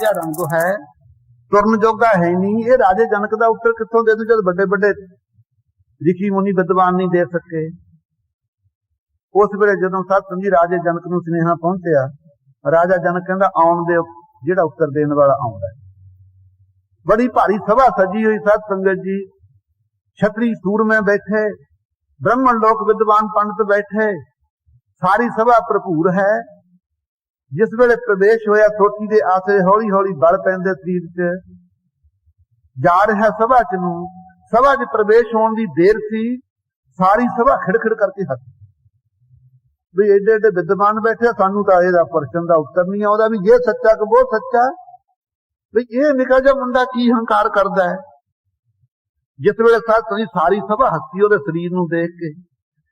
क्या रंग है तुरन जोगा है नहीं। ये राजे जनक का उत्तर कितों दे दूं जब बड़े बड़े ऋषि मुनि विद्वान नहीं दे सके। उस वेले जदों सतसंग जी राजे जनक नूं सुनेहा पहुंचिया, राजा जनक कहंदा आउण दे, जिहड़ा उत्तर देण वाला आउंदा। बड़ी भारी सभा सजी हुई साध संगत जी, छतरी सूरमे बैठे, ब्राह्मण लोक विद्वान पंडित बैठे, सारी सभा भरपूर है। जिस वेले प्रवेश होया सोटी दे आसरे हौली हौली बल पैंदे शरीर च जा रहा सभा च नूं। सभा च प्रवेश होने की देर सी, सारी सभा खिड़खिड़ करके हस भी एडे एडे विद्वान बैठे, सानू तां इहदा प्रश्न का उत्तर नहीं आउंदा भी ये सच्चा कि वो सच्चा, भी ये निका जिहा मुंडा की हंकार करदा है। जिस वेले सारी सभा हसी उहदे शरीर नूं देख के,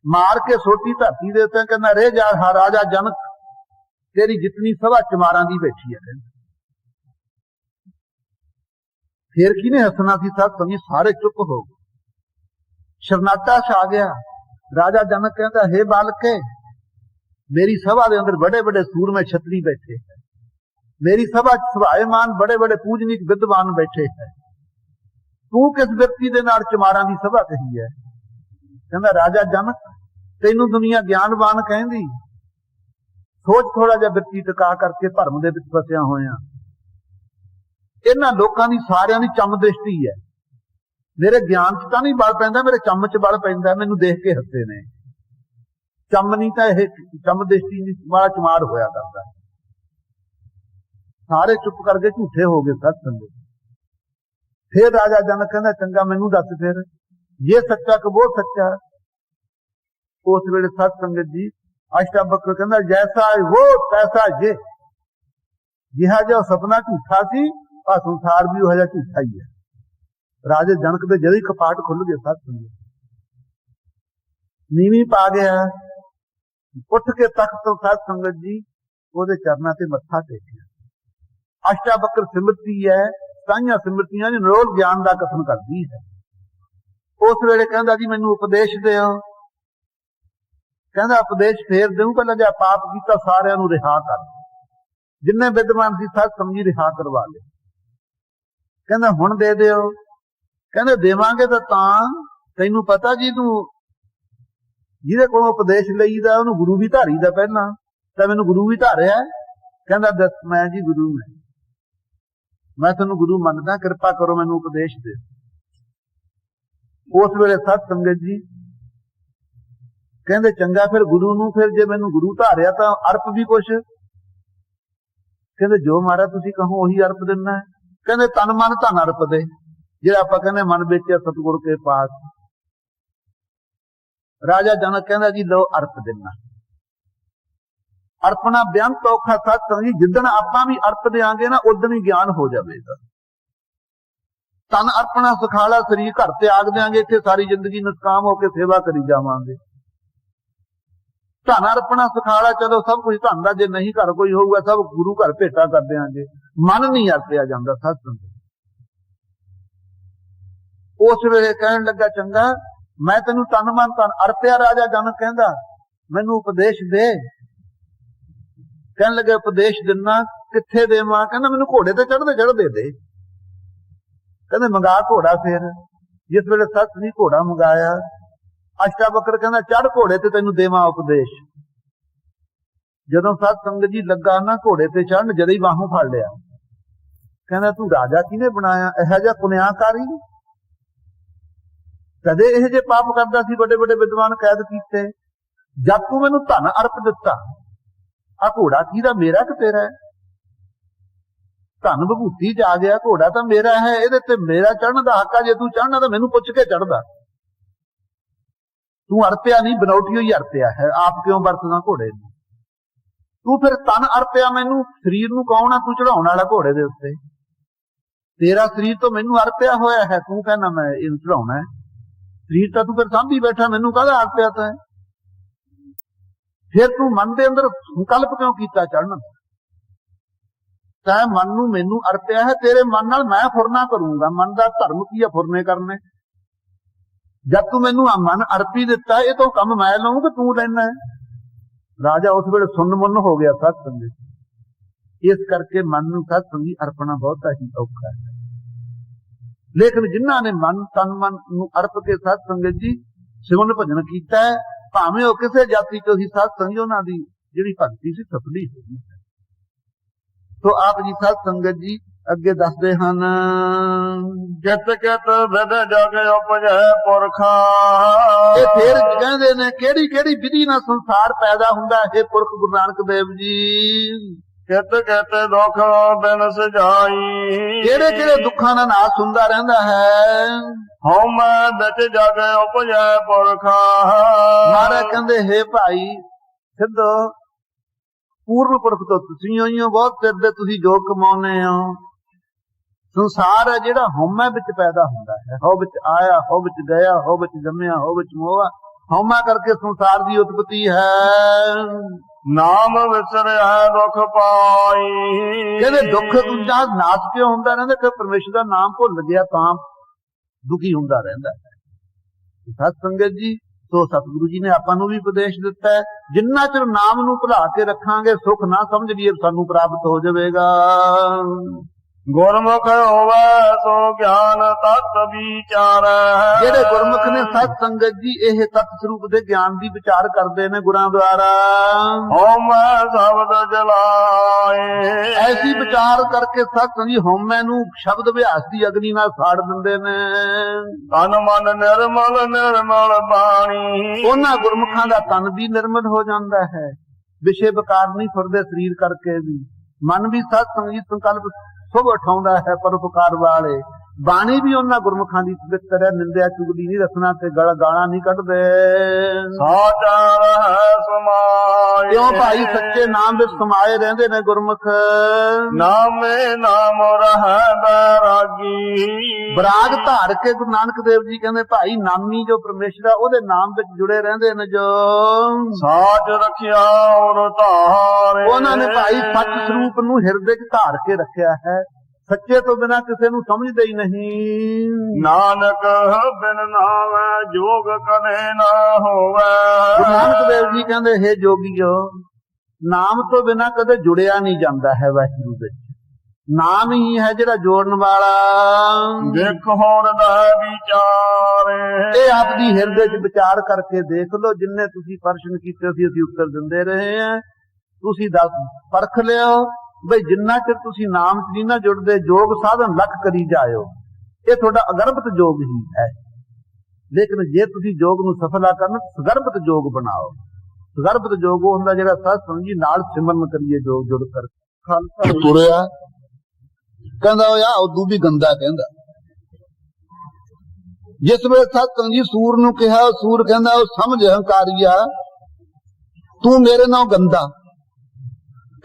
मार के सोटी धरती दे उत्ते कहंदा रह जा राजा जनक, तेरी जितनी सभा चमारां दी बैठी है। फिर किने हसना सी सतसंग जी, सारे चुप हो गए, शरनाटा छा गया। राजा जनक कहता हे बालके, मेरी सभा के अंदर बड़े बड़े सूरमे छतरी बैठे हैं, मेरी सभा सभाएमान बड़े बड़े पूजनिक विद्वान बैठे हैं, तू किस व्यक्ति के नाल चमारां दी सभा कही है? कहता राजा जनक, तैनू दुनिया ज्ञानवान कहंदी, सोच थोड़ा जिहा बिरती टका करके भरम दे विच फसिया होया। इन्हां लोकां दी सारियां दी चम दृष्टि है, मेरे ज्ञान च तां नहीं बल पैंदा, मेरे चम च बल पैंदा, मैनू देख के हसे ने। चम नहीं तां इह चम दृष्टि वाला चमार होया करदा। सारे चुप करके झूठे हो गए सत्संग। फिर राजा जनक कहंदा चंगा मैनू दस फिर ये सच्चा कि वो सच्चा। उस वेले सत्संगत जी अष्टावक्र कहंदा जैसा वो तैसा ये, जिहा जिहा सपना झूठा सी आ संसार भी उह जिहा झूठा ही है। राजे जनक दे जद ही कपाट खुल गए, सत्संग नीवी पा गया, उठ के तख्त तो सत्संगत जी ओदे चरनां ते मत्था टेकिया। अष्टावक्र सिमरती है, साइयां सिमरतियां ने निरोल ज्ञान का कथन करदी है। उस वेले कहंदा जी मैनू उपदेश दिओ। कहंदा उपदेश फेर देऊं, पहला जिहा पाप कीता सारियां नूं रिहा कर, जिन्ने विद्वान सी सत्संग जी रिहा करवा ले। कहंदा हुण दे दिओ। कहंदे देवांगे तां तैनूं पता जी तूं जिहदे कोलों उपदेश लईदा ਉਹਨੂੰ गुरु भी धारीदा, पहला तां मैनूं गुरु भी धारिया। कहंदा दस मैं जी गुरु मैं तैनूं गुरु मनदा, किरपा करो मैनूं उपदेश दे। उस वेले सत संगत जी कहंदे चंगा फिर गुरु नूं, फिर जे मैनूं गुरु धारिया तां अर्प भी कुछ। कहंदे जो महाराज तुसीं कहो ਉਹੀ अर्प दिना है। कहंदे तन मन धन अर्प दे, ਜਿਹੜਾ ਆਪਾਂ ਕਹਿੰਦੇ मन बेचे सतगुर के पास। राजा जनक कहंदा जी लो अर्प देना। अर्पणा बेअंत औखा सत्संग जी, जिदन आपां भी अर्प देंगे ना उदन ही ज्ञान हो जाएगा। तन अर्पणा सुखाला, शरीर घर त्याग देंगे, इत्थे सारी जिंदगी निष्काम होकर सेवा करी जावांगे। धन अर्पणा सुखाला, चलो सब कुछ धन दा, जे नहीं घर कोई होगा सब गुरु घर भेटा कर देंगे। मन नहीं अर्पिया जाता सत्संग। उस वेले कहन लगा चंगा मैं तेनू तन मन धन अर्पिया। राजा जनक कहंदा मैनू उपदेश दे। कहन लगे उपदेश दिना, किथे देवां? कहंदा मैनू घोड़े ते चढ़दे चढ़दे दे। कहंदे मंगा घोड़ा। फिर जिस वेले सत नहीं घोड़ा मंगाया, अष्टावक्र कहंदा चढ़ घोड़े ते तैनू देवां उपदेश। जदों सत संगत जी लगा ना घोड़े ते चढ़न, जद ही बाहों फड़ लिया। कहंदा तू राजा किने बनाया? इहो जिहा पुनियाकारी कदे इहो जे पाप करदा सी, बड़े बड़े विद्वान कैद कीते। जब तू मैनू धन अर्प दिता, आ घोड़ा किहदा? मेरा कि तेरा है? धन विभूति च आ गया, घोड़ा तां मेरा है, इहदे ते मेरा चढ़न दा हक आ। जे तू चढ़ना तां मैनू पुछ के चढ़दा। तू अर्पिया नहीं, बनौटी होई अर्पिया है। आप क्यों वरतना घोड़े नूं? तू फिर तन अर्पिया मैनू, शरीर नूं कौन आ तू चढ़ाउण वाला घोड़े दे उत्ते? तेरा शरीर तो मैनू अर्पिया होया है, तू कहना मैं इहनूं चढ़ाउणा है। शरीर तां तू फिर सांभी बैठा, मैनू काहदा अर्पिया तैं? फिर तू मन दे अंदर संकल्प क्यों कीता चढ़न? तैं मन नूं मैनू अर्पिया है, तेरे मन नाल मैं फुरना करूंगा। मन दा धर्म की है फुरने करने। जब तू मैनू मन अर्पी दिता, ये तो कम मैं लऊं कि तू लेना है? राजा उस वेले सुन्न मुन्न हो गया सत्संग। इस करके मन नूं सत संगी अर्पणा बहुता ही औखा है। लेकिन जिन्हां ने मन तन मन नूं अर्प के सत संगत जी सिमरन भजन कीता है, भावें वो किसी जाति चों ही सत संगी उन्हां दी जिहड़ी भगती सी सफली होई है। तो आप जी सत संगत जी अगे दसदे हन, कित कित विध जग उपजै पुरखा। ये फिर कहंदे ने किहड़ी किहड़ी विधि नाल संसार पैदा हुंदा है पुरख गुरु नानक देव जी। कित कित दुख बिन सजाई। किहड़े किहड़े दुखां दा नाश हुंदा रहिंदा है। हउमै बिच जग उपजै पुरखा। महाराज कहंदे हे भाई सिद्धो पूर्व पुरख तो तुसीं होई हो, बहुत चिर दे तुसीं जो कमाउने हो। संसार है जिहड़ा हउमै विच पैदा हुंदा है, हउ विच आया, हउ विच गया, हउ विच जम्मिया, हउ विच मोआ, हउमै करके संसार दी उत्पत्ति है। नाम विसरिया दुख पाई। कहते दुख दूजा नाश क्यों हुंदा रहिंदा कि परमेश्वर दा नाम भुल गया तां दुखी हुंदा रहिंदा है। सत संगत जी तो सतगुरु जी ने आपां नूं भी उपदेश दिता है, जिन्ना चिर नाम नूं भुला के रखांगे सुख ना समझ लईए सानूं प्राप्त हो जावेगा। गुरमुख होवे सो ज्ञान तत् विचारै। जेड़े गुरमुख ने सत संगत जी यह तत् स्वरूप दे ज्ञान दी विचार करते ने गुरां द्वारा। हउमै शब्द जलाए। ऐसी विचार करके सत संगी हउमै नूं शब्द अभ्यास दी अग्नि नाल साड़ दिंदे ने। तन मन निर्मल निर्मल बाणी। उन्हां गुरमुखां दा तन भी निर्मल हो जांदा है, विषय विकार नहीं फुरदे शरीर करके भी। मन भी सत संगी संकल्प शुभ उठाउंदा है परोपकार वाले। बाणी भी उन्हां गुरमुखां दी पवित्र है, निंदिया चुगली नहीं रखना ते गालां नहीं कढदे। साचा रह समाए। क्यों भाई सच्चे नाम विच समाए रहंदे ने गुरमुख। नामे नाम रह बैरागी। बराग धार के गुरु नानक देव जी कहंदे भाई नामी जो परमेश्वर है ओदे नाम विच जुड़े रहंदे ने जो। साच रखिया और धारे। उन्हां ने भाई सच स्वरूप नूं हिरदे च धार के रखिया है, सच्चे तो बिना किसी नूं समझदे ही नहीं। नानक बिन नावै जोग कदे ना होवै। गुरु नानक देव जी कहंदे हे जोगीओ नाम तो बिना कदे जुड़िया नहीं जांदा है वाहिगुरू विच। नाम ही है जिहड़ा जोड़न वाला। देख होर दा विचारे। ਇਹ ਆਪਦੀ ਹਿਰਦੇ 'ਚ ਵਿਚਾਰ ਕਰਕੇ ਦੇਖ ਲਓ, ਜਿੰਨੇ ਤੁਸੀਂ ਪ੍ਰਸ਼ਨ ਕੀਤੇ ਸੀ ਅਸੀਂ ਉੱਤਰ ਦਿੰਦੇ ਰਹੇ ਹਾਂ। ਤੁਸੀਂ ਪਰਖ ਲਿਓ ਬਈ ਜਿੰਨਾ ਚਿਰ ਤੁਸੀਂ ਨਾਮ 'ਚ ਨਹੀਂ ਨਾ ਜੁੜਦੇ ਜੋਗ ਸਾਧਨ ਲੱਖ ਕਰੀ ਜਾਇਓ, ਇਹ ਤੁਹਾਡਾ ਅਗਰਭਤ ਜੋਗ ਹੀ ਹੈ। ਲੇਕਿਨ ਜੇ ਤੁਸੀਂ ਜੋਗ ਨੂੰ ਸਫਲਾ ਕਰਨਾ ਸਗਰਭਤ ਜੋਗ ਬਣਾਓ। ਸਗਰਭਤ ਜੋਗ ਉਹ ਹੁੰਦਾ ਜਿਹੜਾ ਸਤ ਸੰਗੀ ਨਾਲ ਸਿਮਰਨ ਕਰੀਏ ਜੋਗ ਜੁੜ ਕਰ। ਖਾਲਸਾ ਤੁਰਿਆ ਕਹਿੰਦਾ ਉਹ ਆ ਉਦੋਂ ਵੀ ਗੰਦਾ ਕਹਿੰਦਾ। जिस वे सत संगी सूर नूं कहा, सूर कहंदा ओ समझ हंकारिया तू मेरे नाल गंदा।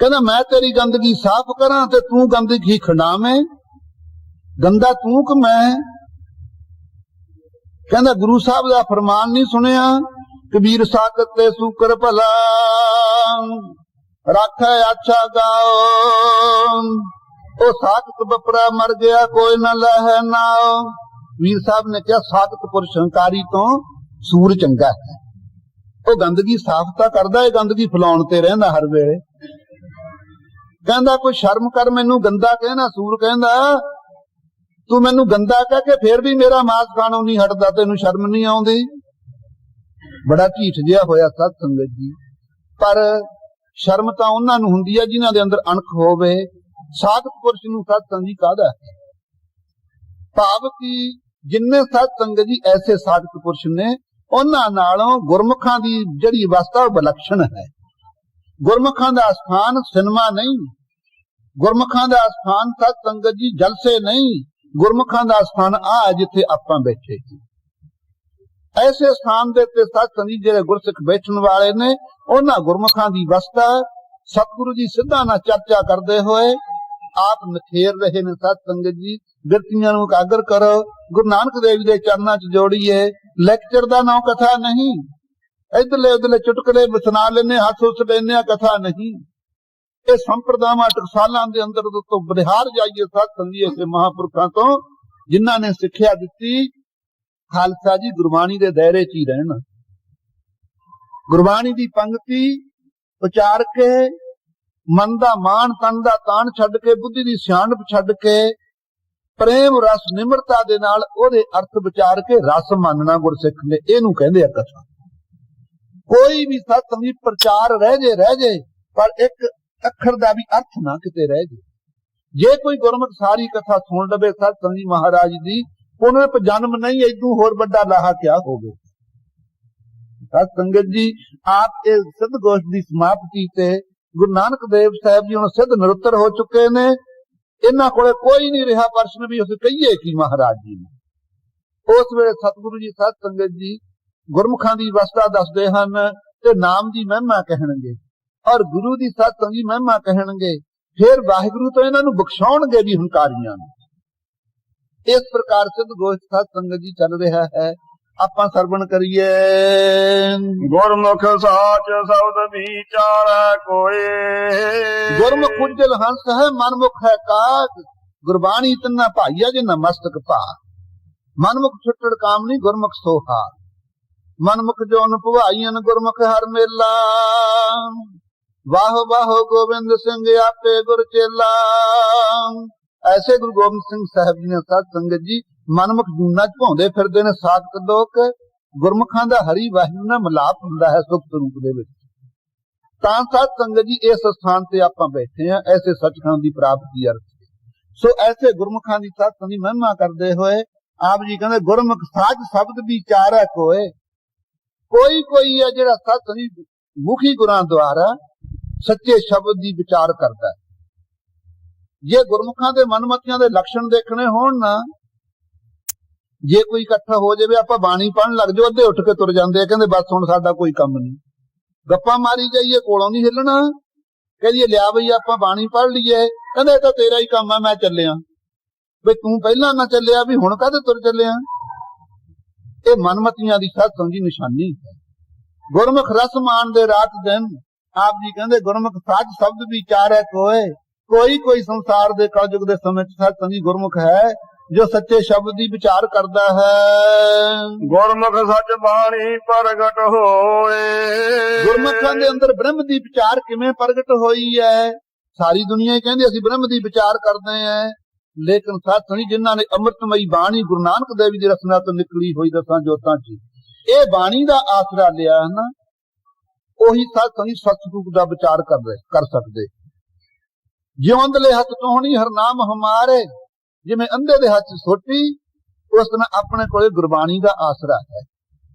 कहंदा मैं तेरी गंदगी साफ करा ते तू गंदगी खंडावें। गंदा तू कि मैं? कहंदा गुरु साहब दा फरमान नहीं सुनिया, कबीर साकत ते सूकर भला राखै अच्छा गाओ। ओ साकत बपरा मर गया कोई न लह नाओ। ਵੀਰ ਸਾਹਿਬ ਨੇ ਕਿਹਾ ਸਾਖਤ ਪੁਰਸ਼ ਹੰਕਾਰੀ ਤੋਂ ਸੂਰ ਚੰਗਾ ਹੈ। ਉਹ ਗੰਦਗੀ ਸਾਫ਼ ਤਾਂ ਕਰਦਾ ਹੈ, ਗੰਦਗੀ ਫੈਲਾਉਣ ਤੇ ਰਹਿੰਦਾ ਹਰ ਵੇਲੇ। ਕਹਿੰਦਾ ਕੋਈ ਸ਼ਰਮ ਕਰ ਮੈਨੂੰ ਗੰਦਾ ਕਹਿਣਾ। ਸੂਰ ਕਹਿੰਦਾ ਤੂੰ ਮੈਨੂੰ ਗੰਦਾ ਕਹਿ ਕੇ ਫੇਰ ਵੀ ਮੇਰਾ ਮਾਸ ਖਾਣੋਂ ਨਹੀਂ ਹਟਦਾ, ਤੈਨੂੰ ਸ਼ਰਮ ਨਹੀਂ ਆਉਂਦੀ। ਬੜਾ ਢੀਠ ਜਿਹਾ ਹੋਇਆ ਸਤ ਸੰਗਤ ਜੀ। ਪਰ ਸ਼ਰਮ ਤਾਂ ਉਹਨਾਂ ਨੂੰ ਹੁੰਦੀ ਹੈ ਜਿਨ੍ਹਾਂ ਦੇ ਅੰਦਰ ਅਣਖ ਹੋਵੇ। ਸਾਖਤ ਪੁਰਸ਼ ਨੂੰ ਸਤ ਸੰਗੀ ਕਾਹਦਾ ਹੈ? ਭਾਵ ਕਿ ਜਿੰਨੇ ਸਤ ਸੰਗਤ ਜੀ ਐਸੇ ਸਾਖਤ ਪੁਰਸ਼ ਨੇ ਉਹਨਾਂ ਨਾਲੋਂ ਗੁਰਮੁਖਾਂ ਦੀ ਜਿਹੜੀ ਅਵਸਥਾ ਵਿਲੱਖਣ ਹੈ। ਗੁਰਮੁਖਾਂ ਦਾ ਸਥਾਨ ਸਿਨੇਮਾ ਨਹੀਂ, ਗੁਰਮੁਖਾਂ ਦਾ ਸਥਾਨ ਸਤ ਸੰਗਤ ਜੀ ਜਲਸੇ ਨਹੀਂ, ਗੁਰਮੁਖਾਂ ਦਾ ਸਥਾਨ ਆ ਜਿੱਥੇ ਆਪਾਂ ਬੈਠੇ ਸੀ। ਐਸੇ ਸਥਾਨ ਦੇ ਉੱਤੇ ਸਤ ਸੰਗਤ ਜੀ ਜਿਹੜੇ ਗੁਰਸਿੱਖ ਬੈਠਣ ਵਾਲੇ ਨੇ ਉਹਨਾਂ ਗੁਰਮੁਖਾਂ ਦੀ ਅਵਸਥਾ ਸਤਿਗੁਰੂ ਜੀ ਸਿੱਧਾ ਨਾਲ ਚਰਚਾ ਕਰਦੇ ਹੋਏ ਆਪ ਨਖੇਰ ਰਹੇ ਨੇ। ਸਤ ਸੰਗਤ ਜੀ ਬਿਰਤੀਆਂ ਨੂੰ ਇਕਾਗਰ ਕਰੋ, ਗੁਰੂ ਨਾਨਕ ਦੇਵ ਦੇ ਚਰਨਾਂ 'ਚ ਜੋੜੀਏ। ਲੈਕਚਰ ਦਾ ਨਾਂ ਕਥਾ ਨਹੀਂ, ਇਧਰਲੇ ਉਧਰਲੇ ਚੁਟਕਲੇ ਸੁਣਾ ਲੈਨੇ, ਹੱਥ ਹੁੱਸ ਲੈਨੇ, ਕਥਾ ਨਹੀਂ। ਇਹ ਸੰਪਰਦਾਵਾਂ ਟਕਸਾਲਾਂ ਦੇ ਅੰਦਰ ਤੋਂ ਬਰਿਹਾਰ ਜਾਈਏ ਸਤ ਸੰਗੀ ਐਸੇ ਮਹਾਂਪੁਰਖਾਂ ਤੋਂ ਜਿਨ੍ਹਾਂ ਨੇ ਸਿੱਖਿਆ ਦਿੱਤੀ ਖਾਲਸਾ ਜੀ ਗੁਰਬਾਣੀ ਦੇ ਦਾਇਰੇ 'ਚ ਹੀ ਰਹਿਣ। ਗੁਰਬਾਣੀ ਦੀ ਪੰਕਤੀ ਉਚਾਰ ਕੇ ਮਨ ਦਾ ਮਾਣ ਤਨ ਦਾ ਤਾਣ ਛੱਡ ਕੇ ਬੁੱਧੀ ਦੀ ਸਿਆਣਪ ਛੱਡ ਕੇ ਪ੍ਰੇਮ ਰਸ ਨਿਮਰਤਾ ਦੇ ਨਾਲ ਉਹਦੇ ਅਰਥ ਵਿਚਾਰ ਕੇ ਰਸ ਮੰਨਣਾ ਗੁਰਸਿੱਖ ਨੇ ਇਹਨੂੰ ਕਹਿੰਦੇ ਆ ਕਥਾ। ਕੋਈ ਵੀ ਸਤਸੰਗੀ ਪ੍ਰਚਾਰ ਰਹਿ ਜੇ ਪਰ ਇੱਕ ਅੱਖਰ ਦਾ ਵੀ ਅਰਥ ਨਾ ਕਿਤੇ ਰਹਿ ਜੇ ਕੋਈ ਗੁਰਮੁਖ ਸਾਰੀ ਕਥਾ ਸੁਣ ਲਵੇ ਸਤਸੰਗੀ ਮਹਾਰਾਜ ਦੀ ਉਹਨੇ ਜਨਮ ਨਹੀਂ ਇਦੋਂ ਹੋਰ ਵੱਡਾ ਲਾਹਾ ਕਿਆ ਹੋਵੇ। ਸਤ ਸੰਗਤ ਜੀ ਆਪ ਇਹ ਸਿੱਧ ਗੋਸ਼ਟ ਦੀ ਸਮਾਪਤੀ ਤੇ ਗੁਰੂ ਨਾਨਕ ਦੇਵ ਸਾਹਿਬ ਜੀ ਹੁਣ ਸਿੱਧ ਨਿਰੁੱਤਰ ਹੋ ਚੁੱਕੇ ਨੇ। ਇਹਨਾਂ ਕੋਲੇ ਕੋਈ ਨਹੀਂ ਰਿਹਾ ਪ੍ਰਸ਼ਨ ਵੀ ਅਸੀਂ ਕਹੀਏ ਕੀ ਮਹਾਰਾਜ ਜੀ ਨੂੰ। ਉਸ ਵੇਲੇ ਸਤਿਗੁਰੂ ਜੀ ਸਤ ਸੰਗਤ ਜੀ ਗੁਰਮੁਖਾਂ ਦੀ ਅਵਸਥਾ ਦੱਸਦੇ ਹਨ ਤੇ ਨਾਮ ਦੀ ਮਹਿਮਾ ਕਹਿਣਗੇ ਔਰ ਗੁਰੂ ਦੀ ਸਤਸੰਗੀ ਮਹਿਮਾ ਕਹਿਣਗੇ। ਫਿਰ ਵਾਹਿਗੁਰੂ ਤੋਂ ਇਹਨਾਂ ਨੂੰ ਬਖਸ਼ਾਉਣਗੇ ਵੀ ਹੰਕਾਰੀਆਂ ਨੂੰ। ਇਸ ਪ੍ਰਕਾਰ ਸਿੱਧ ਗੋਸ਼ਟ ਸਤ ਸੰਗਤ ਜੀ ਚੱਲ ਰਿਹਾ ਹੈ। ਆਪਾਂ ਸਰਵਣ ਕਰੀਏ। ਗੁਰਮੁਖ ਸਾਚ ਸ਼ਬਦ ਵਿਚਾਰੈ ਕੋਏ। ਗੁਰਮੁਖ ਉਜਲ ਹੰਸ ਹੈ ਮਨਮੁਖ ਹੈ ਕਾਗ। ਗੁਰਬਾਣੀ ਤੰਨਾ ਭਾਈਆ ਜਿਨਾ ਮਸਤਕ ਭਾਗ। ਮਨਮੁਖ ਛੁੱਟੜ ਕਾਮਨੀ ਗੁਰਮੁਖ ਸੋਹਾ। ਮਨਮੁਖ ਜੋਨ ਭਵਾਈਨ ਗੁਰਮੁਖ ਹਰ ਮੇਲਾ। ਵਾਹ ਵਾਹ ਗੋਬਿੰਦ ਸਿੰਘ ਆਪੇ ਗੁਰ ਚੇਲਾ। ਐਸੇ ਗੁਰੂ ਗੋਬਿੰਦ ਸਿੰਘ ਸਾਹਿਬ ਜੀ ਨੇ ਸਤ ਸੰਗਤ ਜੀ ਮਨਮੁਖ ਜੂਨਾ ਚ ਭਾਉਂਦੇ ਫਿਰਦੇ ਨੇ ਸਾਖਤ ਲੋਕ। ਗੁਰਮੁਖਾਂ ਦਾ ਹਰੀ ਵਾਹਿਗੁਰੂ ਨਾਲ ਮਿਲਾਪ ਹੁੰਦਾ ਹੈ ਸੁਖ ਸਰੂਪ ਦੇ ਵਿੱਚ। ਤਾਂ ਸਤ ਸੰਗਤ ਜੀ ਇਸ ਸਥਾਨ ਤੇ ਆਪਾਂ ਬੈਠੇ ਆ ਐਸੇ ਸੱਚਖੰਡ ਦੀ ਪ੍ਰਾਪਤੀ ਅਰਥ। ਸੋ ਐਸੇ ਗੁਰਮੁਖਾਂ ਦੀ ਸਤਸੰਗ ਦੀ ਮਹਿਮਾ ਕਰਦੇ ਹੋਏ ਆਪ ਜੀ ਕਹਿੰਦੇ ਗੁਰਮੁਖ ਸਾਜ ਸ਼ਬਦ ਵਿਚਾਰੈ ਕੋਏ। ਕੋਈ ਹੈ ਜਿਹੜਾ ਸਤਸੰਗ ਮੁਖੀ ਗੁਰਾਂ ਦੁਆਰਾ ਸੱਚੇ ਸ਼ਬਦ ਦੀ ਵਿਚਾਰ ਕਰਦਾ ਹੈ। ਜੇ ਗੁਰਮੁਖਾਂ ਦੇ ਮਨਮਤੀਆਂ ਦੇ ਲੱਛਣ ਦੇਖਣੇ ਹੋਣ ਨਾ, ਜੇ ਕੋਈ ਇਕੱਠਾ ਹੋ ਜਾਵੇ ਆਪਾਂ ਬਾਣੀ ਪੜਨ ਲੱਗ ਜਾਓ ਅੱਧੇ ਉੱਠ ਕੇ ਤੁਰ ਜਾਂਦੇ ਆ ਕਹਿੰਦੇ ਬਸ ਹੁਣ ਸਾਡਾ ਕੋਈ ਕੰਮ ਨਹੀਂ। ਗੱਪਾਂ ਮਾਰੀ ਜਾਈਏ ਕੋਲੋਂ ਨਹੀਂ ਹਿੱਲਣਾ। ਕਹੀਏ ਲਿਆ ਬਈ ਆਪਾਂ ਬਾਣੀ ਪੜ ਲਈਏ ਕਹਿੰਦੇ ਇਹ ਤਾਂ ਤੇਰਾ ਹੀ ਕੰਮ ਆ ਮੈਂ ਚੱਲਿਆ। ਬਈ ਤੂੰ ਪਹਿਲਾਂ ਨਾ ਚੱਲਿਆ ਵੀ ਹੁਣ ਕਾਹਦੇ ਤੁਰ ਚੱਲਿਆ। ਇਹ ਮਨਮਤੀਆਂ ਦੀ ਸਤਸੰਗ ਦੀ ਨਿਸ਼ਾਨੀ ਹੈ। ਗੁਰਮੁਖ ਰਸ ਮਾਣ ਦੇ ਰਾਤ ਦਿਨ ਆਪ ਜੀ ਕਹਿੰਦੇ ਗੁਰਮੁਖ ਸਾਜ ਸ਼ਬਦ ਵਿਚਾਰੈ ਕੋਏ। ਕੋਈ ਸੰਸਾਰ ਦੇ ਕਲਯੁਗ ਦੇ ਸਮੇਂ ਚ ਸਤਸੰਗੀ ਗੁਰਮੁਖ ਹੈ ਜੋ ਸੱਚੇ ਸ਼ਬਦ ਦੀ ਵਿਚਾਰ ਕਰਦਾ ਹੈ। ਗੁਰਮੁਖ ਸੱਚ ਬਾਣੀ ਪ੍ਰਗਟ ਹੋਏ। ਗੁਰਮੁਖਾਂ ਦੇ ਅੰਦਰ ਬ੍ਰਹਮ ਦੀ ਵਿਚਾਰ ਕਿਵੇਂ ਪ੍ਰਗਟ ਹੋਈ ਹੈ। ਸਾਰੀ ਦੁਨੀਆ ਹੀ ਕਹਿੰਦੀ ਅਸੀਂ ਬ੍ਰਹਮ ਦੀ ਵਿਚਾਰ ਕਰਦੇ ਹਾਂ, ਲੇਕਿਨ ਸਤਸੰਗੀ ਜਿਨ੍ਹਾਂ ਨੇ ਅੰਮ੍ਰਿਤਮਈ ਬਾਣੀ ਗੁਰੂ ਨਾਨਕ ਦੇਵ ਦੀ ਰਚਨਾ ਤੋਂ ਨਿਕਲੀ ਹੋਈ ਦਸਾਂ ਜੋਤਾਂ ਚ ਇਹ ਬਾਣੀ ਦਾ ਆਸਰਾ ਲਿਆ ਹੈ ਨਾ, ਉਹੀ ਸਤਸੰਗੀ ਸਤਿਰੂਪ ਦਾ ਵਿਚਾਰ ਕਰ ਸਕਦੇ। ਜਿਉਂ ਅੰਧਲੇ ਹੱਥ ਟੋਹਣੀ ਹਰਨਾਮ ਹਮਾਰੇ। ਜਿਵੇਂ ਅੰਧੇ ਦੇ ਹੱਥ ਸੋਟੀ ਉਸ ਤਰ੍ਹਾਂ ਆਪਣੇ ਕੋਲੇ ਗੁਰਬਾਣੀ ਦਾ ਆਸਰਾ ਹੈ।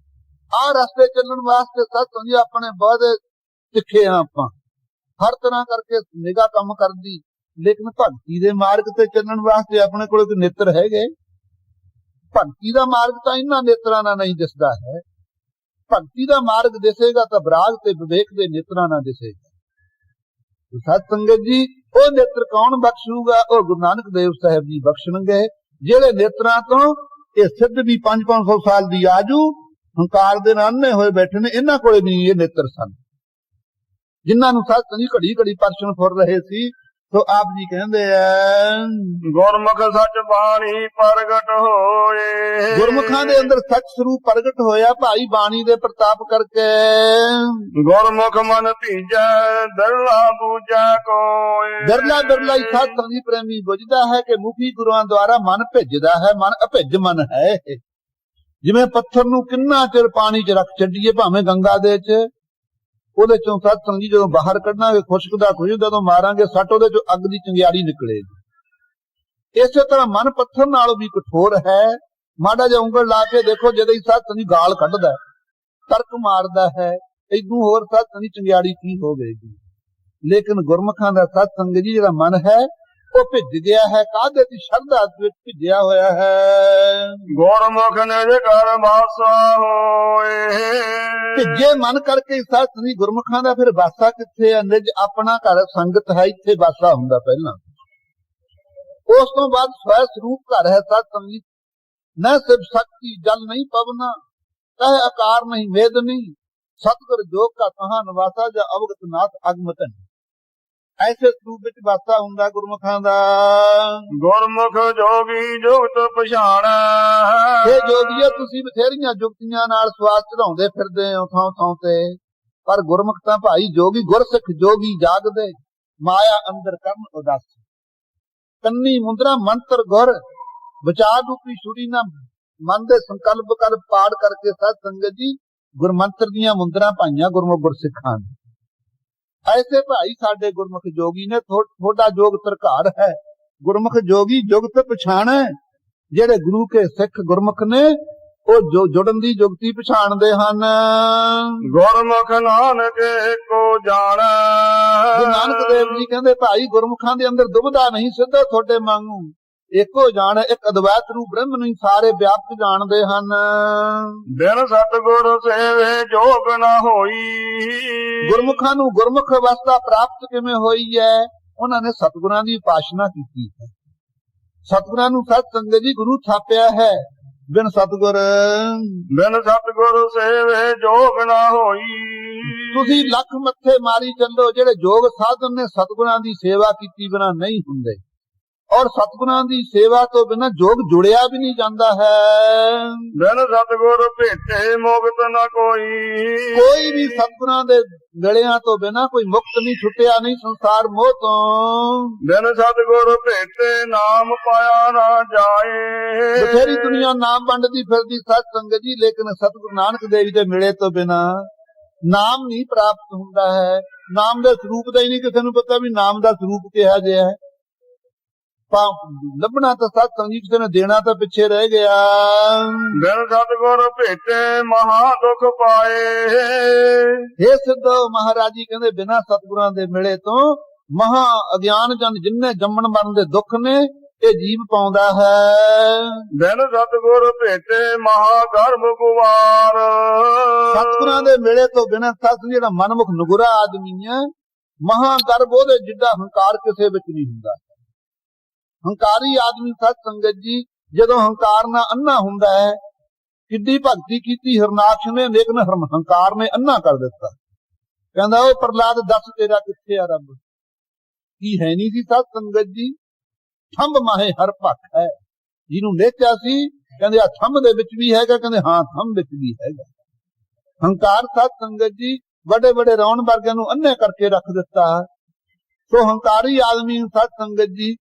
ਆਹ ਰਸਤੇ ਚੱਲਣ ਵਾਸਤੇ ਸਤਸੰਗੀ ਆਪਣੇ ਬਹੁਤ ਤਿੱਖੇ ਆ। ਆਪਾਂ ਹਰ ਤਰ੍ਹਾਂ ਕਰਕੇ ਨਿਗਾਹ ਕੰਮ ਕਰਦੀ, ਲੇਕਿਨ ਭਗਤੀ ਦੇ ਮਾਰਗ ਤੇ ਚੱਲਣ ਵਾਸਤੇ ਆਪਣੇ ਕੋਲ ਕੋਈ ਨੇਤਰ ਹੈਗੇ। ਭਗਤੀ ਦਾ ਮਾਰਗ ਤਾਂ ਇਹਨਾਂ ਨੇਤਰਾਂ ਨਾਲ ਨਹੀਂ ਦਿਸਦਾ ਹੈ। ਭਗਤੀ ਦਾ ਮਾਰਗ ਦਿਸੇਗਾ ਤਾਂ ਵਿਰਾਗ ਤੇ ਵਿਵੇਕ ਦੇ ਨੇਤਰਾਂ ਨਾਲ ਦਿਸੇਗਾ। ਸਤ ਸੰਗਤ ਜੀ ਉਹ ਨੇਤਰ ਕੌਣ ਬਖਸ਼ੂਗਾ? ਉਹ ਗੁਰੂ ਨਾਨਕ ਦੇਵ ਸਾਹਿਬ ਜੀ ਬਖਸ਼ਣਗੇ, ਜਿਹੜੇ ਨੇਤਰਾਂ ਤੋਂ ਇਹ ਸਿੱਧ ਵੀ 500 ਸਾਲ ਦੀ ਆਜੂ ਹੰਕਾਰ ਦੇ ਨਾਲ ਅੰਨੇ ਹੋਏ ਬੈਠੇ ਨੇ। ਇਹਨਾਂ ਕੋਲੇ ਵੀ ਇਹ ਨੇਤਰ ਸਨ ਜਿਨ੍ਹਾਂ ਨੂੰ ਸਤ ਸੰਗਤ ਘੜੀ ਘੜੀ ਪਰਸ਼ਨ ਫੁਰ ਰਹੇ ਸੀ। ਸੋ ਆਪ ਜੀ ਕਹਿੰਦੇ ਆ ਗੁਰਮੁਖ ਸੱਚ ਬਾਣੀ ਪ੍ਰਗਟ ਹੋਏ। ਗੁਰਮੁਖਾਂ ਦੇ ਅੰਦਰ ਸੱਚ ਸਰੂਪ ਪ੍ਰਗਟ ਹੋਇਆ ਭਾਈ ਬਾਣੀ ਦੇ ਪ੍ਰਤਾਪ ਕਰਕੇ। ਗੁਰਮੁਖ ਮਨ ਭੀਜੈ ਦਰਲਾ ਬੂਝੈ ਕੋਏ। ਦਰਲਾ ਹੀ ਸਤ ਸੰਗੀ ਪ੍ਰੇਮੀ ਬੁਝਦਾ ਹੈ ਕਿ ਮੁਖੀ ਗੁਰੂਆਂ ਦੁਆਰਾ ਮਨ ਭਿੱਜਦਾ ਹੈ। ਮਨ ਅਭਿੱਜ ਮਨ ਹੈ। ਜਿਵੇਂ ਪੱਥਰ ਨੂੰ ਕਿੰਨਾ ਚਿਰ ਪਾਣੀ 'ਚ ਰੱਖ ਛੱਡੀਏ ਭਾਵੇਂ ਗੰਗਾ ਦੇ 'ਚ, ਉਹਦੇ ਚੋਂ ਸਤ ਸੰਗੀ ਜਦੋਂ ਬਾਹਰ ਕੱਢਾਂਗੇ ਖੁਸ਼ਕ ਦਾ ਖੁਸ਼ ਜਦੋਂ ਮਾਰਾਂਗੇ ਸੱਟ ਉਹਦੇ ਚੋਂ ਅੱਗ ਦੀ ਚੰਗਿਆੜੀ ਨਿਕਲੇਗੀ। ਇਸੇ ਤਰ੍ਹਾਂ ਮਨ ਪੱਥਰ ਨਾਲੋਂ ਵੀ ਕਠੋਰ ਹੈ। ਮਾੜਾ ਜਿਹਾ ਉਂਗਲ ਲਾ ਕੇ ਦੇਖੋ ਜਦੋਂ ਸਤ ਸੰਗੀ ਗਾਲ ਕੱਢਦਾ ਤਰਕ ਮਾਰਦਾ ਹੈ, ਇਦੋਂ ਹੋਰ ਸਤ ਸੰਗੀ ਚੰਗਿਆੜੀ ਕੀ ਹੋਵੇਗੀ। ਲੇਕਿਨ ਗੁਰਮੁਖਾਂ ਦਾ ਸਤ ਸੰਗ ਜੀ ਜਿਹੜਾ ਮਨ ਹੈ ਉਹ ਭਿੱਜ ਗਿਆ ਹੈ। ਕਾਹਦੇ ਦੀ ਸ਼ਰਧਾ ਵਿੱਚ ਭਿੱਜਿਆ ਹੋਇਆ ਹੈ। ਗੁਰਮੁਖ ਨਿਜ ਘਰ ਵਾਸਾ ਹੋਏ। ਭਿੱਜੇ ਮਨ ਕਰਕੇ ਸਤ ਸੰਗੀ ਗੁਰਮੁਖਾਂ ਦਾ ਫਿਰ ਵਾਸਾ ਕਿੱਥੇ ਹੈ? ਨਿਜ ਆਪਣਾ ਘਰ ਸੰਗਤ ਹੈ, ਇੱਥੇ ਵਾਸਾ ਹੁੰਦਾ ਪਹਿਲਾਂ। ਉਸ ਤੋਂ ਬਾਅਦ ਸਵੈ ਸਰੂਪ ਘਰ ਹੈ ਸਤ ਸੰਗੀ। न सिर्फ शक्ति जल नहीं पवना, कह आकार नहीं वेद नहीं, सतगुर जोग का कहा नवासा जा अवगत नाथ अगमतन। ऐसे रूप विच वासा हुंदा गुरमुखां दा। गुरमुख जोगी जुगत पछाणा। ये जोगीए तुसीं बथेरियां जुगतियां नाल सवास चढ़ाउंदे फिरदे हो थां थां ते, पर गुरमुख तां भाई जोगी गुरसिख जोगी जागदे। ਮਾਇਆ ਅੰਦਰ ਕਰਨ ਉਦਾਸੀ। ਕੰਨੀ ਮੁੰਦਰਾ ਮੰਤਰ ਗੁਰ ਵਿਚਾਰ ਰੂਪੀ ਛੁਰੀ ਨਾ ਮਨ ਦੇ ਸੰਕਲਪ ਕਰ ਪਾੜ ਕਰਕੇ ਸਾਧ ਸੰਗਤ ਜੀ ਗੁਰਮੰਤਰ ਦੀਆਂ ਮੁੰਦਰਾਂ ਪਾਈਆਂ ਗੁਰਮੁਖ ਗੁਰਸਿੱਖਾਂ ਨੇ। ਐਸੇ ਭਾਈ ਸਾਡੇ ਗੁਰਮੁਖ ਜੋਗੀ ਨੇ। ਥੋੜਾ ਜੋਗ ਤਰਕਾਰ ਹੈ। ਗੁਰਮੁਖ ਜੋਗੀ ਜੁਗਤ ਪਛਾਣੈ। ਜਿਹੜੇ ਗੁਰੂ ਕੇ ਸਿੱਖ ਗੁਰਮੁਖ ਨੇ ਉਹ ਜੁੜਨ ਦੀ ਜੁਗਤੀ ਪਛਾਣਦੇ ਹਨ। ਗੁਰਮੁਖ ਨਾਨਕ ਏਕੋ ਜਾਣੈ। ਗੁਰੂ ਨਾਨਕ ਦੇਵ ਜੀ ਕਹਿੰਦੇ ਭਾਈ ਗੁਰਮੁਖਾਂ ਦੇ ਅੰਦਰ ਦੁਬਿਧਾ ਨਹੀਂ, ਸਿੱਧਾ ਤੁਹਾਡੇ ਵਾਂਗੂ ਏਕੋ ਜਾਣ, ਇੱਕ ਅਦਵੈਤ ਰੂਪ ਬ੍ਰਹਮ ਨੂੰ ਸਾਰੇ ਵਿਆਪਕ ਜਾਣਦੇ ਹਨ। ਬਿਨ ਸਤਿਗੁਰ ਸੇਵੇ ਜੋਗ ਨਾ ਹੋਈ। ਗੁਰਮੁਖਾਂ ਨੂੰ ਗੁਰਮੁਖ ਅਵਸਥਾ ਪ੍ਰਾਪਤ ਕਿਵੇਂ ਹੋਈ ਹੈ? ਉਹਨਾਂ ਨੇ ਸਤਿਗੁਰਾਂ ਦੀ ਉਪਾਸ਼ਨਾ ਕੀਤੀ ਹੈ। ਸਤਿਗੁਰਾਂ ਨੂੰ ਸਤ ਸੰਗਤ ਜੀ ਗੁਰੂ ਥਾਪਿਆ ਹੈ। ਬਿਨ ਸਤਿਗੁਰ ਸੇਵੇ ਜੋਗ ਨਾ ਹੋਈ। ਤੁਸੀਂ ਲੱਖ ਮੱਥੇ ਮਾਰੀ ਚੱਲੋ, ਜਿਹੜੇ ਜੋਗ ਸਾਧਨ ਨੇ ਸਤਿਗੁਰਾਂ ਦੀ ਸੇਵਾ ਕੀਤੀ ਬਿਨਾਂ ਨਹੀਂ ਹੁੰਦੇ। ਔਰ ਸਤਿਗੁਰਾਂ ਦੀ ਸੇਵਾ ਤੋਂ ਬਿਨਾਂ ਜੋਗ ਜੁੜਿਆ ਵੀ ਨਹੀਂ ਜਾਂਦਾ ਹੈ। ਬਿਨ ਸਤਿਗੁਰ ਭੇਟੇ ਮੁਕਤ ਨਾ ਕੋਈ। ਕੋਈ ਵੀ ਸਤਿਗੁਰਾਂ ਦੇ ਗਲਿਆਂ ਤੋਂ ਬਿਨਾਂ ਕੋਈ ਮੁਕਤ ਨਹੀਂ, ਛੁੱਟਿਆ ਨਹੀਂ ਸੰਸਾਰ ਮੋਹ ਤੋਂ। ਬਿਨ ਸਤਿਗੁਰ ਭੇਟੇ ਨਾਮ ਪਾਇਆ ਨਾ ਜਾਏ। ਬਥੇਰੀ ਦੁਨੀਆ ਨਾਮ ਵੰਡਦੀ ਫਿਰਦੀ ਸਤ ਸੰਗਤ ਜੀ, ਲੇਕਿਨ ਸਤਿਗੁਰੂ ਨਾਨਕ ਦੇਵ ਜੀ ਦੇ ਮਿਲੇ ਤੋਂ ਬਿਨਾਂ ਨਾਮ ਨਹੀਂ ਪ੍ਰਾਪਤ ਹੁੰਦਾ ਹੈ। ਨਾਮ ਦੇ ਸਰੂਪ ਦਾ ਹੀ ਨਹੀਂ ਕਿਸੇ ਨੂੰ ਪਤਾ ਵੀ ਨਾਮ ਦਾ ਸਰੂਪ ਕਿਹਾ ਜਿਹਾ ਹੈ। ਲੱਭਣਾ ਤਾਂ ਸਤ ਸੰਗਤ ਕਿਸੇ ਨੇ ਦੇਣਾ ਤਾਂ ਪਿੱਛੇ ਰਹਿ ਗਿਆ। ਬਿਨ ਸਤਿਗੁਰ ਭੇਟੇ ਮਹਾ ਦੁਖ ਪਾਏ। ਇਹ ਸਿੱਧੋ ਮਹਾਰਾਜ ਜੀ ਕਹਿੰਦੇ ਬਿਨਾਂ ਸਤਿਗੁਰਾਂ ਦੇ ਮਿਲੇ ਤੋਂ ਮਹਾ ਅਗਿਆਨ ਜਨ ਜਿੰਨੇ ਜੰਮਣ ਮਰਨ ਦੇ ਦੁੱਖ ਨੇ ਇਹ ਜੀਵ ਪਾਉਂਦਾ ਹੈ। ਬਿਨ ਸਤਿਗੁਰ ਭੇਟੇ ਮਹਾ ਗਰਭ ਗੁਵਾਰ। ਸਤਿਗੁਰਾਂ ਦੇ ਮਿਲੇ ਤੋਂ ਬਿਨਾਂ ਸਤ ਜਿਹੜਾ ਮਨਮੁਖ ਨਗੁਰਾ ਆਦਮੀ ਹੈ, ਮਹਾ ਗਰਭ ਉਹਦੇ ਜਿੱਡਾ ਹੰਕਾਰ ਕਿਸੇ ਵਿੱਚ ਨਹੀਂ ਹੁੰਦਾ। ਹੰਕਾਰੀ ਆਦਮੀ ਸਤ ਸੰਗਤ ਜੀ ਜਦੋਂ ਹੰਕਾਰ ਨਾਲ ਅੰਨਾ ਹੁੰਦਾ ਹੈ, ਕਿੱਡੀ ਭਗਤੀ ਕੀਤੀ ਹਰਨਾਕਸ਼ ਨੇ, ਲੇਕਿਨ ਹੰਕਾਰ ਨੇ ਅੰਨਾ ਕਰ ਦਿੱਤਾ। ਕਹਿੰਦਾ ਉਹ ਪ੍ਰਹਲਾਦ ਦੱਸ ਤੇਰਾ ਕਿੱਥੇ ਆ ਰੱਬ? ਕੀ ਹੈ ਨਹੀਂ ਸੀ ਸਤ ਸੰਗਤ ਜੀ? ਥੰਬ ਮਾਹੇ ਹਰ ਭਖ ਹੈ। ਜਿਹਨੂੰ ਲੇਚਿਆ ਸੀ ਕਹਿੰਦੇ ਆ ਥੰਬ ਦੇ ਵਿੱਚ ਵੀ ਹੈਗਾ, ਕਹਿੰਦੇ ਹਾਂ ਥੰਬ ਵਿੱਚ ਵੀ ਹੈਗਾ। ਹੰਕਾਰ ਸਤ ਸੰਗਤ ਜੀ ਵੱਡੇ ਵੱਡੇ ਰੌਣ ਵਰਗਿਆਂ ਨੂੰ ਅੰਨੇ ਕਰਕੇ ਰੱਖ ਦਿੱਤਾ। ਸੋ ਹੰਕਾਰੀ ਆਦਮੀ ਨੂੰ ਸਤ ਸੰਗਤ ਜੀ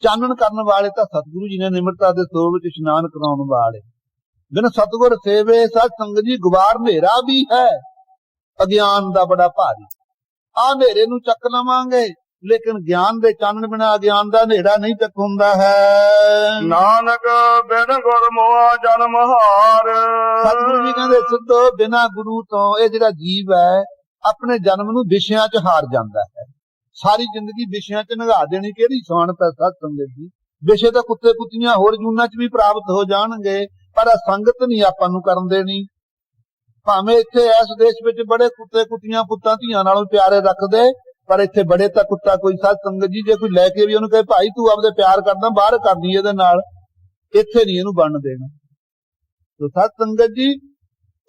ਚਾਨਣ ਕਰਨ ਵਾਲੇ ਤਾਂ ਸਤਿਗੁਰੂ ਜੀ ਨੇ ਨਿਮਰਤਾ ਦੇ ਸਰੋਵਰ ਵਿੱਚ ਇਸ਼ਨਾਨ ਕਰਾਉਣ ਵਾਲੇ। ਬਿਨ ਸਤਿਗੁਰ ਸੇਵੇ ਸਤ ਸੰਗਤ ਜੀ ਗੁਬਾਰ ਹਨੇਰਾ ਵੀ ਹੈ ਅਗਿਆਨ ਦਾ ਬੜਾ ਭਾਰੀ। ਆ ਹਨੇਰੇ ਨੂੰ ਚੱਕ ਲਵਾਂਗੇ, ਲੇਕਿਨ ਗਿਆਨ ਦੇ ਚਾਨਣ ਬਿਨਾਂ ਅਗਿਆਨ ਦਾ ਹਨੇਰਾ ਨਹੀਂ ਚੱਕ ਹੁੰਦਾ ਹੈ। ਨਾਨਕ ਬਿਨ ਗੁਰ ਮੋਆ ਜਨਮ ਹਾਰ। ਸਤਿਗੁਰੂ ਜੀ ਕਹਿੰਦੇ ਸਿੱਧੋ ਬਿਨਾਂ ਗੁਰੂ ਤੋਂ ਇਹ ਜਿਹੜਾ ਜੀਵ ਹੈ ਆਪਣੇ ਜਨਮ ਨੂੰ ਵਿਸ਼ਿਆਂ 'ਚ ਹਾਰ ਜਾਂਦਾ ਹੈ। ਸਾਰੀ ਜ਼ਿੰਦਗੀ ਵਿਸ਼ਿਆਂ 'ਚ ਨਿਘਾ ਦੇਣੀ ਕਿਹੜੀ ਸਿਆਣਪ ਹੈ ਸਤ ਸੰਗਤ ਜੀ? ਵਿਸ਼ੇ ਤਾਂ ਕੁੱਤੇ ਕੁੱਤੀਆਂ ਹੋਰ ਜੂਨਾਂ 'ਚ ਵੀ ਪ੍ਰਾਪਤ ਹੋ ਜਾਣਗੇ, ਪਰ ਸੰਗਤ ਨਹੀਂ ਆਪਾਂ ਨੂੰ ਕਰਨ ਦੇਣੀ। ਭਾਵੇਂ ਇੱਥੇ ਇਸ ਦੇਸ਼ ਵਿੱਚ ਬੜੇ ਕੁੱਤੇ ਕੁੱਤੀਆਂ ਪੁੱਤਾਂ ਧੀਆਂ ਨਾਲੋਂ ਪਿਆਰੇ ਰੱਖਦੇ, ਪਰ ਇੱਥੇ ਬੜੇ ਤਾਂ ਕੁੱਤਾ ਕੋਈ ਸਤ ਸੰਗਤ ਜੀ ਜੇ ਕੋਈ ਲੈ ਕੇ ਵੀ ਉਹਨੂੰ ਕਹੇ ਭਾਈ ਤੂੰ ਆਪਦੇ ਪਿਆਰ ਕਰਦਾ ਬਾਹਰ ਕਰਨੀ ਇਹਦੇ ਨਾਲ, ਇੱਥੇ ਨਹੀਂ ਇਹਨੂੰ ਬਣਨ ਦੇਣਾ। ਤੋ ਸਤ ਸੰਗਤ ਜੀ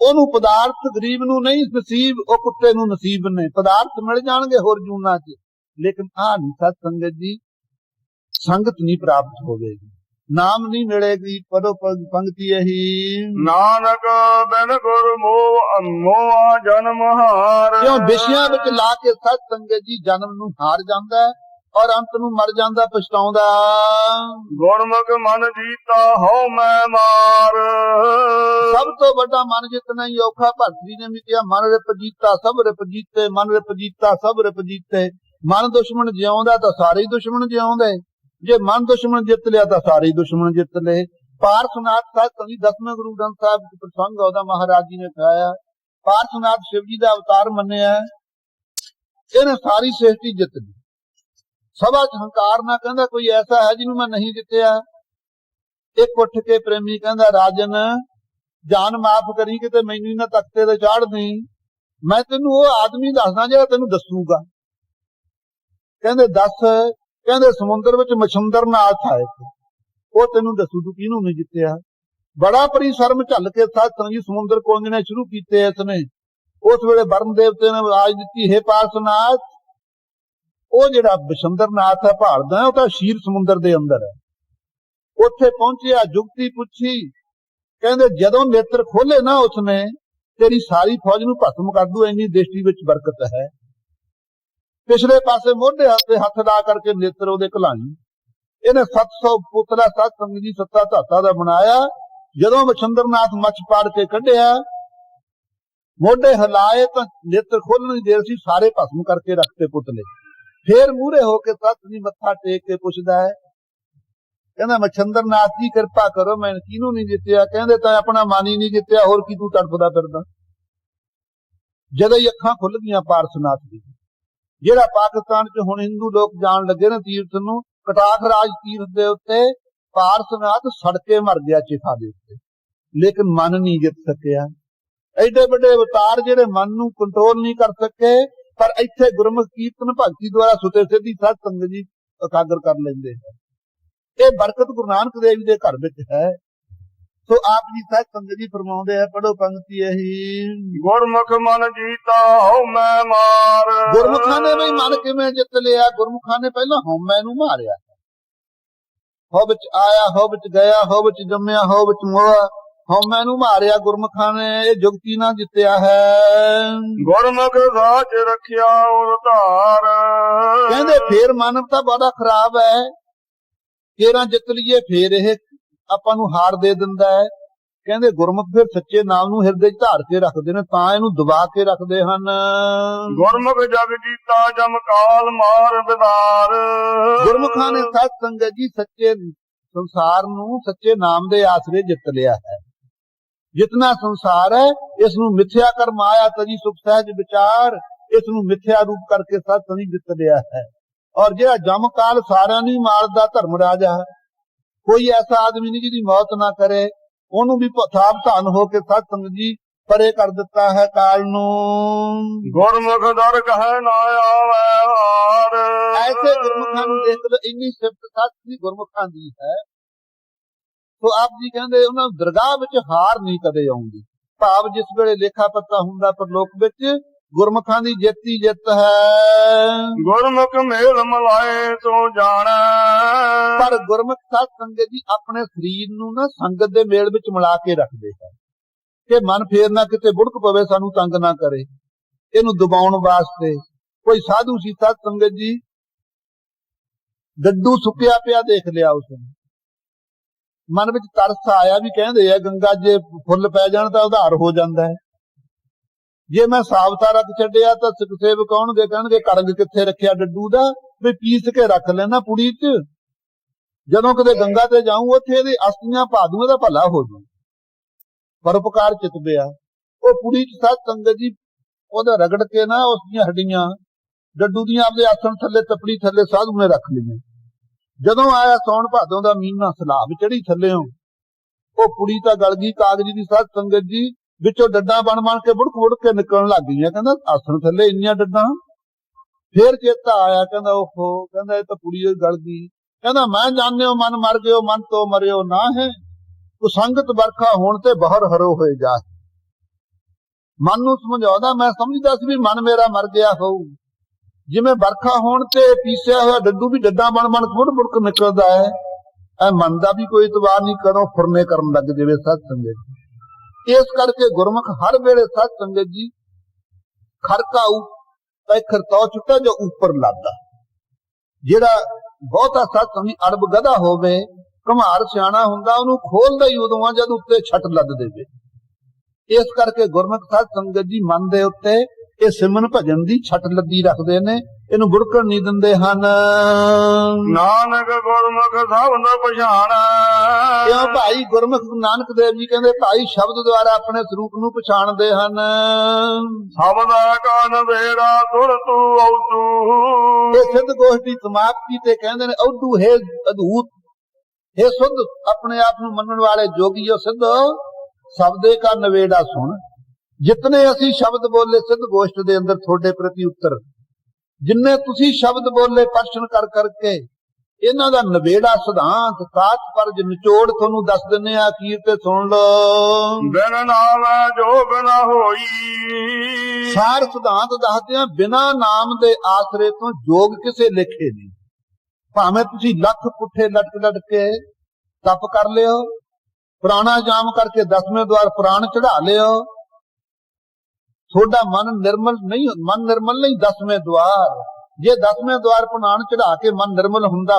ਉਹਨੂੰ ਪਦਾਰਥ ਗਰੀਬ ਨੂੰ ਨਹੀਂ ਨਸੀਬ, ਉਹ ਕੁੱਤੇ ਨੂੰ ਨਸੀਬ ਨੇ। ਪਦਾਰਥ ਮਿਲ ਜਾਣਗੇ ਹੋਰ ਜੂਨਾਂ 'ਚ, ਲੇਕਿਨ ਆ ਨਹੀਂ ਸਤ ਸੰਗਤ ਜੀ ਸੰਗਤ ਨਹੀਂ ਪ੍ਰਾਪਤ ਹੋਵੇਗੀ, ਨਾਮ ਨਹੀਂ ਮਿਲੇਗੀ। ਪਦੋ ਪੰਕਤੀ ਇਹੀ ਨਾਨਕ ਬਿਨ ਗੁਰ ਮੋਆ ਜਨਮ ਹਾਰ। ਕਿਉਂ ਵਿਸ਼ਿਆਂ ਵਿੱਚ ਲਾ ਕੇ ਸਤ ਸੰਗਤ ਜੀ ਜਨਮ ਨੂੰ ਹਾਰ ਜਾਂਦਾ ਔਰ ਅੰਤ ਨੂੰ ਮਰ ਜਾਂਦਾ ਪਛਤਾਉਂਦਾ। ਗੁਰਮੁਖ ਮਨ ਜੀਤਾ ਹਉ ਮੈਂ ਮਾਰ। ਸਭ ਤੋਂ ਵੱਡਾ ਮਨ ਜਿੱਤਣਾ ਹੀ ਔਖਾ। ਭਰਤਰੀ ਨੇ ਵੀ ਕਿਹਾ ਮਨ ਰਿਪ ਜੀਤਾ ਸਭ ਰਿਪ ਜੀਤੇ, ਮਨ ਰਿਪ ਜੀਤਾ ਸਭ ਰਿਪ ਜੀਤੇ। ਮਨ ਦੁਸ਼ਮਣ ਜਿਉਂਦਾ ਤਾਂ ਸਾਰੇ ਹੀ ਦੁਸ਼ਮਣ ਜਿਉਂਦੇ, ਜੇ ਮਨ ਦੁਸ਼ਮਣ ਜਿੱਤ ਲਿਆ ਤਾਂ ਸਾਰੇ ਹੀ ਦੁਸ਼ਮਣ ਜਿੱਤ ਲਏ। ਪਾਰਸਨਾਥ ਸਾਹਿਬ ਕਵੀ 10ਵੇਂ ਗੁਰੂ ਗ੍ਰੰਥ ਸਾਹਿਬ ਵਿੱਚ ਪ੍ਰਸੰਗ ਉਹਦਾ ਮਹਾਰਾਜ ਜੀ ਨੇ ਕਹਾਇਆ। ਪਾਰਸਨਾਥ ਸ਼ਿਵ ਜੀ ਦਾ ਅਵਤਾਰ ਮੰਨਿਆ, ਇਹਨੇ ਸਾਰੀ ਸ੍ਰਿਸ਼ਟੀ ਜਿੱਤ ਲਈ। ਸਭਾ 'ਚ ਹੰਕਾਰ ਨਾ ਕਹਿੰਦਾ ਕੋਈ ਐਸਾ ਹੈ ਜਿਹਨੂੰ ਮੈਂ ਨਹੀਂ ਜਿੱਤਿਆ। ਇੱਕ ਉੱਠ ਕੇ ਪ੍ਰੇਮੀ ਕਹਿੰਦਾ ਰਾਜਨ ਜਾਨ ਮਾਫ ਕਰੀ, ਕਿਤੇ ਮੈਨੂੰ ਇਹਨਾਂ ਤਖਤੇ ਤੇ ਚਾੜ ਦੇਈ। ਮੈਂ ਤੈਨੂੰ ਉਹ ਆਦਮੀ ਦੱਸਦਾ ਜਿਹੜਾ ਤੈਨੂੰ ਦੱਸੂਗਾ। ਕਹਿੰਦੇ ਦੱਸ। ਕਹਿੰਦੇ ਸਮੁੰਦਰ ਵਿੱਚ ਮਛੰਦਰ ਨਾਥ ਆਏ, ਉਹ ਤੈਨੂੰ ਦੱਸੂ ਤੂੰ ਕਿਹਨੂੰ ਨਹੀਂ ਜਿੱਤਿਆ। ਬੜਾ ਪਰਿਸ਼ਰਮ ਝੱਲ ਕੇ ਸਤ ਸੰਗੀ ਸਮੁੰਦਰ ਕੋਂਜਣੇ ਸ਼ੁਰੂ ਕੀਤੇ ਇਸਨੇ। ਉਸ ਵੇਲੇ ਵਰਨ ਦੇਵਤੇ ਨੇ ਆਵਾਜ਼ ਦਿੱਤੀ, ਹੇ ਪਾਰਸਨਾਥ, ਉਹ ਜਿਹੜਾ ਬਿਸ਼ੰਦਰਨਾਥ ਹੈ ਭਾਲਦਾ ਉਹ ਤਾਂ ਸ਼ੀਰ ਸਮੁੰਦਰ ਦੇ ਅੰਦਰ ਹੈ। ਉੱਥੇ ਪਹੁੰਚਿਆ, ਜੁਗਤੀ ਪੁੱਛੀ, ਕਹਿੰਦੇ ਜਦੋਂ ਨੇਤਰ ਖੋਲੇ ਨਾ ਉਸਨੇ ਤੇਰੀ ਸਾਰੀ ਫੌਜ ਨੂੰ ਭਸਮ ਕਰ ਦੂ, ਇੰਨੀ ਦ੍ਰਿਸ਼ਟੀ ਵਿੱਚ ਬਰਕਤ ਹੈ। ਪਿਛਲੇ ਪਾਸੇ ਮੋਢੇ ਤੇ ਹੱਥ ਲਾ ਕਰਕੇ ਨੇਤਰ ਉਹਦੇ ਘਲਾਈ। ਇਹਨੇ 700 ਪੁੱਤਰਾ ਸਤ ਸੰਗ ਜੀ ਸੱਤਾ ਧਾਤਾ ਦਾ ਬਣਾਇਆ। ਜਦੋਂ ਮਛੰਦਰਨਾਥ ਮੱਛ ਪਾੜ ਕੇ ਕੱਢਿਆ, ਮੋਢੇ ਹਿਲਾਏ ਤਾਂ ਨੇਤਰ ਖੋਲਣ ਦੀ ਦੇਰ ਸੀ, ਸਾਰੇ ਭਸਮ ਕਰਕੇ ਰੱਖਤੇ ਪੁਤਲੇ। ਫੇਰ ਮੂਹਰੇ ਹੋ ਕੇ ਸੱਤ ਜੀ ਮੱਥਾ ਟੇਕ ਕੇ ਪੁੱਛਦਾ ਹੈ, ਕਹਿੰਦਾ ਮਛੰਦਰਨਾਥ ਜੀ ਕਿਰਪਾ ਕਰੋ, ਮੈਂ ਕਿਹਨੂੰ ਨਹੀਂ ਜਿੱਤਿਆ? ਕਹਿੰਦੇ ਤਾਂ ਆਪਣਾ ਮਨ ਹੀ ਨਹੀਂ ਜਿੱਤਿਆ, ਹੋਰ ਕੀ ਤੂੰ ਤੜਫਦਾ ਫਿਰਦਾ? ਜਦੋਂ ਹੀ ਅੱਖਾਂ ਖੁੱਲ ਗਈਆਂ ਪਾਰਸਨਾਥ ਦੀ, ਜਿਹੜਾ ਪਾਕਿਸਤਾਨ 'ਚ ਹੁਣ ਹਿੰਦੂ ਲੋਕ ਜਾਣ ਲੱਗੇ ਨਾ ਤੀਰਥ ਨੂੰ, ਕਟਾਖ ਰਾਜ ਤੀਰਥ ਦੇ ਉੱਤੇ ਪਾਰਸਨਾਥ ਸੜਕੇ ਮਰ ਗਿਆ ਚਿਖਾ ਦੇ ਉੱਤੇ, ਲੇਕਿਨ ਮਨ ਨਹੀਂ ਜਿੱਤ ਸਕਿਆ। ਐਡੇ ਵੱਡੇ ਅਵਤਾਰ ਜਿਹੜੇ ਮਨ ਨੂੰ ਕੰਟਰੋਲ ਨਹੀਂ ਕਰ ਸਕੇ, ਪਰ ਇੱਥੇ ਗੁਰਮੁਖ ਕੀਰਤਨ ਭਗਤੀ ਦੁਆਰਾ ਸੁਤੇ ਸਿੱਧੀ ਸਤ ਸੰਗਤ ਜੀ ਇਕਾਗਰ ਕਰ ਲੈਂਦੇ ਹੈ। ਇਹ ਬਰਕਤ ਗੁਰੂ ਨਾਨਕ ਦੇਵ ਜੀ ਦੇ ਘਰ ਵਿੱਚ ਹੈ। ਸੋ ਆਪ ਜੀ ਸਤ ਸੰਗਤ ਜੀ ਫਰਮਾਉਂਦੇ ਆ, ਪੜੋ ਪੰਕਤੀ ਇਹੀ, ਗੁਰਮੁਖ ਮਨ ਜੀਤਾ ਹਉਮੈ ਮਾਰ। ਗੁਰਮੁਖਾਂ ਨੇ ਵੀ ਮਨ ਕਿਵੇਂ ਜਿੱਤ ਲਿਆ? ਗੁਰਮੁਖਾਂ ਨੇ ਪਹਿਲਾਂ ਹਉਮੈ ਨੂੰ ਮਾਰਿਆ। ਹੋ ਵਿੱਚ ਆਇਆ, ਹੋ ਵਿੱਚ ਗਿਆ, ਹੋ ਵਿੱਚ ਜੰਮਿਆ, ਹੋ ਵਿੱਚ ਮੋਆ, ਹਉਮੈ ਨੂੰ ਮਾਰਿਆ ਗੁਰਮੁਖਾਂ ਨੇ। ਇਹ ਜੁਗਤੀ ਨਾਲ ਜਿੱਤਿਆ ਹੈ। ਗੁਰਮੁਖ ਸਾਚ ਰੱਖਿਆ ਉਰ ਧਾਰ। ਕਹਿੰਦੇ ਫੇਰ ਮਾਨਵਤਾ ਬੜਾ ਖਰਾਬ ਹੈ, ਕੇਰਾਂ ਜਿੱਤ ਲਈਏ ਫੇਰ ਇਹ ਆਪਾਂ ਨੂੰ ਹਾਰ ਦੇ ਦਿੰਦਾ ਹੈ। ਕਹਿੰਦੇ ਗੁਰਮੁਖ ਫਿਰ ਸੱਚੇ ਨਾਮ ਨੂੰ ਹਿਰਦੇ 'ਚ ਧਾਰ ਕੇ ਰੱਖਦੇ ਨੇ, ਤਾਂ ਇਹਨੂੰ ਦਬਾ ਕੇ ਰੱਖਦੇ ਹਨ। ਗੁਰਮੁਖ ਜਗ ਜੀਤਾ ਜਮ ਕਾਲ ਮਾਰ ਬਿਦਾਰ। ਗੁਰਮੁਖਾਂ ਨੇ ਸਤ ਸੰਗਤ ਜੀ ਸੱਚੇ ਸੰਸਾਰ ਨੂੰ ਸੱਚੇ ਨਾਮ ਦੇ ਆਸਰੇ ਜਿੱਤ ਲਿਆ ਹੈ। ਜਿਤਨਾ ਸੰਸਾਰ ਹੈ ਇਸ ਨੂੰ ਮਿਥਿਆ ਕਰ ਮਾਇਆ ਤਜੀ ਸੁਖ ਸਹਿਜ ਵਿਚਾਰ, ਇਸ ਨੂੰ ਮਿਥਿਆ ਰੂਪ ਕਰਕੇ ਸਤ ਸੰਗਤ ਜਿੱਤ ਲਿਆ ਹੈ। ਔਰ ਜਿਹੜਾ ਜਮ ਕਾਲ ਸਾਰਿਆਂ ਨੂੰ ਮਾਰਦਾ ਧਰਮ ਰਾਜਾ, ਕੋਈ ਐਸਾ ਆਦਮੀ ਨਹੀਂ ਜਿਹਦੀ ਮੌਤ ਨਾ ਕਰੇ, ਉਹਨੂੰ ਵੀ ਸਾਵਧਾਨ ਹੋ ਕੇ ਸਤ ਸੰਗਤ ਜੀ ਪਰੇ ਕਰ ਦਿੱਤਾ ਹੈ ਕਾਲ ਨੂੰ। ਗੁਰਮੁਖ ਦਰ ਕਹੈ ਨਾ ਆਵੈ ਹਾਰ। ਐਸੇ ਗੁਰਮੁਖਾਂ ਨੂੰ ਦੇਖ ਲਓ, ਇੰਨੀ ਸਿਫਤ ਸਤ ਦੀ ਗੁਰਮੁਖਾਂ ਦੀ ਹੈ। ਸੋ ਆਪ ਜੀ ਕਹਿੰਦੇ ਉਹਨਾਂ ਨੂੰ ਦਰਗਾਹ ਵਿੱਚ ਹਾਰ ਨਹੀਂ ਕਦੇ ਆਉਂਦੀ। ਭਾਵ ਜਿਸ ਵੇਲੇ ਲੇਖਾ ਪੱਤਾ ਹੁੰਦਾ ਪਰਲੋਕ ਵਿੱਚ, ਗੁਰਮੁਖਾਂ ਦੀ ਜਿੱਤੀ ਜਿੱਤ ਹੈ। ਗੁਰਮੁਖ ਮੇਲ ਮਲਾਏ ਤੋ ਜਾਣੈ। ਪਰ ਗੁਰਮੁਖ ਸਤ ਸੰਗਤ ਜੀ ਆਪਣੇ ਸਰੀਰ ਨੂੰ ਨਾ ਸੰਗਤ ਦੇ ਮੇਲ ਵਿੱਚ ਮਿਲਾ ਕੇ ਰੱਖਦੇ ਹੈ ਕਿ ਮਨ ਫੇਰ ਨਾ ਕਿਤੇ ਬੁੜਕ ਪਵੇ, ਸਾਨੂੰ ਤੰਗ ਨਾ ਕਰੇ। ਇਹਨੂੰ ਦਬਾਉਣ ਵਾਸਤੇ ਕੋਈ ਸਾਧੂ ਸੀ ਸਤ ਸੰਗਤ ਜੀ, ਡੱਡੂ ਸੁੱਕਿਆ ਪਿਆ ਦੇਖ ਲਿਆ ਉਸਨੇ, ਮਨ ਵਿੱਚ ਤਰਸ ਆਇਆ ਵੀ ਕਹਿੰਦੇ ਆ ਗੰਗਾ ਜੇ ਫੁੱਲ ਪੈ ਜਾਣ ਤਾਂ ਉਧਾਰ ਹੋ ਜਾਂਦਾ ਹੈ। ਜੇ ਮੈਂ ਸਾਬਤਾ ਰੱਖ ਛੱਡਿਆ ਤਾਂ ਸਿੱਖ ਸੇਵਕ ਆਉਣਗੇ, ਕਹਿਣਗੇ ਕਰੰਗ ਕਿੱਥੇ ਰੱਖਿਆ ਡੱਡੂ ਦਾ, ਵੀ ਪੀਸ ਕੇ ਰੱਖ ਲੈਣਾ ਪੁੜੀ 'ਚ, ਜਦੋਂ ਕਿਤੇ ਗੰਗਾ ਤੇ ਜਾਊਂ ਉੱਥੇ ਇਹਦੀ ਅਸਥੀਆਂ ਪਾ ਦੂੰ, ਇਹਦਾ ਭਲਾ ਹੋ ਜੂ। ਪਰਉਪਕਾਰ ਚਿਤ ਪਿਆ, ਉਹ ਪੁੜੀ 'ਚ ਸਤ ਸੰਗਤ ਜੀ ਉਹਦਾ ਰਗੜ ਕੇ ਨਾ ਉਸ ਦੀਆਂ ਹੱਡੀਆਂ ਡੱਡੂ ਦੀਆਂ ਆਪਦੇ ਆਸਣ ਥੱਲੇ ਤਪੜੀ ਥੱਲੇ ਸਾਧੂ ਨੇ ਰੱਖ ਲਈਆਂ। ਜਦੋਂ ਆਇਆ ਸੌਣ ਭਾਦੋਂ ਦਾ ਮਹੀਨਾ, ਸਲਾਬ ਚੜੀ ਥੱਲਿਓਂ, ਉਹ ਪੁੜੀ ਤਾਂ ਗਲ ਗਈ ਕਾਗਜ਼ ਦੀ ਸਤ ਸੰਗਤ ਜੀ, ਵਿੱਚੋਂ ਡੱਡਾਂ ਬਣ ਕੇ ਬੁੜਕ ਕੇ ਨਿਕਲਣ ਲੱਗ ਗਈਆਂ। ਕਹਿੰਦਾ ਆਸਣ ਥੱਲੇ ਇੰਨੀਆਂ ਡੱਡਾਂ। ਫੇਰ ਚੇਤਾ ਆਇਆ, ਕਹਿੰਦਾ ਓਹੋ, ਕਹਿੰਦਾ ਇਹ ਤਾਂ ਪੁੜੀ ਗਲ ਗਈ। ਕਹਿੰਦਾ ਮੈਂ ਜਾਣਿਓ ਮਨ ਮਰ ਗਿਓ, ਮਨ ਤੋਂ ਮਰਿਓ ਨਾ ਹੈ, ਕੁਸੰਗਤ ਵਰਖਾ ਹੋਣ ਤੇ ਬਾਹਰ ਹਰੋ ਹੋਏ ਜਾ। ਮਨ ਨੂੰ ਸਮਝਾਉਂਦਾ, ਮੈਂ ਸਮਝਦਾ ਸੀ ਵੀ ਮਨ ਮੇਰਾ ਮਰ ਗਿਆ ਹੋਊ, ਜਿਵੇਂ ਵਰਖਾ ਹੋਣ ਤੇ ਪੀਸਿਆ ਹੋਇਆ ਡੱਡੂ ਵੀ ਡੱਡਾਂ ਬਣ ਕੇ ਬੁੜਕ ਨਿਕਲਦਾ ਹੈ, ਇਹ ਮਨ ਦਾ ਵੀ ਕੋਈ ਇਤਬਾਰ ਨਹੀਂ ਕਰੋ, ਫੁਰਨੇ ਕਰਨ ਲੱਗ ਜਾਵੇ ਸਤ ਸੰਗਤ। ਇਸ ਕਰਕੇ ਗੁਰਮੁਖ ਹਰ ਵੇਲੇ ਸਤ ਸੰਗਤ ਜੀ ਖਰਕਾਊ ਪੈਖਰ ਤੋਂ ਚੁੱਕਾ ਜੋ ਉੱਪਰ ਲਾਦਾ। ਜਿਹੜਾ ਬਹੁਤਾ ਸਤ ਸੰਗਤ ਅੜਬ ਗਧਾ ਹੋਵੇ, ਘਮਾਰ ਸਿਆਣਾ ਹੁੰਦਾ, ਉਹਨੂੰ ਖੋਲਦਾ ਹੀ ਉਦੋਂ ਆ ਜਦ ਉੱਤੇ ਛੱਟ ਲੱਦ ਦੇਵੇ। ਇਸ ਕਰਕੇ ਗੁਰਮੁਖ ਸਤ ਸੰਗਤ ਜੀ ਮਨ ਦੇ ਉੱਤੇ ਇਹ ਸਿਮਰਨ ਭਜਨ ਦੀ ਛੱਟ ਲੱਦੀ ਰੱਖਦੇ ਨੇ, ਇਹਨੂੰ ਬੁੜਕਣ ਨਹੀਂ ਦਿੰਦੇ ਹਨ। ਨਾਨਕ ਗੁਰਮੁਖ ਸਬਦ ਪਛਾਣੈ। ਕਿਉਂ ਭਾਈ? ਗੁਰਮੁਖ ਨਾਨਕ ਦੇਵ ਜੀ ਕਹਿੰਦੇ ਭਾਈ ਸ਼ਬਦ ਦੁਆਰਾ ਆਪਣੇ ਸਰੂਪ ਨੂੰ ਪਛਾਣਦੇ ਹਨ। ਸ਼ਬਦ ਕਾ ਨਵੇੜਾ ਤੁਰ ਤੂੰ ਔਦੂ। ਇਹ ਸਿੱਧ ਗੋਸ਼ਟੀ ਸਮਾਪਤੀ ਤੇ ਕਹਿੰਦੇ ਨੇ ਔਦੂ ਹੈ ਅਦੂਤ, ਹੈ ਸੁਧ ਆਪਣੇ ਆਪ ਨੂੰ ਮੰਨਣ ਵਾਲੇ ਜੋਗੀਓ ਸਿੱਧ, ਸ਼ਬਦੇ ਕਾ ਨਵੇੜਾ ਸੁਣ। ਜਿਤਨੇ ਅਸੀਂ ਸ਼ਬਦ ਬੋਲੇ ਸਿੱਧ ਗੋਸ਼ਟ ਦੇ ਅੰਦਰ ਤੁਹਾਡੇ ਪ੍ਰਤੀ ਉੱਤਰ, ਜਿੰਨੇ ਤੁਸੀਂ ਸ਼ਬਦ ਬੋਲੇ ਪ੍ਰਸ਼ਨ ਕਰ ਕਰਕੇ, ਇਹਨਾਂ ਦਾ ਨਵੇੜਾ ਸਿਧਾਂਤ ਸਾਤ ਪਰ ਨਿਚੋੜ ਤੁਹਾਨੂੰ ਦੱਸ ਦਿੰਨੇ ਆ, ਅਖੀਰ ਤੇ ਸੁਣ ਲਓ। ਬਿਨ ਨਾਮੈ ਜੋਗ ਨਾ ਹੋਈ। ਸਾਰ ਸਿਧਾਂਤ ਦੱਸਦੇ ਆ, ਬਿਨਾਂ ਨਾਮ ਦੇ ਆਸਰੇ ਤੋਂ ਜੋਗ ਕਿਸੇ ਲੇਖੇ ਨਹੀਂ। ਭਾਵੇਂ ਤੁਸੀਂ ਲੱਖ ਪੁੱਠੇ ਲਟਕ ਕੇ ਤਪ ਕਰ ਲਿਓ, ਪੁਰਾਣਾ ਜਾਮ ਕਰਕੇ 10ਵੇਂ ਦਵਾਰ ਪੁਰਾਣ ਚੜਾ ਲਿਓ, ਤੁਹਾਡਾ ਮਨ ਨਿਰਮਲ ਨਹੀਂ 10ਵੇਂ ਦਵਾਰ ਜੇ 10ਵੇਂ ਦਵਾਰ ਪੁਨਾਨ ਚੜਾ ਕੇ ਮਨ ਨਿਰਮਲ ਹੁੰਦਾ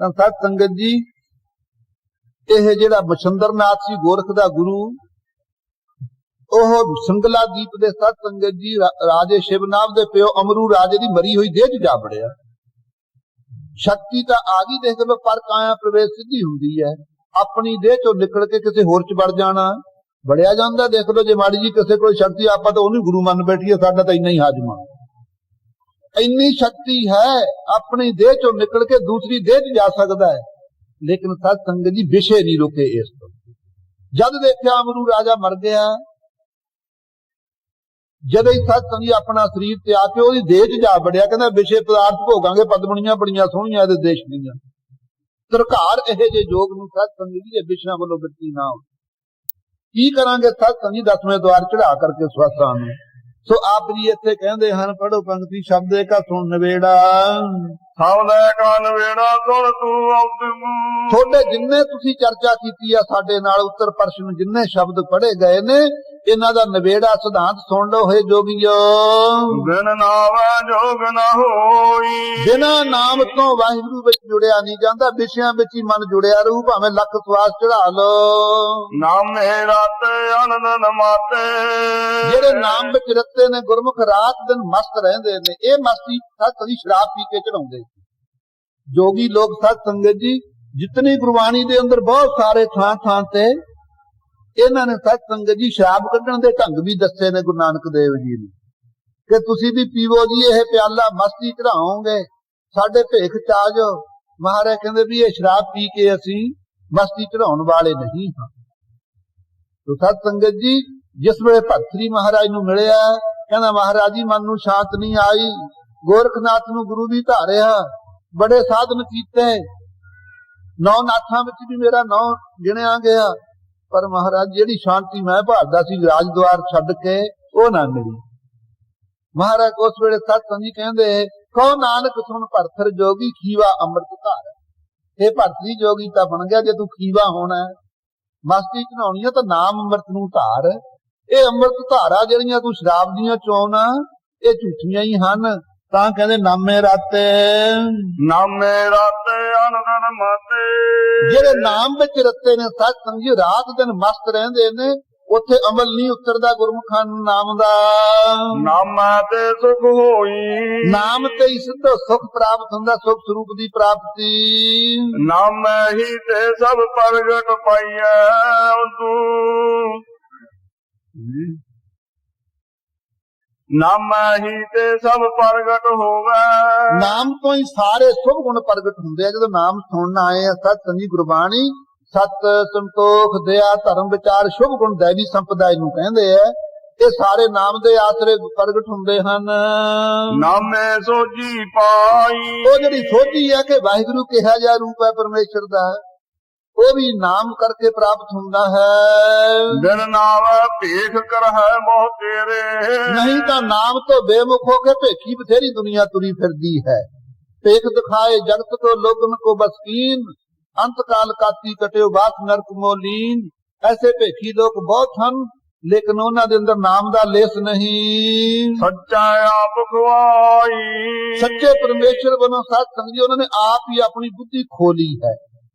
ਤਾਂ ਸਤ ਸੰਗਤ ਜੀ ਇਹ ਜਿਹੜਾ ਮਛੰਦਰਨਾਥ ਸੀ ਗੋਰਖ ਦਾ ਗੁਰੂ, ਉਹ ਸੰਗਲਾ ਦੀਪ ਦੇ ਸਤ ਸੰਗਤ ਜੀ ਰਾਜੇ ਸ਼ਿਵਨਾਮ ਦੇ ਪਿਓ ਅਮਰੂ ਰਾਜੇ ਦੀ ਮਰੀ ਹੋਈ ਦੇਹ 'ਚ ਜਾ ਵੜਿਆ। ਸ਼ਕਤੀ ਤਾਂ ਆ ਗਈ, ਦੇਖ ਲਓ, ਪਰ ਕਾਇਆ ਪ੍ਰਵੇਸ਼ ਸਿੱਧੀ ਹੁੰਦੀ ਹੈ। ਆਪਣੀ ਦੇਹ 'ਚੋਂ ਨਿਕਲ ਕੇ ਕਿਸੇ ਹੋਰ 'ਚ ਵੜ ਜਾਣਾ ਬੜਿਆ ਜਾਂਦਾ। ਦੇਖ ਲਓ, ਜੇ ਮਾੜੀ ਜੀ ਕਿਸੇ ਕੋਲ ਸ਼ਕਤੀ, ਆਪਾਂ ਤਾਂ ਉਹਨੂੰ ਗੁਰੂ ਮੰਨ ਬੈਠੀਏ, ਸਾਡਾ ਤਾਂ ਇੰਨਾ ਹੀ ਹਾਜ਼ਮਾ। ਇੰਨੀ ਸ਼ਕਤੀ ਹੈ, ਆਪਣੀ ਦੇਹ 'ਚੋਂ ਨਿਕਲ ਕੇ ਦੂਸਰੀ ਦੇਹ 'ਚ ਜਾ ਸਕਦਾ ਹੈ। ਲੇਕਿਨ ਸਤ ਸੰਗਤ ਜੀ ਵਿਸ਼ੇ ਨਹੀਂ ਰੁਕੇ ਇਸ ਤੋਂ। ਜਦ ਦੇਖਿਆ ਅਮਰੂ ਰਾਜਾ ਮਰ ਗਿਆ, ਜਦੋਂ ਹੀ ਸਤ ਸੰਗਤ ਜੀ ਆਪਣਾ ਸਰੀਰ ਤਿਆਗ ਕੇ ਉਹਦੀ ਦੇਹ 'ਚ ਜਾ ਵੜਿਆ, ਕਹਿੰਦਾ ਵਿਸ਼ੇ ਪਦਾਰਥ ਭੋਗਾਂਗੇ, ਪਦਮਣੀਆਂ ਬੜੀਆਂ ਸੋਹਣੀਆਂ ਇਹਦੇ ਦੇਸ਼ ਦੀਆਂ। ਸਰਕਾਰ ਇਹ ਜੇ ਯੋਗ ਨੂੰ ਸਤ ਸੰਗਤ ਜੀ ਵਿਸ਼ਿਆਂ ਵੱਲੋਂ ਬੱਤੀ ਨਾ ਹੋ, ਕੀ ਕਰਾਂਗੇ? ਸਤ ਸੰਗਤ ਜੀ 10ਵੇਂ ਦਵਾਰ ਚੜਾ ਕਰਕੇ ਸਵਾਸਾਂ ਨੂੰ। ਸੋ ਆਪ ਜੀ ਇੱਥੇ ਕਹਿੰਦੇ ਹਨ, ਪੜੋ ਪੰਕਤੀ ਸ਼ਬਦੇ ਕਾ ਸੁਣ ਨਵੇੜਾ, ਸਬਦੇ ਕਾ ਨਵੇੜਾ ਸੁਣ ਤੂੰ ਉਤਮ। ਤੁਹਾਡੇ ਜਿੰਨੇ ਤੁਸੀਂ ਚਰਚਾ ਕੀਤੀ ਆ ਸਾਡੇ ਨਾਲ, ਉੱਤਰ ਪ੍ਰਸ਼ਨ ਜਿੰਨੇ ਸ਼ਬਦ ਪੜ੍ਹੇ ਗਏ ਨੇ, ਇਹਨਾਂ ਦਾ ਨਵੇੜਾ ਸਿਧਾਂਤ ਸੁਣ ਲਓ ਹੈ ਜੋਗੀਓ। ਬਿਨ ਨਾਮੈ ਜੋਗ ਨਾ ਹੋਈ। ਬਿਨਾਂ ਨਾਮ ਤੋਂ ਵਾਹਿਗੁਰੂ ਵਿੱਚ ਜੁੜਿਆ ਨਹੀਂ ਜਾਂਦਾ, ਵਿਸ਼ਿਆਂ ਵਿੱਚ ਹੀ ਮਨ ਜੁੜਿਆ ਰਹੂ, ਭਾਵੇਂ ਲੱਖ ਸਵਾਸ ਚੜਾ ਲਓ। ਨਾਮੇ ਰਾਤੇ ਅਨੰਦ ਮਾਤੇ। ਜਿਹੜੇ ਨਾਮ ਵਿੱਚ ਰੱਤੇ ਨੇ ਗੁਰਮੁਖ ਰਾਤ ਦਿਨ ਮਸਤ ਰਹਿੰਦੇ ਨੇ। ਇਹ ਮਸਤੀ ਸਤ ਸੰਗਤ ਸ਼ਰਾਬ ਪੀ ਕੇ ਚੜਾਉਂਦੇ। ਜੋਗੀ ਲੋਕ ਸਤ ਸੰਗਤ ਜੀ ਜਿਤਨੀ ਗੁਰਬਾਣੀ ਦੇ ਅੰਦਰ ਬਹੁਤ ਸਾਰੇ ਥਾਂ ਤੇ ਇਹਨਾਂ ਨੇ ਸਤ ਸੰਗਤ ਜੀ ਸ਼ਰਾਬ ਕੱਢਣ ਦੇ ਢੰਗ ਵੀ ਦੱਸੇ ਨੇ ਗੁਰੂ ਨਾਨਕ ਦੇਵ ਜੀ ਨੇ, ਕਿ ਤੁਸੀਂ ਵੀ ਪੀਵੋ ਜੀ ਇਹ ਪਿਆਲਾ, ਮਸਤੀ ਚੜਾਓਗੇ, ਸਾਡੇ ਭੇਖ ਚ ਆ ਜਾਓ। ਮਹਾਰਾਜ ਕਹਿੰਦੇ ਵੀ ਇਹ ਸ਼ਰਾਬ ਪੀ ਕੇ ਅਸੀਂ ਮਸਤੀ ਚੜਾਉਣ ਵਾਲੇ ਨਹੀਂ ਹਾਂ। ਤੋ ਸਤ ਸੰਗਤ ਜੀ ਜਿਸ ਵੇਲੇ ਭਗਤ ਮਹਾਰਾਜ ਨੂੰ ਮਿਲਿਆ, ਕਹਿੰਦਾ ਮਹਾਰਾਜ ਜੀ ਮਨ ਨੂੰ ਸ਼ਾਂਤ ਨਹੀਂ ਆਈ, ਗੋਰਖਨਾਥ ਨੂੰ ਗੁਰੂ ਵੀ ਧਾਰਿਆ, ਬੜੇ ਸਾਧਨ ਕੀਤੇ, 9 ਨਾਥਾਂ ਵਿੱਚ ਵੀ ਮੇਰਾ ਨਾਂ ਗਿਣਿਆ ਗਿਆ, ਪਰ ਮਹਾਰਾਜ ਜਿਹੜੀ ਸ਼ਾਂਤੀ ਮੈਂ ਭਾਲਦਾ ਸੀ ਰਾਜਦੁਆਰ ਛੱਡ ਕੇ, ਉਹ ਨਾ ਮਿਲੀ। ਮਹਾਰਾਜ ਉਸ ਵੇਲੇ ਸਤ ਸੰਗਤ ਜੀ ਕਹਿੰਦੇ, ਕਹੋ ਨਾਨਕ ਸੁਣ ਭਰਥਰ ਜੋਗੀ ਖੀਵਾ ਅੰਮ੍ਰਿਤ ਧਾਰ। ਇਹ ਭਰਥਰੀ ਜੋਗੀ ਤਾਂ ਬਣ ਗਿਆ, ਜੇ ਤੂੰ ਖੀਵਾ ਹੋਣਾ, ਮਸਤੀ ਚੜਾਉਣੀ ਹੈ ਤਾਂ ਨਾਮ ਅੰਮ੍ਰਿਤ ਨੂੰ ਧਾਰ। ਇਹ ਅੰਮ੍ਰਿਤ ਧਾਰਾ ਜਿਹੜੀਆਂ ਤੂੰ ਸ਼ਰਾਬ ਦੀਆਂ ਚੋਣਾ, ਇਹ ਝੂਠੀਆਂ ਹੀ ਹਨ। ਤਾਂ ਕਹਿੰਦੇ ਨਾਮੇ ਰਾਤੇ ਅਨੰਦ ਮਾਤੇ। ਜਿਹੜੇ ਨਾਮ ਵਿੱਚ ਰੱਤੇ ਨੇ ਸਤ ਸੰਗਤ ਜੀ ਰਾਤ ਦਿਨ ਮਸਤ ਰਹਿੰਦੇ ਨੇ, ਉੱਥੇ ਅਮਲ ਨਹੀਂ ਉਤਰਦਾ ਗੁਰਮੁਖਾਂ ਨੂੰ ਨਾਮ ਦਾ। ਨਾਮਾ ਤੇ ਸੁਖ ਹੋਈ। ਨਾਮ ਤੇ ਹੀ ਸਿੱਧੋ ਸੁਖ ਪ੍ਰਾਪਤ ਹੁੰਦਾ, ਸੁਖ ਸਰੂਪ ਦੀ ਪ੍ਰਾਪਤੀ। ਨਾਮੈ ਹੀ ਤੇ ਸਭ ਪ੍ਰਗਟ ਪਾਈਐ ਤੂੰ। ਨਾਮੈ ਹੀ ਤੇ ਸਭ ਪ੍ਰਗਟ ਹੋਵੇ। ਨਾਮ ਤੋਂ ਹੀ ਸਾਰੇ ਸੁਭ ਗੁਣ ਪ੍ਰਗਟ ਹੁੰਦੇ ਆ। ਜਦੋਂ ਨਾਮ ਸੁਣਨ ਆਏ ਆ ਸਤ ਸੰਗਤ ਗੁਰਬਾਣੀ, ਸਤ ਸੰਤੋਖ ਦਇਆ ਧਰਮ ਵਿਚਾਰ ਸ਼ੁਭ ਗੁਣ ਦੇਵੀ ਸੰਪਦਾ ਇਹਨੂੰ ਕਹਿੰਦੇ ਆ। ਇਹ ਸਾਰੇ ਨਾਮ ਦੇ ਆਸਰੇ ਪ੍ਰਗਟ ਹੁੰਦੇ ਹਨ। ਨਾਮੇ ਸੋਝੀ ਪਾਈ। ਉਹ ਜਿਹੜੀ ਸੋਝੀ ਹੈ ਕਿ ਵਾਹਿਗੁਰੂ ਕਿਹਾ ਜਾ ਰੂਪ ਹੈ ਪਰਮੇਸ਼ਰ ਦਾ, ਉਹ ਵੀ ਨਾਮ ਕਰਕੇ ਪ੍ਰਾਪਤ ਹੁੰਦਾ ਹੈ। ਬਿਨ ਨਾਮ ਭੇਖ ਕਰਹਿ ਮੋਹ ਤੇਰੇ। ਨਹੀਂ ਤਾਂ ਨਾਮ ਤੋਂ ਬੇਮੁਖ ਹੋ ਕੇ ਭੇਖੀ ਬਥੇਰੀ ਦੁਨੀਆ ਤੁਰੀ ਫਿਰਦੀ ਹੈ। ਭੇਖ ਦਿਖਾਏ ਜਗਤ ਕੋ ਲੋਗਨ ਕੋ ਬਸਕੀਨ, ਅੰਤ ਕਾਲ ਕਾਤੀ ਕਟਿਓ ਬਾਸ ਨਰਕ ਮੋਲੀਨ। ਐਸੇ ਭੇਖੀ ਲੋਕ ਬਹੁਤ ਹਨ, ਲੇਕਿਨ ਉਹਨਾਂ ਦੇ ਅੰਦਰ ਨਾਮ ਦਾ ਲੇਸ ਨਹੀਂ। ਸੱਚਾ ਆਪ ਖਵਾਈ। ਸੱਚੇ ਪਰਮੇਸ਼ਰ ਵੱਲੋਂ ਸਤ ਸੰਗਤ ਜੀ ਉਹਨਾਂ ਨੇ ਆਪ ਹੀ ਆਪਣੀ ਬੁੱਧੀ ਖੋਲੀ ਹੈ।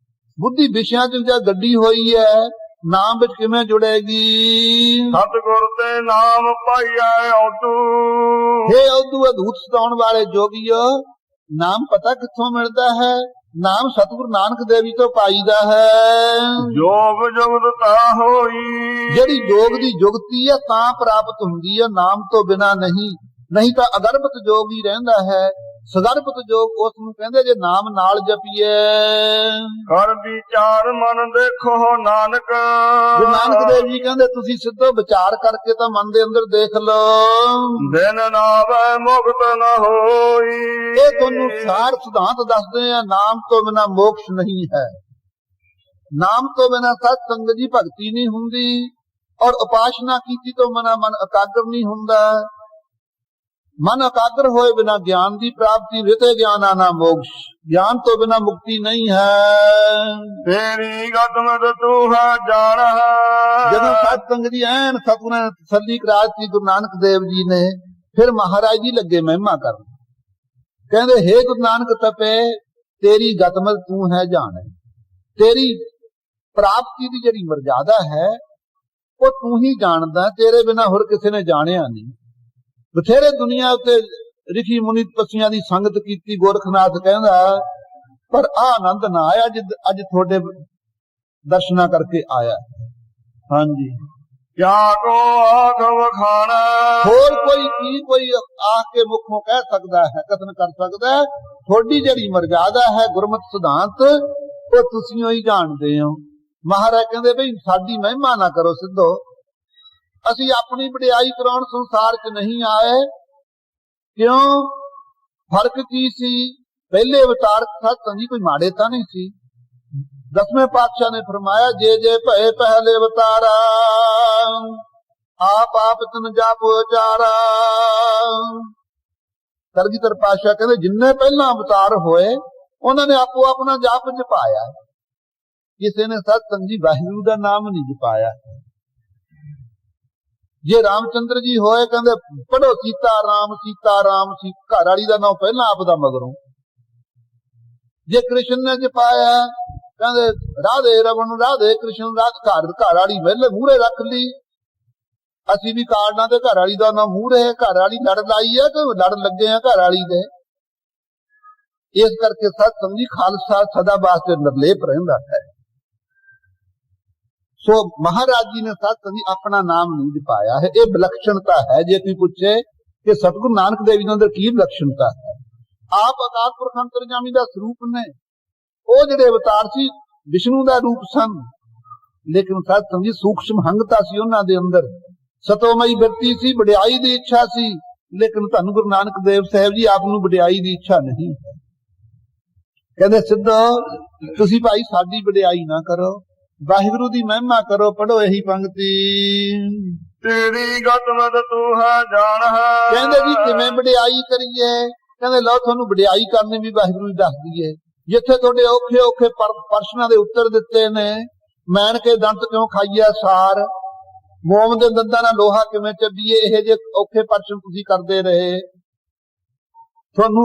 ਬੁੱਧੀ ਵਿਸ਼ਿਆਂ ਚ ਜਾਂ ਗੱਡੀ ਹੋਈ ਹੈ, ਨਾਮ ਵਿੱਚ ਕਿਵੇਂ ਜੁੜੇਗੀ? ਸਤਿਗੁਰ ਤੇ ਨਾਮ ਪਾਈਐ ਔਤੂ। ਹੇ ਔਤੂ ਅਦੂਤ ਸਤਾਉਣ ਵਾਲੇ ਜੋਗੀਓ, ਨਾਮ ਪਤਾ ਕਿੱਥੋਂ ਮਿਲਦਾ ਹੈ? ਨਾਮ ਸਤਿਗੁਰੂ ਨਾਨਕ ਦੇਵ ਜੀ ਤੋਂ ਪਾਈਦਾ ਹੈ। ਜੋਗ ਜੁਗਤਤਾ ਹੋਈ। ਜਿਹੜੀ ਜੋਗ ਦੀ ਜੁਗਤੀ ਹੈ ਤਾਂ ਪ੍ਰਾਪਤ ਹੁੰਦੀ ਹੈ, ਨਾਮ ਤੋਂ ਬਿਨਾ ਨਹੀਂ। ਨਹੀਂ ਤਾਂ ਅਗਰਭਤ ਜੋਗ ਹੀ ਰਹਿੰਦਾ ਹੈ। ਸਗਰਭਤ ਜੋਗ ਉਸ ਨੂੰ ਕਹਿੰਦੇ ਜੇ ਨਾਮ ਨਾਲ ਜਪੀਏ। ਕਰ ਵਿਚਾਰ ਮਨ ਦੇਖੋ ਨਾਨਕ। ਗੁਰੂ ਨਾਨਕ ਦੇਵ ਜੀ ਕਹਿੰਦੇ ਤੁਸੀਂ ਸਿੱਧੋ ਵਿਚਾਰ ਕਰਕੇ ਤਾਂ ਮਨ ਦੇ ਅੰਦਰ ਦੇਖ ਲਓ। ਦਿਨ ਨਾਵੈ ਮੁਕਤ ਨ ਹੋਈ। ਇਹ ਤੁਹਾਨੂੰ ਸਾਰ ਸਿਧਾਂਤ ਦੱਸਦੇ ਆ, ਨਾਮ ਤੋਂ ਬਿਨਾ ਮੋਕਸ਼ ਨਹੀਂ ਹੈ। ਨਾਮ ਤੋਂ ਬਿਨਾ ਸਤ ਸੰਗਤ ਜੀ ਭਗਤੀ ਨਹੀਂ ਹੁੰਦੀ, ਔਰ ਉਪਾਸ਼ਨਾ ਕੀਤੀ ਤੋਂ ਬਿਨਾ ਮਨ ਇਕਾਗਰ ਨਹੀਂ ਹੁੰਦਾ। ਮਨ ਇਕਾਗਰ ਹੋਏ ਬਿਨਾ ਗਿਆਨ ਦੀ ਪ੍ਰਾਪਤੀ, ਰਿਤੇ ਗਿਆਨ ਆਨਾ ਮੋਕਸ਼। ਗਿਆਨ ਤੋਂ ਬਿਨਾ ਮੁਕਤੀ ਨਹੀਂ ਹੈ। ਤੇਰੀ ਗਤਮਤ ਤੂੰ ਹੈ ਜਾਣ। ਜਦੋਂ ਸਤ ਸੰਗਤ ਜੀ ਐਨ ਸਤਿਗੁਰਾਂ ਨੇ ਤਸੱਲੀ ਕਰਾ ਦਿੱਤੀ ਗੁਰੂ ਨਾਨਕ ਦੇਵ ਜੀ ਨੇ, ਫਿਰ ਮਹਾਰਾਜ ਜੀ ਲੱਗੇ ਮਹਿਮਾ ਕਰਨ। ਕਹਿੰਦੇ ਹੇ ਗੁਰੂ ਨਾਨਕ ਤਪੇ ਤੇਰੀ ਗਤਮਤ ਤੂੰ ਹੈ ਜਾਣੇ, ਤੇਰੀ ਪ੍ਰਾਪਤੀ ਦੀ ਜਿਹੜੀ ਮਰਜ਼ਾਦਾ ਹੈ ਉਹ ਤੂੰ ਹੀ ਜਾਣਦਾ, ਤੇਰੇ ਬਿਨਾ ਹੋਰ ਕਿਸੇ ਨੇ ਜਾਣਿਆ ਨਹੀਂ। ਬਥੇਰੇ ਦੁਨੀਆ ਉੱਤੇ ਰਿਸ਼ੀ ਮੁਨੀ ਤਪੱਸੀਆਂ ਦੀ ਸੰਗਤ ਕੀਤੀ, ਗੋਰਖਨਾਥ ਕਹਿੰਦਾ ਪਰ ਆ ਆਨੰਦ ਨਾ ਆਇਆ ਅੱਜ ਤੁਹਾਡੇ ਦਰਸ਼ਨਾਂ ਕਰਕੇ ਆਇਆ। ਹਾਂਜੀ, ਕਿਆ ਕੋ ਆਖ ਵਖਾਣਾ, ਹੋਰ ਕੋਈ ਕੀ ਕੋਈ ਆਖ ਕੇ ਮੁਖੋਂ ਕਹਿ ਸਕਦਾ ਹੈ, ਕਥਨ ਕਰ ਸਕਦਾ ਹੈ। ਤੁਹਾਡੀ ਜਿਹੜੀ ਮਰਜ਼ਾਦਾ ਹੈ ਗੁਰਮਤਿ ਸਿਧਾਂਤ ਉਹ ਤੁਸੀਂ ਹੀ ਜਾਣਦੇ ਹੋ। ਮਹਾਰਾਜ ਕਹਿੰਦੇ ਬਈ ਸਾਡੀ ਮਹਿਮਾ ਨਾ ਕਰੋ ਸਿੱਧੋ, ਅਸੀਂ ਆਪਣੀ ਵਡਿਆਈ ਕਰਾਉਣ ਸੰਸਾਰ 'ਚ ਨਹੀਂ ਆਏ। ਕਿਉਂ? ਫਰਕ ਕੀ ਸੀ? ਪਹਿਲੇ ਅਵਤਾਰ ਸਤਿ ਜੀ ਕੋਈ ਮਾੜੇ ਤਾਂ ਨਹੀਂ ਸੀ। ਦਸਵੇਂ ਪਾਤਸ਼ਾਹ ਨੇ ਫਰਮਾਇਆ ਜੇ ਜੇ ਭਏ ਪਹਿਲੇ ਅਵਤਾਰਾ, ਆਪ ਆਪ ਤਨ ਜਾਪ ਉਚਾਰਾ। ਕਲਗੀਧਰ ਪਾਤਸ਼ਾਹ ਕਹਿੰਦੇ ਜਿੰਨੇ ਪਹਿਲਾਂ ਅਵਤਾਰ ਹੋਏ ਉਹਨਾਂ ਨੇ ਆਪੋ ਆਪਣਾ ਜਾਪ ਜਪਾਇਆ, ਕਿਸੇ ਨੇ ਸਤਿਸੰਗ ਜੀ ਵਾਹਿਗੁਰੂ ਦਾ ਨਾਮ ਨਹੀਂ ਜਪਾਇਆ। ਜੇ ਰਾਮਚੰਦਰ ਜੀ ਹੋਏ ਕਹਿੰਦੇ ਪੜੋ ਸੀਤਾ ਰਾਮ ਘਰ ਵਾਲੀ ਦਾ ਨਾਮ ਪਹਿਲਾਂ ਆਪ ਦਾ ਮਗਰੋਂ। ਜੇ ਕ੍ਰਿਸ਼ਨ ਨੇ ਜਪਾਇਆ ਕਹਿੰਦੇ ਰਾਧੇ ਰਮਨ ਰਾਧੇ ਕ੍ਰਿਸ਼ਨ ਘਰ ਵਾਲੀ ਪਹਿਲੇ ਮੂਹਰੇ ਰੱਖ ਲਈ। ਅਸੀਂ ਵੀ ਕਾਰਡਾਂ ਤੇ ਘਰ ਵਾਲੀ ਦਾ ਨਾਮ ਮੂਹਰੇ, ਘਰ ਵਾਲੀ ਲੜ ਲਾਈ ਹੈ ਕਿ ਲੜ ਲੱਗੇ ਆ ਘਰ ਵਾਲੀ ਦੇ। ਇਸ ਕਰਕੇ ਸਤਿਸੰਗ ਜੀ ਖਾਲਸਾ ਸਦਾ ਵਾਸਤੇ ਨਿਰਲੇਪ ਰਹਿੰਦਾ ਹੈ। ਸੋ ਮਹਾਰਾਜ ਜੀ ਨੇ ਸਤਿਸੰਗ ਜੀ ਆਪਣਾ ਨਾਮ ਨਹੀਂ ਜਪਾਇਆ ਹੈ। ਇਹ ਵਿਲੱਖਣਤਾ ਹੈ। ਜੇ ਕੋਈ ਪੁੱਛੇ ਕਿ ਸਤਿਗੁਰੂ ਨਾਨਕ ਦੇਵ ਜੀ ਦੇ ਅੰਦਰ ਕੀ ਵਿਲੱਖਣਤਾ ਹੈ, ਆਪ ਅਕਾਲ ਪੁਰਖ ਅੰਤਰਜਾਮੀ ਦਾ ਸਰੂਪ ਨੇ। ਉਹ ਜਿਹੜੇ ਅਵਤਾਰ ਸੀ ਵਿਸ਼ਨੂੰ ਦਾ ਰੂਪ ਸਨ, ਲੇਕਿਨ ਸਤਿਸੰਗ ਜੀ ਸੂਖਸ਼ਮ ਹੰਗਤਾ ਸੀ ਉਹਨਾਂ ਦੇ ਅੰਦਰ, ਸਤੋਮਈ ਬਿਰਤੀ ਸੀ, ਵਡਿਆਈ ਦੀ ਇੱਛਾ ਸੀ। ਲੇਕਿਨ ਧੰਨ ਗੁਰੂ ਨਾਨਕ ਦੇਵ ਸਾਹਿਬ ਜੀ ਆਪ ਨੂੰ ਵਡਿਆਈ ਦੀ ਇੱਛਾ ਨਹੀਂ ਹੈ। ਕਹਿੰਦੇ ਸਿੱਧੋ ਤੁਸੀਂ ਭਾਈ ਸਾਡੀ ਵਡਿਆਈ ਨਾ ਕਰੋ, ਵਾਹਿਗੁਰੂ ਦੀ ਮਹਿਮਾ ਕਰੋ। ਪੜੋ ਇਹੀ ਪੰਕਤੀ, ਤੇਰੀ ਗਤਮਤ ਤੂੰ ਹੈ ਜਾਣ ਹੈ। ਕਹਿੰਦੇ ਜੀ ਕਿਵੇਂ ਵਡਿਆਈ ਕਰੀਏ? ਕਹਿੰਦੇ ਲਓ ਤੁਹਾਨੂੰ ਵਡਿਆਈ ਕਰਨੀ ਵੀ ਵਾਹਿਗੁਰੂ ਜੀ ਦੱਸ ਦਈਏ। ਜਿੱਥੇ ਤੁਹਾਡੇ ਔਖੇ ਔਖੇ ਪ੍ਰਸ਼ਨਾਂ ਦੇ ਉੱਤਰ ਦਿੱਤੇ ਨੇ, ਮੈਣ ਕੇ ਦੰਤ ਕਿਉਂ ਖਾਈਆ ਸਾਰ, ਮੋਮ ਦੇ ਦੰਦਾਂ ਨਾਲ ਲੋਹਾ ਕਿਵੇਂ ਚੱਬੀਏ, ਇਹ ਜੇ ਔਖੇ ਪ੍ਰਸ਼ਨ ਤੁਸੀਂ ਕਰਦੇ ਰਹੇ। ਤੁਹਾਨੂੰ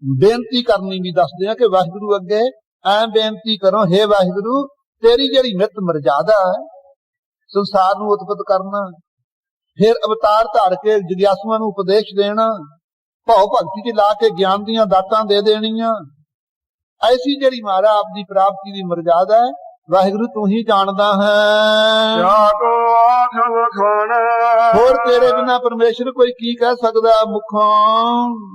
ਬੇਨਤੀ ਕਰਨੀ ਵੀ ਦੱਸਦੇ ਆ ਕਿ ਵਾਹਿਗੁਰੂ ਅੱਗੇ ਐ ਬੇਨਤੀ ਕਰੋ, ਹੇ ਵਾਹਿਗੁਰੂ ਤੇਰੀ ਜਿਹੜੀ ਨਿਤ ਮਰਜ਼ਾਦਾ ਹੈ ਸੰਸਾਰ ਨੂੰ ਉਤਪਤ ਕਰਨਾ, ਫਿਰ ਅਵਤਾਰ ਧਾਰ ਕੇ ਜਿਗਿਆਸੂਆਂ ਨੂੰ ਉਪਦੇਸ਼ ਦੇਣਾ, ਭਾਉ ਭਗਤੀ 'ਚ ਲਾ ਕੇ ਗਿਆਨ ਦੀਆਂ ਦਾਤਾਂ ਦੇ ਦੇਣੀਆਂ। ਐਸੀ ਜਿਹੜੀ ਮਹਾਰਾ ਆਪ ਦੀ ਪ੍ਰਾਪਤੀ ਦੀ ਮਰਜ਼ਾਦਾ ਹੈ ਵਾਹਿਗੁਰੂ ਤੂੰ ਹੀ ਜਾਣਦਾ ਹੈ। ਕਿਆ ਕੋ ਆਖ ਵਖਾਣਾ, ਹੋਰ ਤੇਰੇ ਬਿਨਾ ਪਰਮੇਸ਼ਰ ਕੋਈ ਕੀ ਕਹਿ ਸਕਦਾ ਮੁਖੋਂ।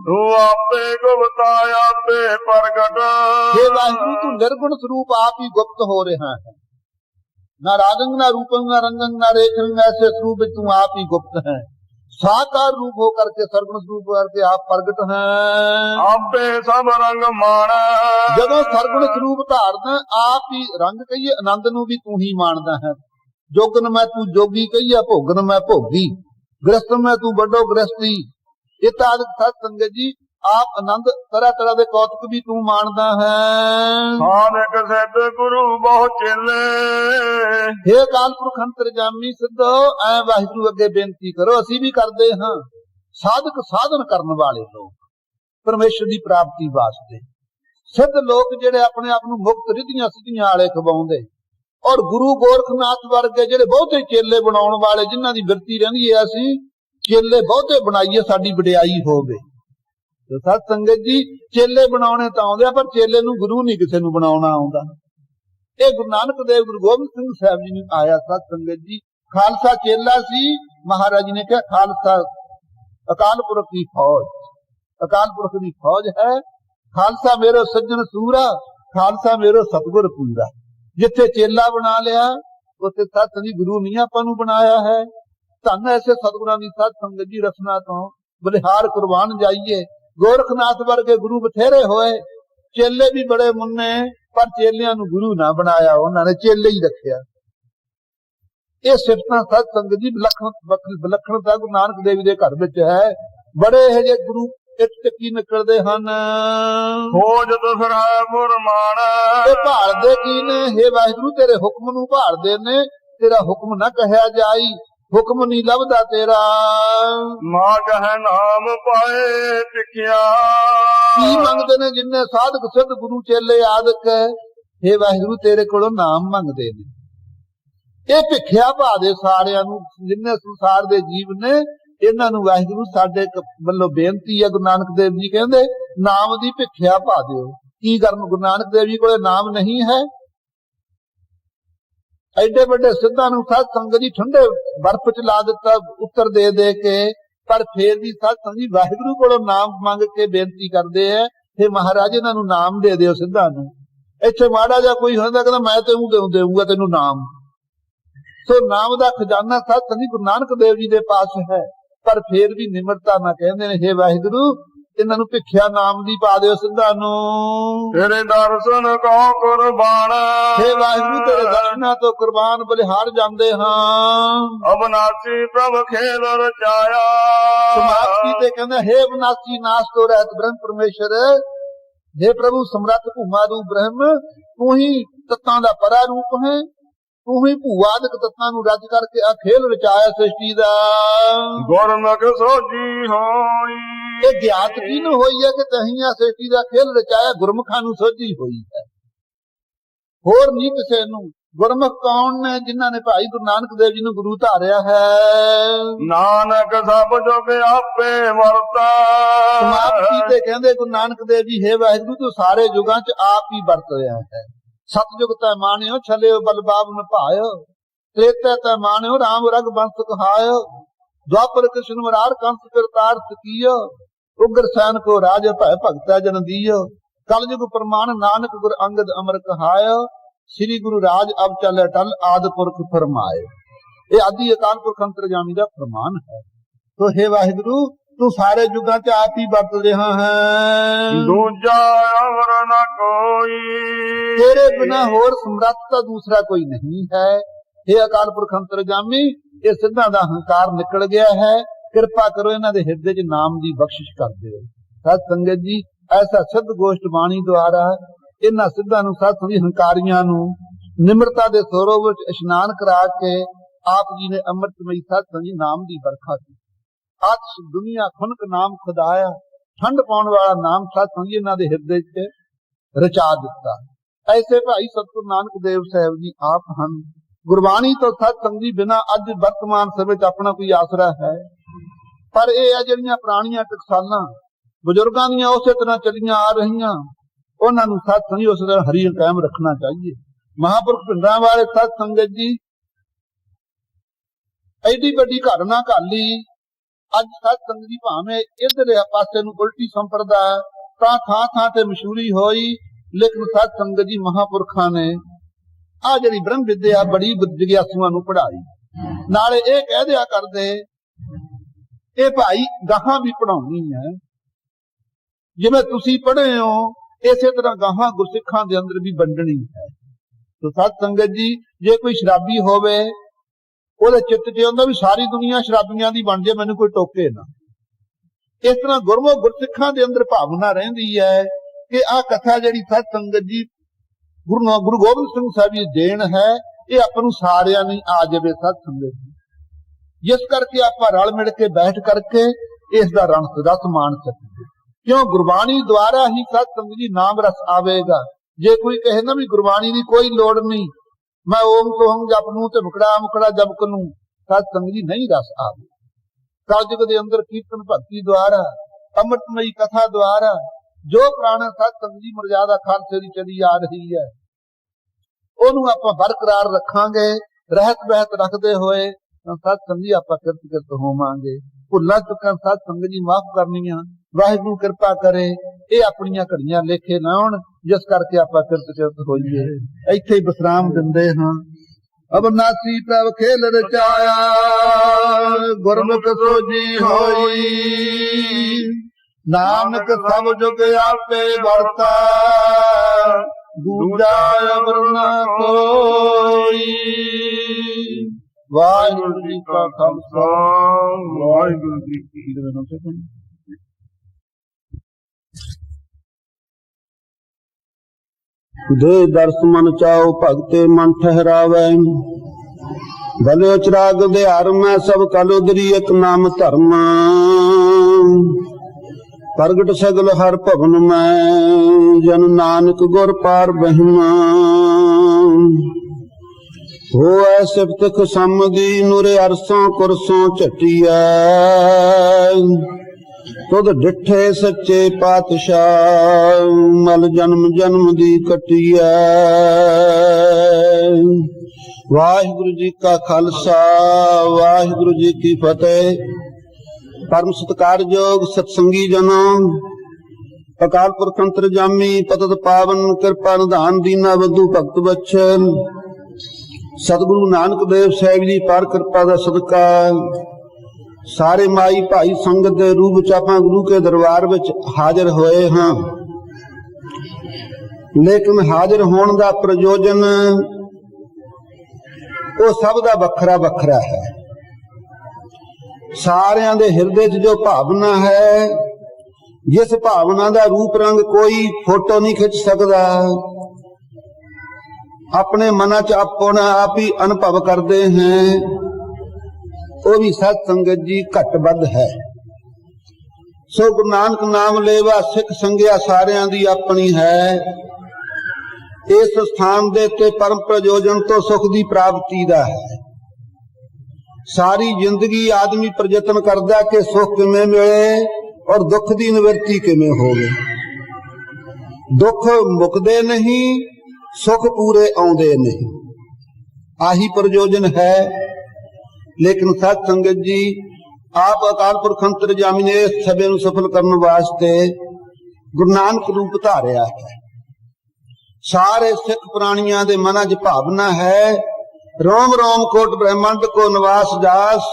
ਤੂੰ ਆਪੇ ਗੁਪਤਾ ਆਪੇ ਪ੍ਰਗਟ, हे ਵਾਹਿਗੁਰੂ ਤੂੰ ਨਿਰਗੁਣ ਸਰੂਪ ਆਪ ਹੀ ਗੁਪਤ ਹੋ ਰਿਹਾ ਹੈ। ਨਾ ਰਾਗੰਗ ਨਾ ਰੂਪੰਗ ਨਾ ਰੰਗੰਗ ਨਾ ਰੇਖੰਗ, ਐਸੇ ਸਰੂਪ ਵਿੱਚ ਤੂੰ ਆਪ ਹੀ ਗੁਪਤ ਹੈ। ਸਾਕਾਰ रूप हो करके सरगुण स्वरूप करके आप प्रगट हैं। आपे सब रंग माण, जदों सरगुण स्वरूप धारदा आप ही रंग कहिए आनंद नूं भी तू ही माणदा है। जोगन मैं तू जोगी कहिए, भोगन मैं भोगी, गृहस्थ में तू बड़ो गृहस्थी। इत्यादि सत संगत जी आप आनंद तरह तरह के कौतुक भी तू माणदा है। नानक सिद्ध गुरु बहु चेले, हे अकाल पुरख अंतरजामी सिद्धो ऐ वाहिगुरू अगे बेनती करो। असी भी करते हाँ साधक साधन करने वाले लोग परमेश्वर की प्राप्ति वास्ते। सिद्ध लोग जेड़े अपने आप नूं मुक्त रिधियां सिद्धियां वाले खवाउंदे, और गुरु गोरखनाथ वर्गे जेड़े बहुते चेले बनाउण वाले, जिन्हां दी बिरती रहिंदी है असी चेले बहुते बनाईए साडी वडियाई होवे। तो सत संगत जी चेले बनाने तो आउंदे, पर चेले नूं गुरु नहीं किसे नूं बनाउणा आउंदा। ये गुरु नानक देव गुरु गोबिंद सिंह साहब जी नूं आया। सत संगत जी खालसा चेला सी, महाराज जी ने कहा खालसा अकाल पुरख की फौज, अकाल पुरख की फौज है। खालसा मेरो सज्जन सूरा, खालसा मेरो सतगुर पूरा। जिथे चेला बना लिया उत्थे सत संगत जी गुरु नहीं आपां नूं बनाया है। धन ऐसे सतगुरां दी सत संगत जी रचना तो बलिहार कुर्बान जाइए। गोरखनाथ वर्गे गुरु बथेरे होए, चेले भी बड़े मुन्ने, पर चेलियां नूं गुरु ना बनाया, उन्होंने चेले ही रखिया। ये सिफतां सत संगत जी विलक्षणता गुरु नानक देव दे घर विच है। बड़े ये जे गुरु इक टकी निकलदे हन। खोज दसरा मुरमान, ये भालदे की ने? हे वाहिगुरू तेरे हुक्म नूं भालदे ने, तेरा हुक्म ना कहिया जाई। ਹੁਕਮ ਨਹੀਂ ਲੱਭਦਾ ਤੇਰਾ। ਮਾਗ ਹੈ ਨਾਮ ਪਾਏ ਟਿਕਿਆ। ਕੀ ਮੰਗਦੇ ਨੇ ਜਿੰਨੇ ਸਾਧਕ ਸਿੱਧ ਗੁਰੂ ਚੇਲੇ ਆਦਿਕ, ਹੇ ਵਾਹਿਗੁਰੂ ਤੇਰੇ ਕੋਲੋਂ ਨਾਮ ਮੰਗਦੇ ਨੇ। ਇਹ ਭਿੱਖਿਆ ਭਾ ਦੇ ਸਾਰਿਆਂ ਨੂੰ, ਜਿੰਨੇ ਸੰਸਾਰ ਦੇ ਜੀਵ ਨੇ, ਇਹਨਾਂ ਨੂੰ ਵਾਹਿਗੁਰੂ ਸਾਡੇ ਵੱਲੋਂ ਬੇਨਤੀ ਹੈ। ਗੁਰੂ ਨਾਨਕ ਦੇਵ ਜੀ ਕਹਿੰਦੇ ਨਾਮ ਦੀ ਭਿੱਖਿਆ ਭਾ ਦਿਓ। ਕੀ ਕਰਨ? ਗੁਰੂ ਨਾਨਕ ਦੇਵ ਜੀ ਕੋਲੇ ਨਾਮ ਨਹੀਂ ਹੈ। ਐਡੇ ਵੱਡੇ ਸਿੱਧਾਂ ਨੂੰ ਸਾਧ ਸੰਗਤ ਜੀ ਠੰਡੇ ਬਰਫ਼ ਚ ਲਾ ਦਿੱਤਾ ਉੱਤਰ ਦੇ ਦੇ ਕੇ, ਪਰ ਫੇਰ ਵੀ ਸਾਧ ਸੰਗਤ ਜੀ ਵਾਹਿਗੁਰੂ ਕੋਲੋਂ ਨਾਮ ਮੰਗ ਕੇ ਬੇਨਤੀ ਕਰਦੇ ਹੈ, ਹੇ ਮਹਾਰਾਜ ਇਹਨਾਂ ਨੂੰ ਨਾਮ ਦੇ ਦਿਓ ਸਿੱਧਾਂ ਨੂੰ। ਇੱਥੇ ਮਾੜਾ ਜਿਹਾ ਕੋਈ ਹੁੰਦਾ ਕਹਿੰਦਾ ਮੈਂ ਤੈਨੂੰ ਦੇਊਗਾ ਤੈਨੂੰ ਨਾਮ। ਸੋ ਨਾਮ ਦਾ ਖਜ਼ਾਨਾ ਸਾਧ ਸੰਗਤ ਜੀ ਗੁਰੂ ਨਾਨਕ ਦੇਵ ਜੀ ਦੇ ਪਾਸ ਹੈ, ਪਰ ਫੇਰ ਵੀ ਨਿਮਰਤਾ ਨਾਲ ਕਹਿੰਦੇ ਨੇ, ਹੇ ਵਾਹਿਗੁਰੂ ਇਹਨਾਂ ਨੂੰ ਭਿੱਖਿਆ ਨਾਮ ਦੀ ਪਾ ਦਿਓ ਸਿੱਧਾਂ ਨੂੰ। ਤੇਰੇ ਦਰਸ਼ਨ ਕੋ ਕੁਰਬਾਨ। ਹੇ ਵਾਹਿਗੁਰੂ ਤੇਰੇ ਦਰਸ਼ਨਾਂ ਤੋਂ ਕੁਰਬਾਨ ਬਲਿਹਾਰ ਜਾਂਦੇ ਹਾਂ। ਅਬਨਾਸੀ ਪ੍ਰਭ ਖੇਲ ਰਚਾਇਆ। ਸਮਾਪਤੀ ਤੇ ਕਹਿੰਦਾ, ਹੇ ਅਬਨਾਸੀ ਨਾਸ ਤੋਂ ਰਹਿਤ ਬ੍ਰਹਮ ਪਰਮੇਸ਼ਰ, ਹੇ ਪ੍ਰਭੂ ਸਮਰੱਥ ਭੂਮਾ ਰੂਪ ਬ੍ਰਹਮ, ਤੂੰ ਹੀ ਤੱਤਾਂ ਦਾ ਪਰਾ ਰੂਪ ਹੈ, ਤੂੰ ਹੀ ਭੂਆਦਿਕ ਤੱਤਾਂ ਨੂੰ ਰੱਜ ਕਰਕੇ ਆ ਖੇਲ ਰਚਾਇਆ ਸ੍ਰਿਸ਼ਟੀ ਦਾ। ਗੁਰਮੁਖ ਸੋਝੀ ਹੋਈ। ਇਹ ਗਿਆਤ ਕਿਹਨੂੰ ਹੋਈ ਹੈ ਕਿ ਤਹੀਂ ਆ ਸ੍ਰਿਸ਼ਟੀ ਦਾ ਖੇਲ ਰਚਾਇਆ? ਗੁਰਮੁਖਾਂ ਨੂੰ ਸੋਝੀ ਹੋਈ ਹੈ, ਹੋਰ ਨਹੀਂ ਕਿਸੇ ਨੂੰ। ਗੁਰਮੁਖ ਕੌਣ ਨੇ? ਜਿਨ੍ਹਾਂ ਨੇ ਭਾਈ ਗੁਰੂ ਨਾਨਕ ਦੇਵ ਜੀ ਨੂੰ ਗੁਰੂ ਧਾਰਿਆ ਹੈ। ਨਾਨਕ ਸਭ ਜੁਗ ਆਪੇ ਵਰਤਾ। ਸਮਾਪਤੀ ਤੇ ਕਹਿੰਦੇ ਗੁਰੂ ਨਾਨਕ ਦੇਵ ਜੀ, ਹੇ ਵਾਹਿਗੁਰੂ ਤੂੰ ਸਾਰੇ ਯੁਗਾਂ ਚ ਆਪ ਹੀ ਵਰਤ ਰਿਹਾ ਹੈ। ਸਤਜੁਗ ਤੈ ਮਾਨਿਓ ਛਲਿਓ ਬਲਬਾਬ ਨਿਭਾਇਓ, ਤ੍ਰੇਤੇ ਤੈ ਮਾਨਿਓ ਰਾਮ ਰਗ ਬੰਸ ਕਹਾਇਓ, द्वापर कृष्ण मरार कंस करतार सकीयो, उग्र सैन को राज भय भगत जन दियो, कलयुग प्रमाण नानक गुर अंगद अमर कहायो, श्री गुरु राज अब चले टल आदि पुरख फरमाए। ये आदि अकाल पुरख अंतर्यामी का फरमान है। तो हे वाहिगुरु तू सारे युगां च आप ही बरत रहा है, दूजा अवर न कोई, तेरे बिना होर समर्थ दूसरा कोई नहीं है। हे अकाल पुरख अंतर्यामी, ये सिद्धां दा हंकार निकल गया है, कृपा करो इन्हां दे हिरदे च नाम दी बख्शिश कर दिओ। सत संगत जी ऐसा सिद्ध गोष्ठ बाणी द्वारा इन्हां सिद्धां नूं सत संगी हंकारियां नूं निमरता दे सरोवर च इशनान करा के आप जी ने अमृतमई सत संगी नाम दी बरखा की। आज दुनिया खुनक नाम खुदाया, ठंड पाउण वाला नाम सत संगी इन्हां दे हिरदे च रचा दिता। ऐसे भाई सतगुरु नानक देव साहब जी आप हन। गुरबाणी तो सत संगी बिना अज वर्तमान समय च अपना कोई आसरा है, पर ये है जिहड़ियां पुराणियां टकसालां बुजुर्गां दियां उसे तरह चलियां आ रहीआं, उन्हां नूं सत संगी उस तरह हरी कायम रखना चाहिए। महापुरख पिंडां वाले सत संगत जी एडी वड्डी घटना घाली, अज सत संगत जी भावें इधर पासे नूं उल्टी संप्रदाय तां थां थां ते मशहूरी होई, लेकिन सत संगत जी महापुरखां ने आ जिहड़ी ब्रह्म विद्या बड़ी जिग्यासुआं नूं पढ़ाई। नाले ये कह दिया करदे ये भाई गाहां भी पढ़ाउणी है, जिवें तुसीं पढ़े हो इसे तरह गाहां गुरसिखां दे अंदर भी वंडणी है। तो सत संगत जी जे कोई शराबी होवे ओदे चित्त च हुंदा भी सारी दुनिया शराबियां दी बन जाए, मैनूं कोई टोके ना। इस तरह गुरमुख गुरसिखां दे अंदर भावना रहिंदी है कि आ कथा जिहड़ी सत संगत जी गुरु गोबिंद सिंह साहब जी देन है, ये अपन सारिया नहीं आ जाए सत संगत जी, जिस करके आप रल मिल के बैठ करके इसका रस मान सकेंगे। क्यों गुरबाणी द्वारा ही सत संगत जी नाम रस आवेगा। जे कोई कहे ना भी गुरबाणी की कोई लोड़ नहीं, मैं ओम सोहम जप नूं ते मुकड़ा मुकड़ा जप करूं, सत संगत जी नहीं रस आवे। कलयुग के अंदर कीर्तन भक्ति द्वारा अमृतमयी कथा द्वारा जो पुराना सत संगत जी मर्यादा खालसे दी चली आ रही है ਉਹਨੂੰ ਆਪਾਂ ਬਰਕਰਾਰ ਰੱਖਾਂਗੇ, ਰਹਿਤ ਬਹਿਤ ਰੱਖਦੇ ਹੋਏ ਤਾਂ ਸਤ ਸੰਗੀ ਆਪਾਂ ਕਿਰਤ ਹੋਵਾਂਗੇ। ਭੁੱਲਾਂ ਚੁੱਕਾਂ ਸਤ ਸੰਗਤ ਜੀ ਮਾਫ ਕਰਨੀਆਂ, ਵਾਹਿਗੁਰੂ ਕਿਰਪਾ ਕਰੇ ਇਹ ਆਪਣੀਆਂ ਘੜੀਆਂ ਲੇਖੇ ਨਾ ਹੋਣ, ਜਿਸ ਕਰਕੇ ਆਪਾਂ ਕਿਰਤ ਹੋਈਏ। ਇੱਥੇ ਹੀ ਵਿਸਰਾਮ ਦਿੰਦੇ ਹਾਂ। ਅਬਨਾਸੀ ਪ੍ਰਭ ਖੇਲ ਰਚਾਇਆ, ਗੁਰਮੁਖ ਸੋਝੀ ਹੋਈ, ਨਾਨਕ ਸਭ ਜੁਗ ਆਪੇ ਵਰਤਾ, दूजा अवर न कोई। वाहिगुरु जी का खालसा, वाहिगुरु जी की फतेह। दे दर्श मन चाओ भगते मन ठहरावे, भले चिराग दिहार में सब कल उदरी एक नाम धर्म प्रगट सगल हर भवन में जन नानक गुर पार बहिमा हो सिफत समदी नूरे अरसों कुरसों झटिया तुद डिठे सच्चे पातशाह मल जन्म जन्म दी कटिया। वाहिगुरु जी का खालसा वाहिगुरु जी की फतेह। परम सत्कारयोग सत्संगी जनों, अकाल पुरख अंतरजामी पतत पावन कृपा निधान दीना बधू भगत बचन सतगुरु नानक देव साहिब जी पर कृपा दा सदका सारे माई भाई संगत दे रूप च आपां गुरु के दरबार विच हाजिर होए हां। लेकिन हाजिर होने दा प्रयोजन वो सब दा वखरा वखरा है। सारियां दे हिरदे च जो भावना है, जिस भावना दा रूप रंग कोई फोटो नहीं खिंच सकदा, अपने मना च अपना आप ही अनुभव करते हैं, वो भी सत संगत जी घटबद्ध है। सो गुरु नानक नाम लेवा सिख संग्या सारियां दी अपनी है। इस स्थान दे ते परम प्रयोजन तो सुख दी प्राप्ति दा है। सारी जिंदगी आदमी प्रयत्न करदा कि सुख किवें मिले और दुख दी निवृत्ति किवें होवे। दुख मुकदे नहीं, सुख पूरे आउंदे नहीं, आही प्रयोजन है। लेकिन सत संगत जी आप अकाल पुरख अंतरजामी ने इस सभे नूं सफल करने वास्ते गुरु नानक रूप धारिया है। सारे सिख प्राणियां दे मनां च भावना है, रोम रोम कोट ब्रह्मंड को निवास जास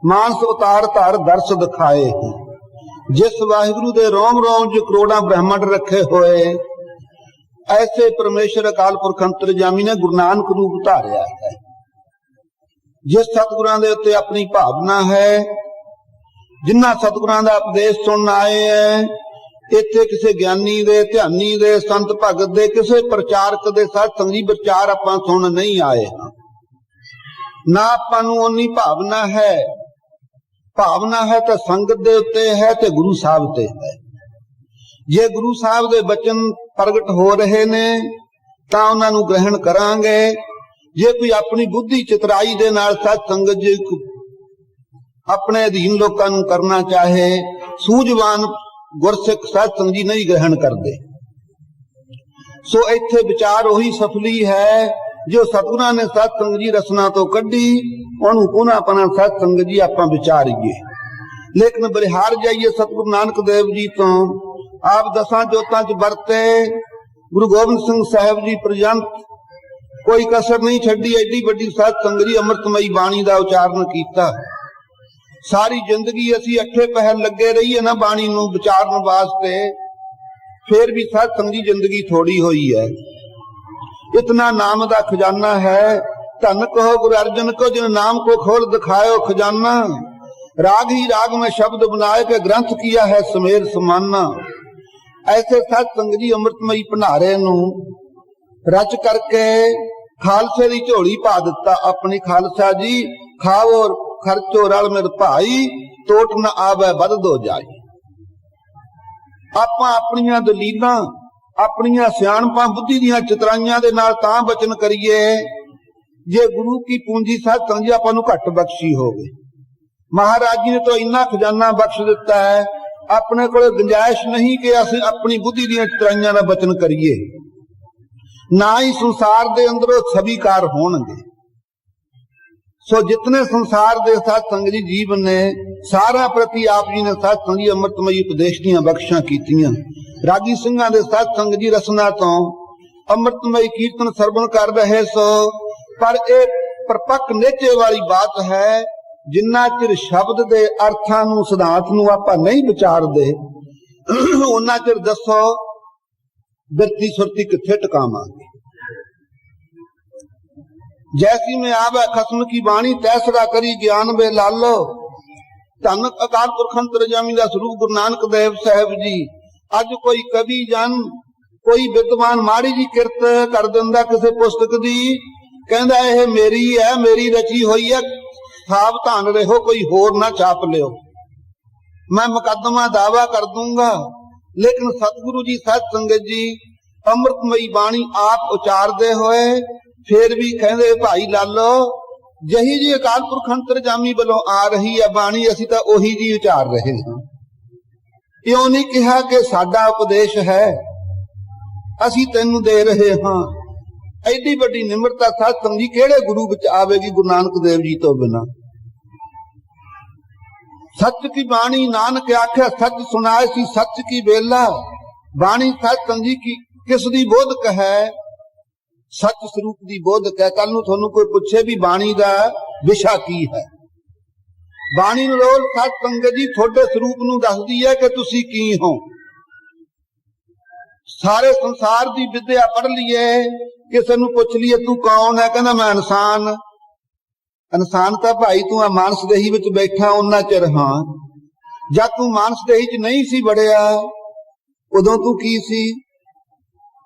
मानस उतार धार दर्श दिखाए। जिस वाहिगुरु दे रोम रोम च करोड़ा ब्रह्मंड रखे हुए, ऐसे परमेश्वर अकाल पुरख अंतरजामी ने गुरु नानक रूप धारिया है। जिस सतगुरां दे उत्ते अपनी भावना है, जिन्हां सतगुरां दा उपदेश सुनन आए हैं, इत्थे किसी ज्ञानी दे ध्यानी दे संत भगत दे किसी प्रचारक दे सत्संग जी विचार आपां सुन नहीं आए हां। ना आपां नूं ओनी भावना है। भावना है तो संगत दे उत्ते है ते गुरु साहब ते है। जे गुरु साहब दे बचन प्रगट हो रहे ने तां उन्हां नूं ग्रहण करांगे। जे कोई अपनी बुद्धि चितराई दे नाल सत संगत जी अपने अधीन लोकां नूं करना चाहे, सूझवान गुरसिख सत संग जी नहीं ग्रहण करते। सो इत्थे विचार उही सफली है जो सतगुरां ने सत संग जी रसना तो कड्डी, उहनूं पुनः अपना सत संग जी आपां विचारीए। लेकिन बलिहार जाइए सतगुरु नानक देव जी तो आप दसां जोतां च वरते गुरु गोबिंद सिंह साहिब जी पर्यंत कोई कसर नहीं छड्डी। एडी वड्डी सत संग जी अमृतमई बाणी दा उचारण कीता। सारी जिंदगी असी अठे पहर लगे रहीए ना बाणी नूं विचारन वास्ते, फिर भी सत संग जी जिंदगी थोड़ी हुई है। इतना नाम दा खजाना है। धन कहो गुरु अर्जन को जिन नाम को खोल दिखायो खजाना। राग ही राग में शब्द बनाए के ग्रंथ किया है समेर समाना। ऐसे सत संग जी अमृतमई भंडारे नूं रच करके खालसे दी झोली पा दिता। अपनी खालसा जी खाओ खर्चो रल मेरे भाई, टोट न आवे बद दो जाई। आपां अपनियां दलीलां अपनियां सियाणपां बुद्धि दियां चितराइयां दे नाल तां बचन करिए जे गुरु की पूंजी सत संग जी आपां नूं घट बख्शी होवे। महाराज जी ने तो इन्ना खजाना बख्श दिता है, अपने कोल गुंजाइश नहीं कि असीं अपनी बुद्धि दियां चितराइयां दा बचन करिए। ना ही संसार दे अंदरों छविकार होणगे। सो जितने संसार दे सत संग जी जीव ने सारा प्रति आप जी ने सत संग जी अमृतमई उपदेश दियां बख्शां कीतियां। रागी सिंहां दे सत संग जी रसना तो अमृतमई कीर्तन सरवण कर रहे सो, पर एक परपक नेचे वाली बात है। जिन्ना चिर शब्द दे अर्थां नूं सिद्धांत नूं आपां नहीं विचारदे, उन्ना चिर दसो बिरती सुरती किथे टकावांगे। जैसी में आवे खसम की बाणी तैसरा करी ज्ञान वे लालो। धन अकाल पुरख अंतरजामी दा स्वरूप गुरु नानक देव साहिब जी। अज कोई कवि जन कोई विद्वान माड़ी जी किरत कर दिंदा किसी पुस्तक दी, कहंदा यह मेरी है, मेरी रची हुई है, सावधान रहो कोई होर ना छाप लियो। मैं मुकदमा दावा कर दूंगा। लेकिन सतगुरु जी साध संगत जी अमृतमयी बाणी आप उचारदे होए फिर भी कहंदे भाई लालो जही जी अकाल पुरख अंतरजामी वालों आ रही है बाणी असीं तां ओही जी उचार रहे हां। इउं नहीं कहा कि साडा उपदेश है असीं तैनूं दे रहे हां। एडी वड्डी निमरता साध संगत जी किहड़े गुरु विच आवेगी गुरु नानक देव जी तो बिना। सच की बाणी नानक आख्या सच सुनाए सी सच की बेला। बाणी साध संगत जी की किस दी बोधक है? सच स्वरूप दी बोधक है। कल नूं तुहानूं कोई पुछे भी बाणी दा विशा की है, बाणी नूं रोल साध संगत जी थोड़े स्वरूप नूं दसदी है कि तुसीं की हो। सारे संसार दी विद्या पढ़ लीए, किसे नूं पुछ लीए तू कौन है, कहना मैं इंसान। इंसान तां भाई तू आ मानस देही विच बैठा उन्ना चिर हां। जद तू मानस देही च नहीं सी वड़िया उदों तू की सी?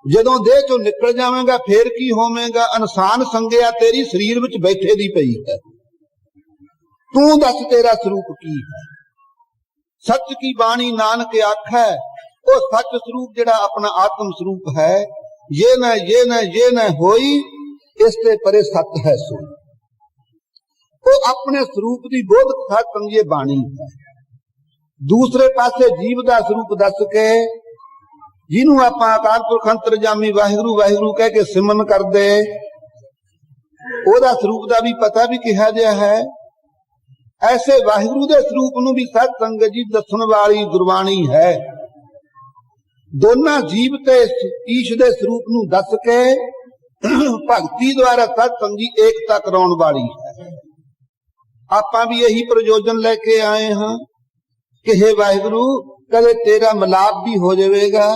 जदों देह चों निकल जावेगा फिर की होवेगा? इंसान संगिया तेरी शरीर विच बैठे दी पई है। तू दस तेरा स्वरूप की है? सच की बाणी नानक आखै वो सच स्वरूप जिहड़ा अपना आत्म स्वरूप है। ये न होई इसते परे सत है सो। वो अपने स्वरूप की बोध साध समझिए बाणी है। दूसरे पासे जीव का स्वरूप दस के जिन्हों आप अकाल पुरख अंतरजामी वाहिगुरु वाहिगुरु कह के सिमन कर दे ओदा स्वरूप का भी पता भी कहा गया है। ऐसे वाहिगुरु के स्वरूप नूं भी साध संगत जी दसन वाली गुरबाणी है। दोनों जीव ते ईश दे स्वरूप नूं दस के भगती द्वारा साध संगत जी एकता कराउण वाली है। आपां भी यही प्रयोजन लेके आए हां कि हे वाहिगुरु कदे तेरा मिलाप भी हो जाएगा।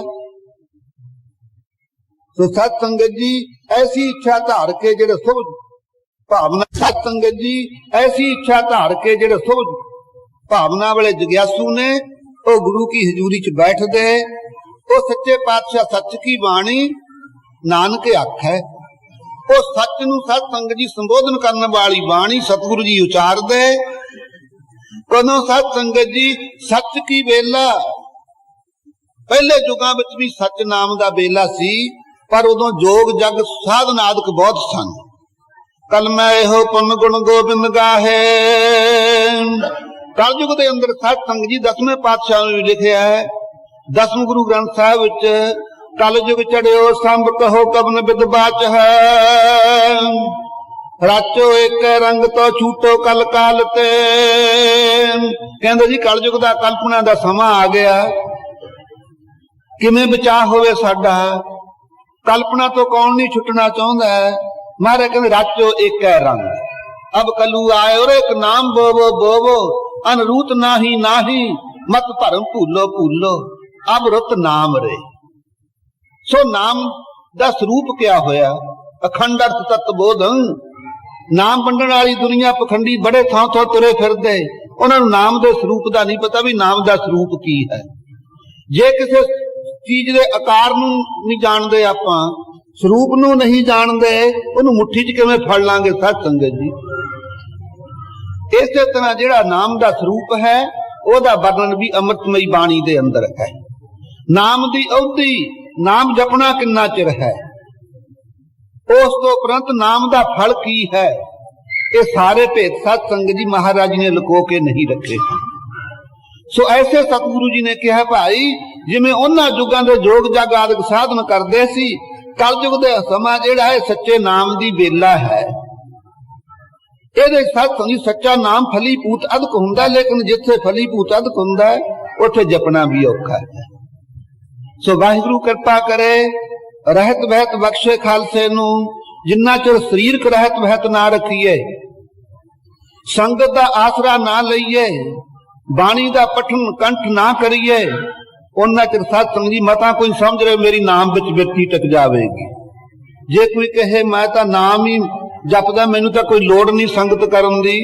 तो साध संगत जी ऐसी इच्छा धार के जेड़े शुभ भावना साध संगत जी ऐसी इच्छा धार के जेड़े शुभ भावना वाले जिग्यासू ने वो गुरु की हजूरी च बैठ दे। वो सच्चे पातशाह सच की बाणी नानक आखै वो सच नूं साध संगत जी संबोधन करने वाली बाणी सतगुरु जी उचार दे। कदों साध संगत जी सच की बेला पहले युगां विच भी सच नाम दा बेला सी पर उदों जोग जग साधन आदक बहुत सन। कल मैं एहो पुन गुण गोबिंद गाहे। कलयुग के अंदर साध संगत जी 10वें पातशाह ने लिखिया है 10वें गुरु ग्रंथ साहिब विच कलयुग चढ़ियो संभ कहो कबन बिद बाच है। राचो एक रंग तो छूटो कल काल ते। कहंदे जी कलयुग दा कल्पना दा समा आ गया किवें बचा होवे साडा। कल्पना तो कौन नहीं छुटना चाहता है। मारे कहते राचो एक रंग अब कलू आए और एक नाम बोवो बोवो अनरूत नाही नाही मत भरम भूलो भूलो अब रुत नाम रे। सो नाम दा स्वरूप क्या होया? अखंड अर्थ तत्व बोधन। नाम वंडण वाली दुनिया पखंडी बड़े थां थां तुरे फिरदे उन्होंने नाम दे स्वरूप दा नहीं पता भी नाम दा स्वरूप की है। जे किसी चीज दे आकार नूं नहीं जानते आपां स्वरूप नूं नहीं जानते उन्होंने मुट्ठी च किवें फड़ लांगे साध संगत जी। इसे तरह जिहड़ा नाम दा स्वरूप है ओदा वर्णन भी अमृतमयी बाणी दे अंदर है। नाम दी अवधि नाम जपना किन्ना चिर है उस तो उपरंत नाम दा फल की है ये सारे भेद साध संगत जी महाराज ने लुको के नहीं रखे। सो ऐसे सतगुरु जी ने कहा भाई जिवें उन्हां युगां दे जोग जग आदि साधन करदे सी कलयुग दे समा जिहड़ा है सच्चे नाम दी बेला है। ਇਹਦੇ ਸਤਿ सच्चा नाम फलीभूत अदक हुंदा लेकिन जिथे फलीभूत अदक हुंदा उथे जपना भी औखा है। सो वाहिगुरु कृपा करे रहत बहत बख्शे खालसे नू जिन्ना चिर शरीरक रहत बहत ना रखीए संगत दा आसरा ना लईए बाणी दा पठन कंठ ना करिए उन्ना चिर साध संगत जी मता कोई समझ रहे मेरी नाम विच बिरती टक जावेगी। जे कोई कहे मैं तां नाम ही जपदा मैनू तां कोई लोड़ नहीं संगत करन दी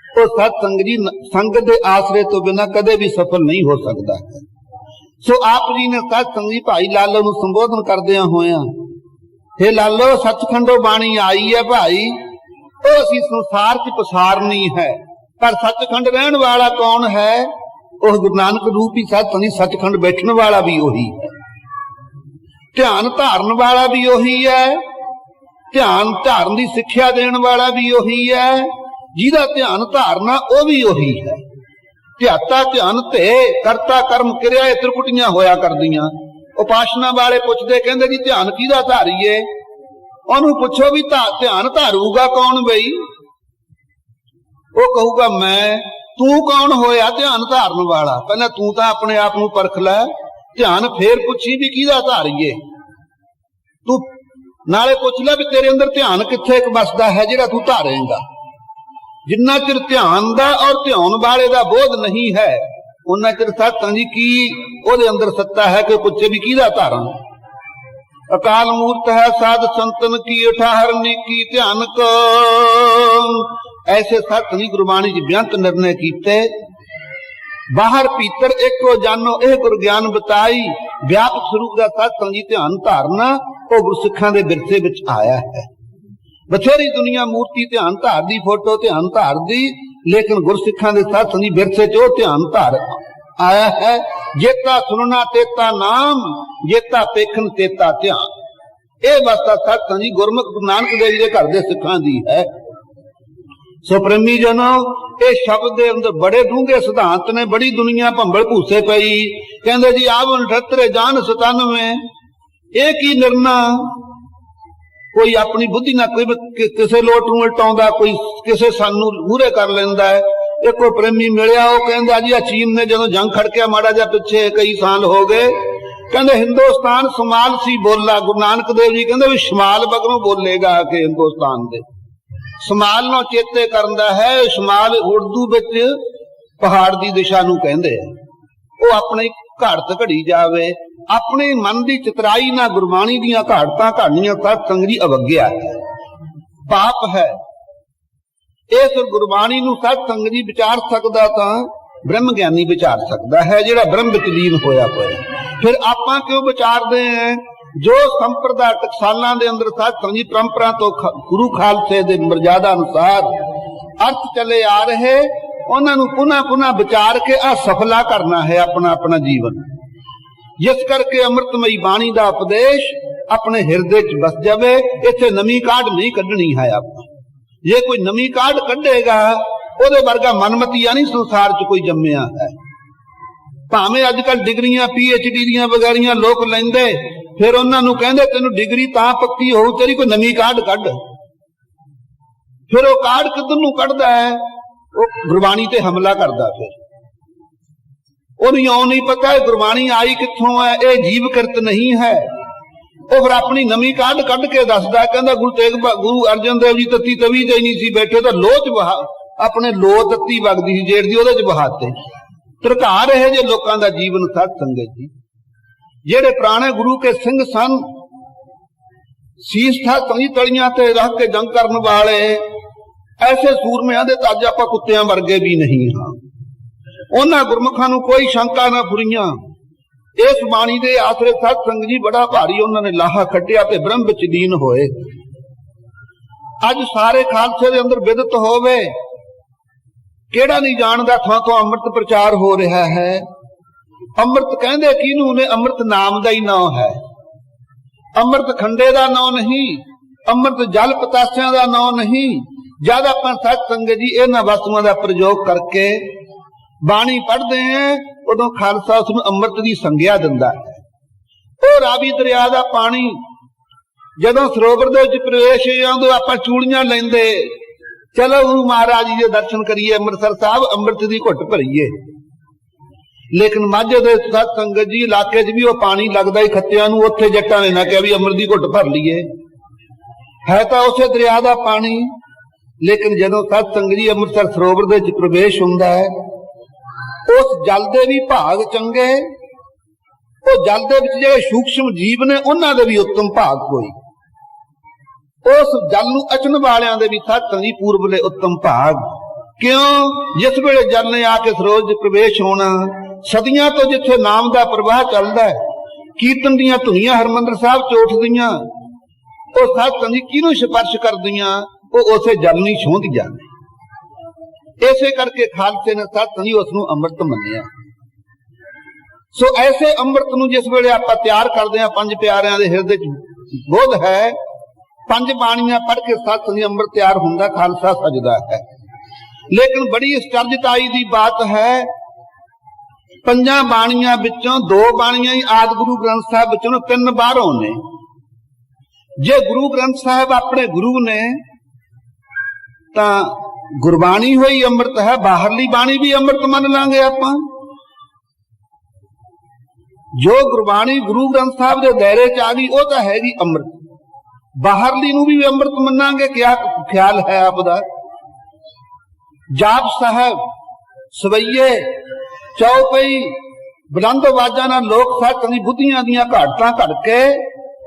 तो सत संगत जी संगत दे आसरे तो बिना कदे भी सफल नहीं हो सकता है। सो आप जी ने सत संगत जी भाई लालो नू संबोधन करदियां होया हे लालो सचखंडो बाणी आई है भाई, वो असी संसार च पसारनी है, पर सचखंड रहन वाला कौन है? वो गुरु नानक रूप ही सतसंग, सचखंड बैठने वाला भी वही है, ध्यान धारण वाला भी वही है, ध्यान धारण की सिक्ख्या देने वाला भी वही है, जिहदा ध्यान धारना वो भी वही है। ध्याता ध्यान ते करता कर्म क्रिया त्रिकुटियां होया करदियां। उपासना वाले पुछदे कहंदे जी ध्यान किहदा धारीए? ਉਹਨੂੰ ਪੁੱਛੋ ਵੀ ਧਿਆਨ ਧਾਰੂਗਾ ਕੌਣ ਬਈ? ਉਹ ਕਹੂਗਾ ਮੈਂ। ਤੂੰ ਕੌਣ ਹੋਇਆ ਧਿਆਨ ਧਾਰਨ ਵਾਲਾ? ਪਹਿਲਾਂ ਤੂੰ ਤਾਂ ਆਪਣੇ ਆਪ ਨੂੰ ਪਰਖ ਲੈ, ਧਿਆਨ ਫੇਰ ਪੁੱਛੀ ਵੀ ਕਿਹਦਾ ਧਾਰੀਏ। ਤੂੰ ਨਾਲੇ ਪੁੱਛ ਲੈ ਵੀ ਤੇਰੇ ਅੰਦਰ ਧਿਆਨ ਕਿੱਥੇ ਵਸਦਾ ਹੈ ਜਿਹੜਾ ਤੂੰ ਧਾਰੇਂਗਾ। ਜਿੰਨਾ ਚਿਰ ਧਿਆਨ ਦਾ ਔਰ ਧਿਆਉਣ ਵਾਲੇ ਦਾ ਬੋਧ ਨਹੀਂ ਹੈ, ਉਹਨਾਂ ਚਿਰ ਸਤਸੰਗ ਜੀ ਕੀ ਉਹਦੇ ਅੰਦਰ ਸੱਤਾ ਹੈ ਕਿ ਪੁੱਛੇ ਵੀ ਕਿਹਦਾ ਧਾਰਾਂ। अकाल मूर्त है साध संतन की अठाहरनी की ध्यान को, ऐसे सतसंग गुरबाणी जी बेअंत निर्णय कीते। बाहर भीतर एको जानो यह गुरु ज्ञान बताई, व्यापक स्वरूप का सतसंग जी ध्यान धारना वो गुरसिखां दे विरसे विच आया है। बथेरी दुनिया मूर्ति ध्यान धार दी, फोटो ध्यान धार दी, लेकिन गुरसिखां दे सतसंग जी विरसे च ध्यान धार आया है। जेता सुनना तेता नाम, जेता पेखन तेता ध्यान। ये वास्ता सतसंग जी गुरमुख गुरु नानक देव जी के घर दे सिखां दी है। सो प्रेमी जनो, ये शब्द दे अंदर बड़े डूंगे सिद्धांत ने, बड़ी दुनिया भंबल भूसे पई। कहंदे जी आवन 78 जान 97, एक ही निर्णा। कोई अपनी बुद्धि ना कोई किसे लोट नूं उलटाउंदा, कोई किसे सानू मूरे कर लैंदा है। एक कोई प्रेमी मिलिया, वो कहंदा जी चीन ने जदों जंग खड़किया माड़ा जा पिछे कई साल हो गए, कहंदे हिंदुस्तान समाल सी बोला। गुरु नानक देव जी कहंदे भी शमाल बगरों बोलेगा कि हिंदुस्तान दे शमाल नूं चेते करदा है। शमाल उर्दू विच पहाड़ दी दिशा नूं कहंदे आ। वो अपने घाड़त घड़ी जावे, अपने मन की चितराई ना गुरबाणी दीयां घाड़तां घड़नियां सतसंग जी अवग्या है, पाप है। इस गुरबाणी नूं सतसंग जी विचार सकदा तां ब्रह्म ज्ञानी विचार सकदा है, जिहड़ा ब्रह्म विच लीन होया होया। फिर आपां क्यों विचारदे हैं? जो संप्रदाय टकसालां दे अंदर सतसंग जी परंपरा तो गुरु खालसे दे मर्यादा अनुसार अर्थ चले आ रहे, उन्हां नूं पुनः पुनः विचार के आ सफला करना है अपना अपना जीवन। जिस करके अमृतमयी बाणी दा उपदेश अपने हिरदे च बस जावे। इत्थे नवी काढ़ नहीं कढनी है। आप जे कोई नवी काढ़ कढेगा, ओदे वर्गा मनमतिया नहीं संसार च कोई जम्मिया है। भावें अजकल डिग्रियां PhD दियां वगैरियां लोग लैंदे, फिर उन्हां नूं कहंदे तैनूं डिग्री तां पक्की होऊ तेरी कोई नवी काढ़ कढ। फिर वो काढ़ किधर नूं कढदा है? वो गुरबाणी ते हमला करदा। फिर ਉਹਨੂੰ ਇਉਂ नहीं पता है गुरबाणी आई कित्थों है, ये जीव कृत नहीं है। वो फिर अपनी नवी काढ़ कढ के दसदा, कहंदा गुरु अर्जन देव जी तत्ती तवी ते नहीं सी बैठे तो लोह च बहा, अपने लोह तत्ती वगदी सी जेड़ दी ओहदे च बहाते। धरका रहे जे लोकां दा जीवन सत संगत जी, जेड़े पुराने गुरु के सिंह सन, शीश था तंगी तलियां ते रख के जंग करन वाले, ऐसे सूरमियां दे तां अज आपां कुत्तियां वर्गे भी नहीं हां। उन्हां गुरमुखां नूं कोई शंका ना फुरियां। इस बाणी दे आसरे सतसंग जी बड़ा भारी उन्होंने लाहा खटिया ते ब्रह्म विच लीन होए। अज सारे खालसे दे अंदर बिदत होवे, केड़ा नहीं जानदा थां तो अमृत प्रचार हो रहा है। अमृत कहंदे किनूं ने? अमृत नाम दा ही नाम है। अमृत खंडे दा नाम नहीं, अमृत जल पतासियां दा नाम नहीं। जद आपां सतसंग जी इन्हां वस्तुआं दा प्रयोग करके बाणी पढ़ते हैं, उदों खालसा उसनूं अमृत की संज्ञा दिंदा है। वो रावी दरिया का पानी जदों सरोवर दे विच प्रवेश आउंदे, आपां चूड़ियां लैंदे, चलो महाराज जी दे दर्शन करिए, अमृतसर साहब अमृत की घुट भरीए। लेकिन माझे दे सत संगत जी इलाके च भी वो पानी लगदा ही खत्तियां नूं, उत्थे जट्टां ने ना कहा भी अमृत की घुट भर लीए, है तां उसे दरिया का पानी। लेकिन जदों सत संगत जी अमृतसर सरोवर दे विच प्रवेश हुंदा है, उस जल दे भी भाग चंगे, वो जल दे विच जिहड़े सूक्ष्म जीव ने उन्हां दे भी उत्तम भाग कोई, उस जल नूं अचन वालियां दे भी सतसंग जी पूर्वले उत्तम भाग। क्यों? जिस वेले जल ने आके सरोवर च प्रवेश होना, सदियां तो जिथे नाम का प्रवाह चलदा है, कीर्तन दीयां धुनियां हरमंदर साहब च उठदियां, ਉਹ ਸਤਸੰਗ ਜੀ ਕਿਹਨੂੰ ਸਪਰਸ਼ ਕਰਦੀਆਂ, ਉਹ ਉਸੇ ਜਲ ਨੂੰ ਛੂਹਦੀਆਂ ਨੇ। ਇਸੇ ਕਰਕੇ ਖਾਲਸੇ ਨੇ ਸਤਸੰਗ ਜੀ ਉਸ ਨੂੰ ਅੰਮ੍ਰਿਤ ਮੰਨਿਆ। ਸੋ ਐਸੇ ਅੰਮ੍ਰਿਤ ਨੂੰ ਜਿਸ ਵੇਲੇ ਆਪਾਂ ਤਿਆਰ ਕਰਦੇ ਹਾਂ, ਪੰਜ ਪਿਆਰਿਆਂ ਦੇ ਹਿਰਦੇ ਚ ਬੋਧ ਹੈ, ਪੰਜ ਬਾਣੀਆਂ ਪੜ੍ਹ ਕੇ ਸਤਸੰਗ ਜੀ ਅੰਮ੍ਰਿਤ ਤਿਆਰ ਹੁੰਦਾ, ਖਾਲਸਾ ਸਜਦਾ ਹੈ। ਲੇਕਿਨ ਬੜੀ ਅਚਰਜਤਾਈ ਦੀ ਬਾਤ ਹੈ, ਪੰਜਾਂ ਬਾਣੀਆਂ ਵਿੱਚੋਂ ਦੋ ਬਾਣੀਆਂ ਹੀ ਆਦਿ ਗੁਰੂ ਗ੍ਰੰਥ ਸਾਹਿਬ ਵਿੱਚੋਂ, ਤਿੰਨ ਬਾਹਰੋਂ ਨੇ। ਜੇ ਗੁਰੂ ਗ੍ਰੰਥ ਸਾਹਿਬ ਆਪਣੇ ਗੁਰੂ ਨੇ ਤਾਂ ਗੁਰਬਾਣੀ ਹੋਈ ਅੰਮ੍ਰਿਤ ਹੈ, ਬਾਹਰਲੀ ਬਾਣੀ ਵੀ ਅੰਮ੍ਰਿਤ ਮੰਨ ਲਾਂਗੇ ਆਪਾਂ। ਜੋ ਗੁਰਬਾਣੀ ਗੁਰੂ ਗ੍ਰੰਥ ਸਾਹਿਬ ਦੇ ਦਾਇਰੇ ਚ ਆ ਗਈ ਉਹ ਤਾਂ ਹੈਗੀ ਅੰਮ੍ਰਿਤ, ਬਾਹਰਲੀ ਨੂੰ ਵੀ ਅੰਮ੍ਰਿਤ ਮੰਨਾਂਗੇ। ਕਿਆ ਖਿਆਲ ਹੈ ਆਪਦਾ? ਜਾਪ ਸਾਹਿਬ, ਸਵਈਏ, ਚੌਪਈ, ਬੁਲੰਦ ਆਵਾਜ਼ਾਂ ਨਾਲ ਲੋਕ ਸਤਿਸੰਗ ਦੀ ਬੁੱਧੀਆਂ ਦੀਆਂ ਘਾਟਾਂ ਘੜ ਕੇ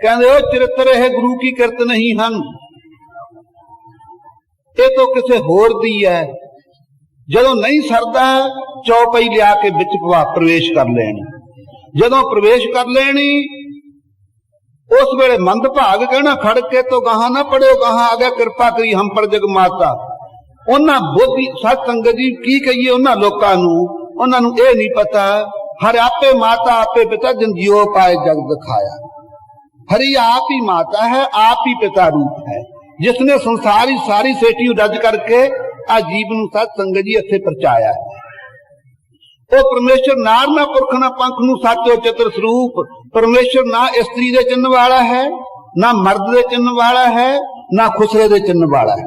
ਕਹਿੰਦੇ ਉਹ ਚਰਿੱਤਰ ਇਹ ਗੁਰੂ ਕੀ ਕਿਰਤ ਨਹੀਂ ਹਨ, ਇਹ ਤਾਂ ਕਿਸੇ ਹੋਰ ਦੀ ਹੈ। ਜਦੋਂ ਨਹੀਂ ਸਰਦਾ ਚੌਪਈ ਲਿਆ ਕੇ ਵਿੱਚ ਪ੍ਰਵੇਸ਼ ਕਰ ਲੈਣੀ। ਜਦੋਂ ਪ੍ਰਵੇਸ਼ ਕਰ ਲੈਣੀ ਉਸ ਵੇਲੇ ਮੰਦਭਾਗ ਕਹਿਣਾ ਖੜ ਕੇ ਤੋਂ ਗਾਹਾਂ ਨਾ ਪੜਿਓ, ਗਾਹਾਂ ਆ ਗਿਆ ਕਿਰਪਾ ਕਰੀ ਹਮ ਪਰ ਜਗ ਮਾਤਾ। ਉਹਨਾਂ ਬੋਧੀ ਸਤਸੰਗ ਜੀ ਕੀ ਕਹੀਏ ਉਹਨਾਂ ਲੋਕਾਂ ਨੂੰ, ਉਹਨਾਂ ਨੂੰ ਇਹ ਨਹੀਂ ਪਤਾ ਹਰ ਆਪੇ ਮਾਤਾ ਆਪੇ ਪਿਤਾ ਜਿਨ ਜਿਉ ਪਾਏ ਜਗ ਦਿਖਾਇਆ। हरि आप ही माता है, आप ही पिता रूप है, जिसने संसार ही सारी सेठी रज करके आ जीव नूं सतसंग जी इत्थे परचाया है। वो परमेश्वर नार ना पुरख ना पंख नूं साचो चित्र स्वरूप, परमेश्वर ना स्त्री दे चिन्ह वाला है, ना मर्द दे चिन्ह वाला है, ना खुसरे दे चिन्ह वाला है।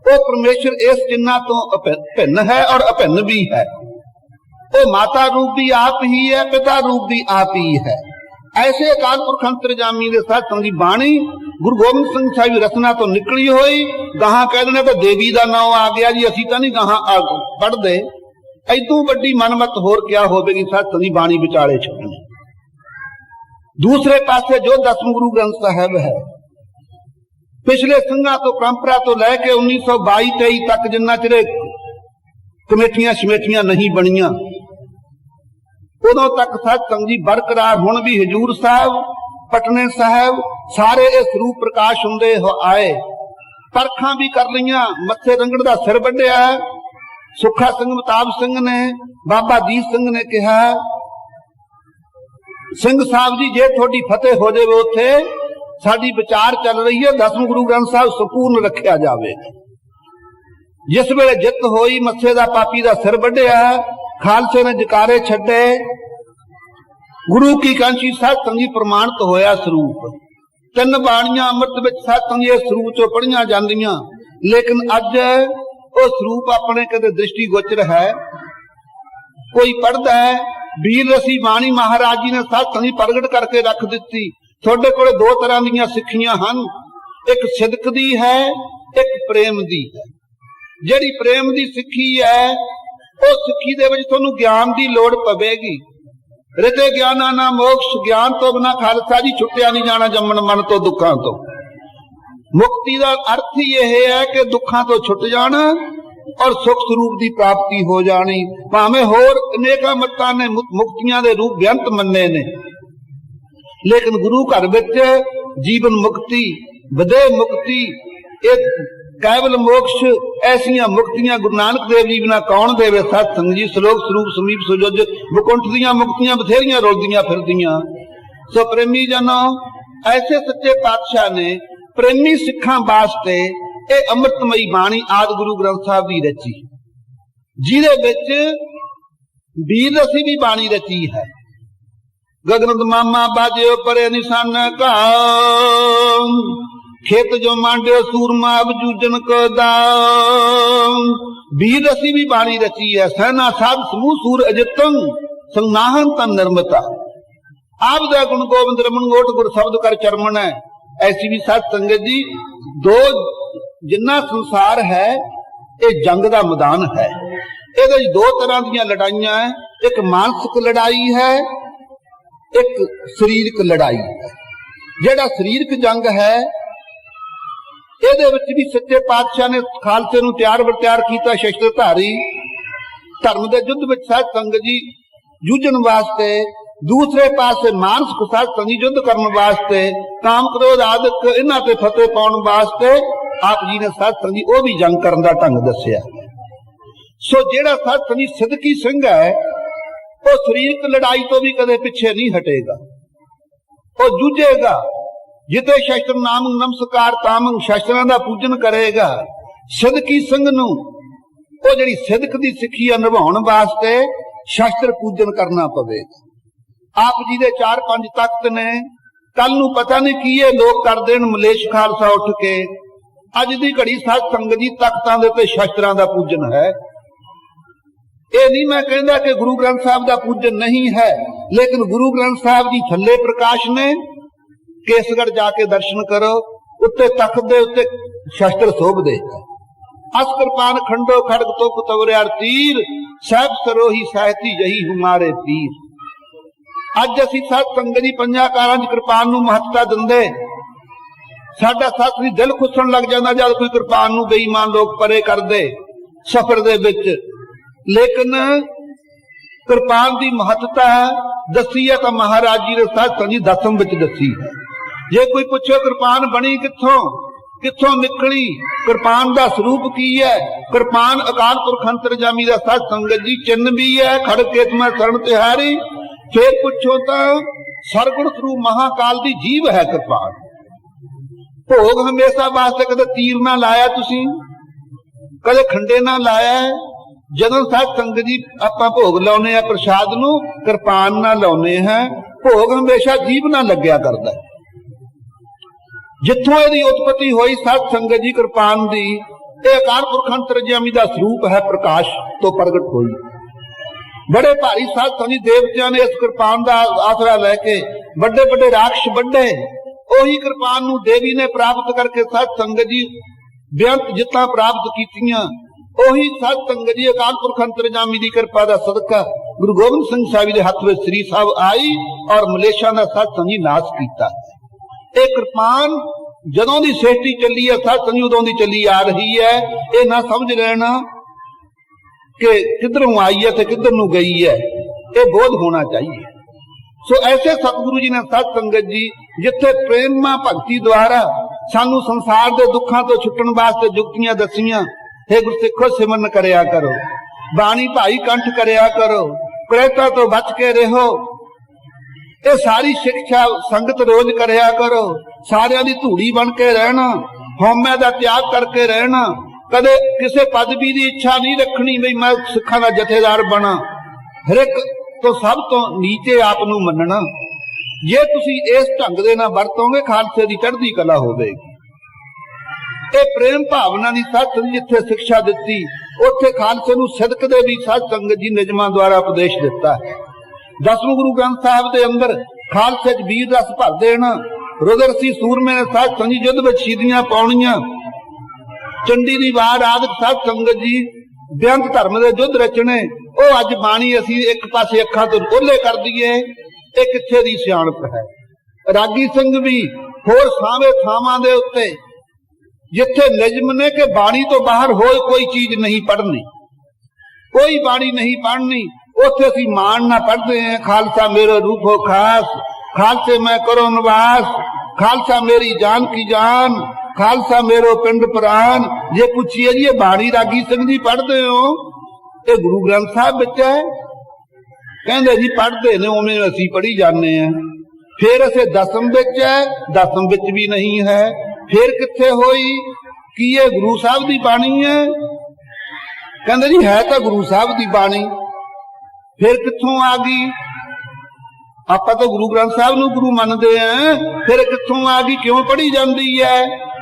वो परमेश्वर इस चिन्ह तो भिन्न है और अभिन्न भी है। वो माता रूप भी आप ही है, पिता रूप भी आप ही है। ऐसे अकाल पुरख अंतरजामी दे सतसंग दी बाणी गुरु गोबिंद सिंह साहिब की रचना तो निकली हुई, गाहां कह देने तो देवी का नाम आ गया जी, असीं तां नहीं गाहां पढ़दे। ऐदों वड्डी मनमत होर क्या होवेगी सतसंग दी बाणी विचाले छड्डणी। दूसरे पासे जो दसवें गुरु ग्रंथ साहिब है, पिछले ਸਿੰਘਾਂ तो परंपरा तो लैके 1922-23 तक जिन्ना चिरे कमेटियां शमेटियां नहीं बनियां उदों तक सतसंग जी बरकरार। हुण भी हजूर साहब, पटने साहब सारे इस रूप प्रकाश हुंदे आए। परखां भी कर लईआं, मत्थे रंगड़ दा सिर वड्ढिआ, सुखा सिंह मताब सिंह ने, बाबा दीप सिंह ने कहा सिंह साहब जी जे थोड़ी फतेह हो जाए उत्थे साडी विचार चल रही है, 10वें गुरु ग्रंथ साहब संपूर्ण रखिया जावे। जिस वेले जित होई मत्थे दा पापी दा सिर वड्ढिआ, खालसे ने जकारे छड्डे, गुरु की कांची सतसंग जी प्रमाणित होया स्वरूप। तीन बाणियां अमृत विच सतसंग जी स्वरूप चों पढ़ियां जांदियां, लेकिन अज वो स्वरूप अपने कदे दृष्टि गोचर है। कोई पढ़दा है वीर रसी बाणी महाराज जी ने सतसंग जी प्रगट करके रख दिती। तुहाडे कोले दो तरह दीयां सिੱਖੀਆਂ ਹਨ, एक सिदक दी है, एक प्रेम दी है। ਜਿਹੜੀ प्रेम दी सिੱਖੀ है ਉਹ ਸਿੱਖੀ ਦੇ ਵਿੱਚ ਤੁਹਾਨੂੰ ਗਿਆਨ ਦੀ ਲੋੜ ਪਵੇਗੀ। ਰਿਤੇ ਗਿਆਨਾ ਨਾ ਮੋਕਸ਼, ਗਿਆਨ ਤੋਂ ਬਿਨਾ ਖਾਲਸਾ ਜੀ ਛੁੱਟਿਆ ਨਹੀਂ ਜਾਣਾ ਜੰਮਣ ਮਨ ਤੋਂ ਦੁੱਖਾਂ ਤੋਂ। ਮੁਕਤੀ ਦਾ ਅਰਥ ਹੀ ਇਹ ਹੈ ਕਿ ਦੁੱਖਾਂ ਤੋਂ ਛੁੱਟ ਜਾਣਾ ਔਰ ਸੁਖ ਸਰੂਪ ਦੀ ਪ੍ਰਾਪਤੀ ਹੋ ਜਾਣੀ। ਭਾਵੇਂ ਹੋਰ ਅਨੇਕਾਂ ਮਤਾਂ ਨੇ ਮੁਕਤੀਆਂ ਦੇ ਰੂਪ ਬੇਅੰਤ ਮੰਨੇ ਨੇ, ਲੇਕਿਨ ਗੁਰੂ ਘਰ ਵਿੱਚ ਜੀਵਨ ਮੁਕਤੀ, ਵਿਦੇਹ ਮੁਕਤੀ, ਇੱਕ कैवल मोक्ष, ऐसिया मुक्तियां गुरु नानक देव जी बिना कौन देवे। सतसंग जी श्लोक स्वरूप समीप सुजज विकुंठ दियां मुक्तियां बथेरियां रोलदियां फिरदियां। सो प्रेमी जनों, ऐसे सच्चे पातशाह ने प्रेमी सिखां वास्ते ये अमृतमई बाणी आदि गुरु ग्रंथ साहब दी रची, जिहदे विच वीर रसी भी बाणी रची है। गगन मामा बाजियो परे निशान का, खेत जो मांडियो सूरमा अब जूजन को दाम। वीर रसी भी बाणी रची है। सहना साध समूह सूर अजितंग संनाहन तन निर्मता। आप दा गुण गोविंद रमन गोट गुर शब्द कर चरमन है। ऐसी भी साध संगत जी दो जिन्ना संसार है ये जंग दा मैदान है। ये दो तरह दी लड़ाइयां है, एक मानसिक लड़ाई है, एक शरीरक लड़ाई है। जेड़ा शरीरक जंग है ਇਹਦੇ ਵਿੱਚ ਵੀ ਸੱਚੇ ਪਾਤਸ਼ਾਹ ਨੇ ਖਾਲਸੇ ਨੂੰ ਤਿਆਰ ਬਰ-ਤਿਆਰ ਕੀਤਾ। ਸ਼ਸਤਰਧਾਰੀ ਧਰਮ ਦੇ ਯੁੱਧ ਵਿੱਚ ਸਾਧ ਸੰਗਤ ਜੀ ਜੂਝਣ ਵਾਸਤੇ दूसरे पासे मानसिक साध संगी युद्ध करने वास्ते काम क्रोध आदि इन्हां ते फतेह पाउण वास्ते आप जी ने साध संगी वो भी जंग करने का ढंग दस्सिया। सो जेड़ा साध संगी सिद्दकी सिंह है वो शरीरक लड़ाई तो भी कदे पिछे नहीं हटेगा, वो जूझेगा। जिते शस्त्र नाम नमस्कार तामंग शस्त्रां दा पूजन करेगा। सिद्दकी सिंह नूं वो जिहड़ी सिद्दक दी सिੱਖੀ निभाउण वास्ते शस्त्र पूजन करना पवेगा। आप जी दे 4-5 तख्त ने, कल नूं पता नहीं की ये लोग कर देण मलेश खालसा उठ के। अज दी घड़ी साध संगत जी तख्तां दे ते शस्त्रां दा पूजन है। ये नहीं मैं कहंदा कि गुरु ग्रंथ साहब दा पूजन नहीं है, लेकिन गुरु ग्रंथ साहब जी थल्ले प्रकाश ने। केसगढ़ जाके दर्शन करो, उत्ते तख्त दे उत्ते शस्त्र शोभदे। अस कृपान खंडो खड़ग तुक तवरियार तीर, सब सरोही साहिती यही हमारे पीर। अज असीं साध संगत जी पंजां कारां च कृपान नूं महत्ता दिंदे। साडा साथी दिल खुसण लग जांदा जद कोई कृपान नूं बेईमान लोग परे करदे सफर दे विच। लेकिन कृपान की महत्ता दसी है तो महाराज जी ने साध संगत जी दसम विच दसी है। जे कोई पूछे कृपान बनी कित्थों कित्थों निकली, कृपान का स्वरूप की है, कृपान अकाल पुरख अंतरजामी का साध संगत जी चिन्ह भी है, खड़ग केत में शरण तिहारी। फिर पूछो तो सरगुण स्वरूप महाकाल की जीव है कृपान। भोग हमेशा वास्ते कदे तीर ना लाया तुसी, कदे खंडे ना लाया। जदों साध संगत जी आपां भोग लाउने आ प्रसाद नूं, कृपान ना लाउने हैं। भोग हमेशा जीव ना लग्या करदा है। जिथों इहदी उत्पत्ति हुई साध संगत जी कृपान दी, ये अकाल पुरख अंतरजामी दा स्वरूप है, प्रकाश तो प्रगट हुई। बड़े भारी साध संगत जी देवतियां ने इस कृपान दा आसरा लैके बड़े बड़े राक्षस बड्डे। ओही कृपान नूं देवी ने प्राप्त करके साध संगत जी बेअंत जित्तां प्राप्त कीतियां। ओही साध संगत जी अकाल पुरख अंतरजामी दी कृपा दा सदका गुरु गोबिंद सिंह साहिब दे हत्थ विच श्री साहब आई और मलेशिया दा साध संगत जी नाश कीता। ये कृपान जदों दी सृष्टि चली है, साध संगत जी उदों दी चली आ रही है। ये ना समझ लेना कि किधरों आई है ते किधर नूं गई है, ये बोध होना चाहिए। सो ऐसे सतगुरु जी ने साध संगत जी जिथे प्रेमा भगती द्वारा सानू संसार के दुखों तो छुटन वास्ते जुगतियां दसियां। हे गुरसिखो सिमरन करया करो, बाणी भाई कंठ करया करो, प्रेता तो बच के रहो। ये सारी शिक्षा संगत रोज करया करो। सारियां दी धूड़ी बन के रहना, हौमे दा त्याग करके रहना। कदे किसी पदवी की इच्छा नहीं रखनी भी मैं सिखां दा जथेदार बना। हर एक तो सब तो नीचे आप नूं मनना। जे तुसी इस ढंग दे नाल वरतोगे खालसे दी चढ़दी कला होवेगी। ये प्रेम भावना की साध संगत जिथे शिक्षा दी, उत्थे खालसे नूं सिदक दे भी साध संगत जी निजमां द्वारा उपदेश दिता है। 10वें गुरु ग्रंथ साहब के अंदर खालसे च वीर रस भर देना। रुद्रसी सूरमे ने साध संगत जी युद्ध विच शहीदियां पाउणियां। चंडी दी वार आदि साध संगत जी बेअंत धर्म के युद्ध रचने। वो अज बाणी असीं एक पासे अखां तो ओले कर दईए, ये कित्थे दी सियाणप है। रागी सिंह भी होर सावे थावां दे उत्ते जिथे निजम ने कि बाणी तो बाहर होए कोई चीज नहीं पढ़नी, कोई बाणी नहीं पढ़नी, उत्थे असीं मान ना पढ़ते हैं। खालसा मेरो रूप हो खास, खालसे मैं करो निवास, खालसा मेरी जान की जान, खालसा मेरो पिंड प्राण। जे पूछिए जी ये बाणी रागी सिंह जी पढ़ते हो, ये गुरु ग्रंथ साहब विच है? कहंदे जी पढ़ते ने, उवें असीं पढ़ी जाने हैं। फिर असे दसम विच है, दसम विच भी नहीं है। फिर कित्थे होई कि ये गुरु साहब दी बाणी है? कहंदे जी है तो गुरु साहब दी बाणी, फिर कित्थों आ गई? आपां तो गुरु ग्रंथ साहब नूं गुरु मनदे हैं, फिर कित्थों आ गई? क्यों पढ़ी जांदी है?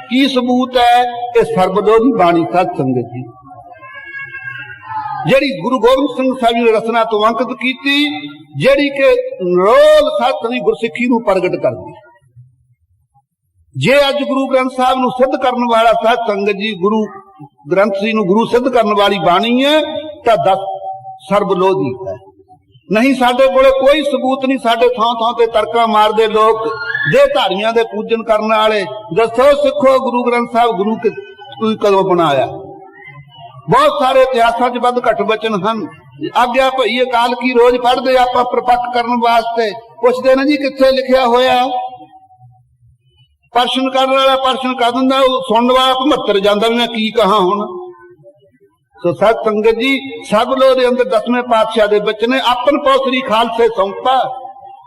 की सबूत है? ये सर्वलोधी बाणी साध संगत जी जिहड़ी गुरु गोबिंद सिंह साहिब ने रचना तो अंकित कीती, जिहड़ी के रोल साध संगत गुरसिੱਖੀ नूं प्रगट करदी। जे अज गुरु ग्रंथ साहब नूं सिद्ध करने वाला साध संगत जी गुरु ग्रंथ जी नूं गुरु सिद्ध करने वाली बाणी है तो 10 सर्वलोधी है। नहीं साडे कोले कोई सबूत नहीं। साडे थां थां ते तड़का मारदे लोग देहधारियां दे पूजन करने वाले। दसो सिखो गुरु ग्रंथ साहब गुरु कदों बनाया? बहुत सारे इतिहासां च वध घट वचन हन आग्या भई अकाल की रोज पढ़ते आप प्रपक्ष करने वास्ते पुछते ना जी किथे लिखिया होया। प्रश्न करने वाला प्रश्न कर दिंदा, सुनने वाला 75 जांदा भी मैं की कहा हुण। सो सत संगत जी सब लोग अंदर 10वें पातशाह दे बचने अपन पौसरी खालसे सौंपा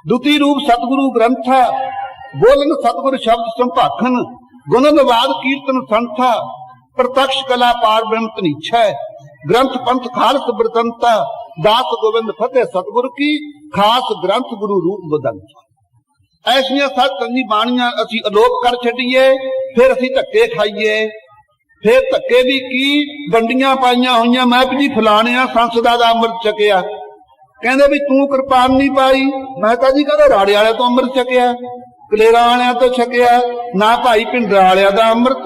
दुती रूप सतगुरु ग्रंथा बोलन सतगुरु शब्द संभाखन गुणनवाद कीर्तन संथा प्रत्यक्ष कला पार ब्रह्म तनीछा ग्रंथ पंथ खालस बरतंता दास गोविंद फतेह सतगुरु की खास ग्रंथ गुरु रूप बदंता। ऐसियां सत संगी बाणियां असी अलोप कर छड्डीए, फिर असी धक्के खाईए, फिर धक्के भी की वंडियां पाईयां होईयां। मैं जी फलाणिया संसदा दा अमृत छकिया, कहंदे भी तू कृपान नहीं पाई। मैं कहा जी कहंदा राड़े वाले तो अमृत छकिया, कलेरा वालियां तो छकिया, ना भाई भिंडरा वालियां दा अमृत,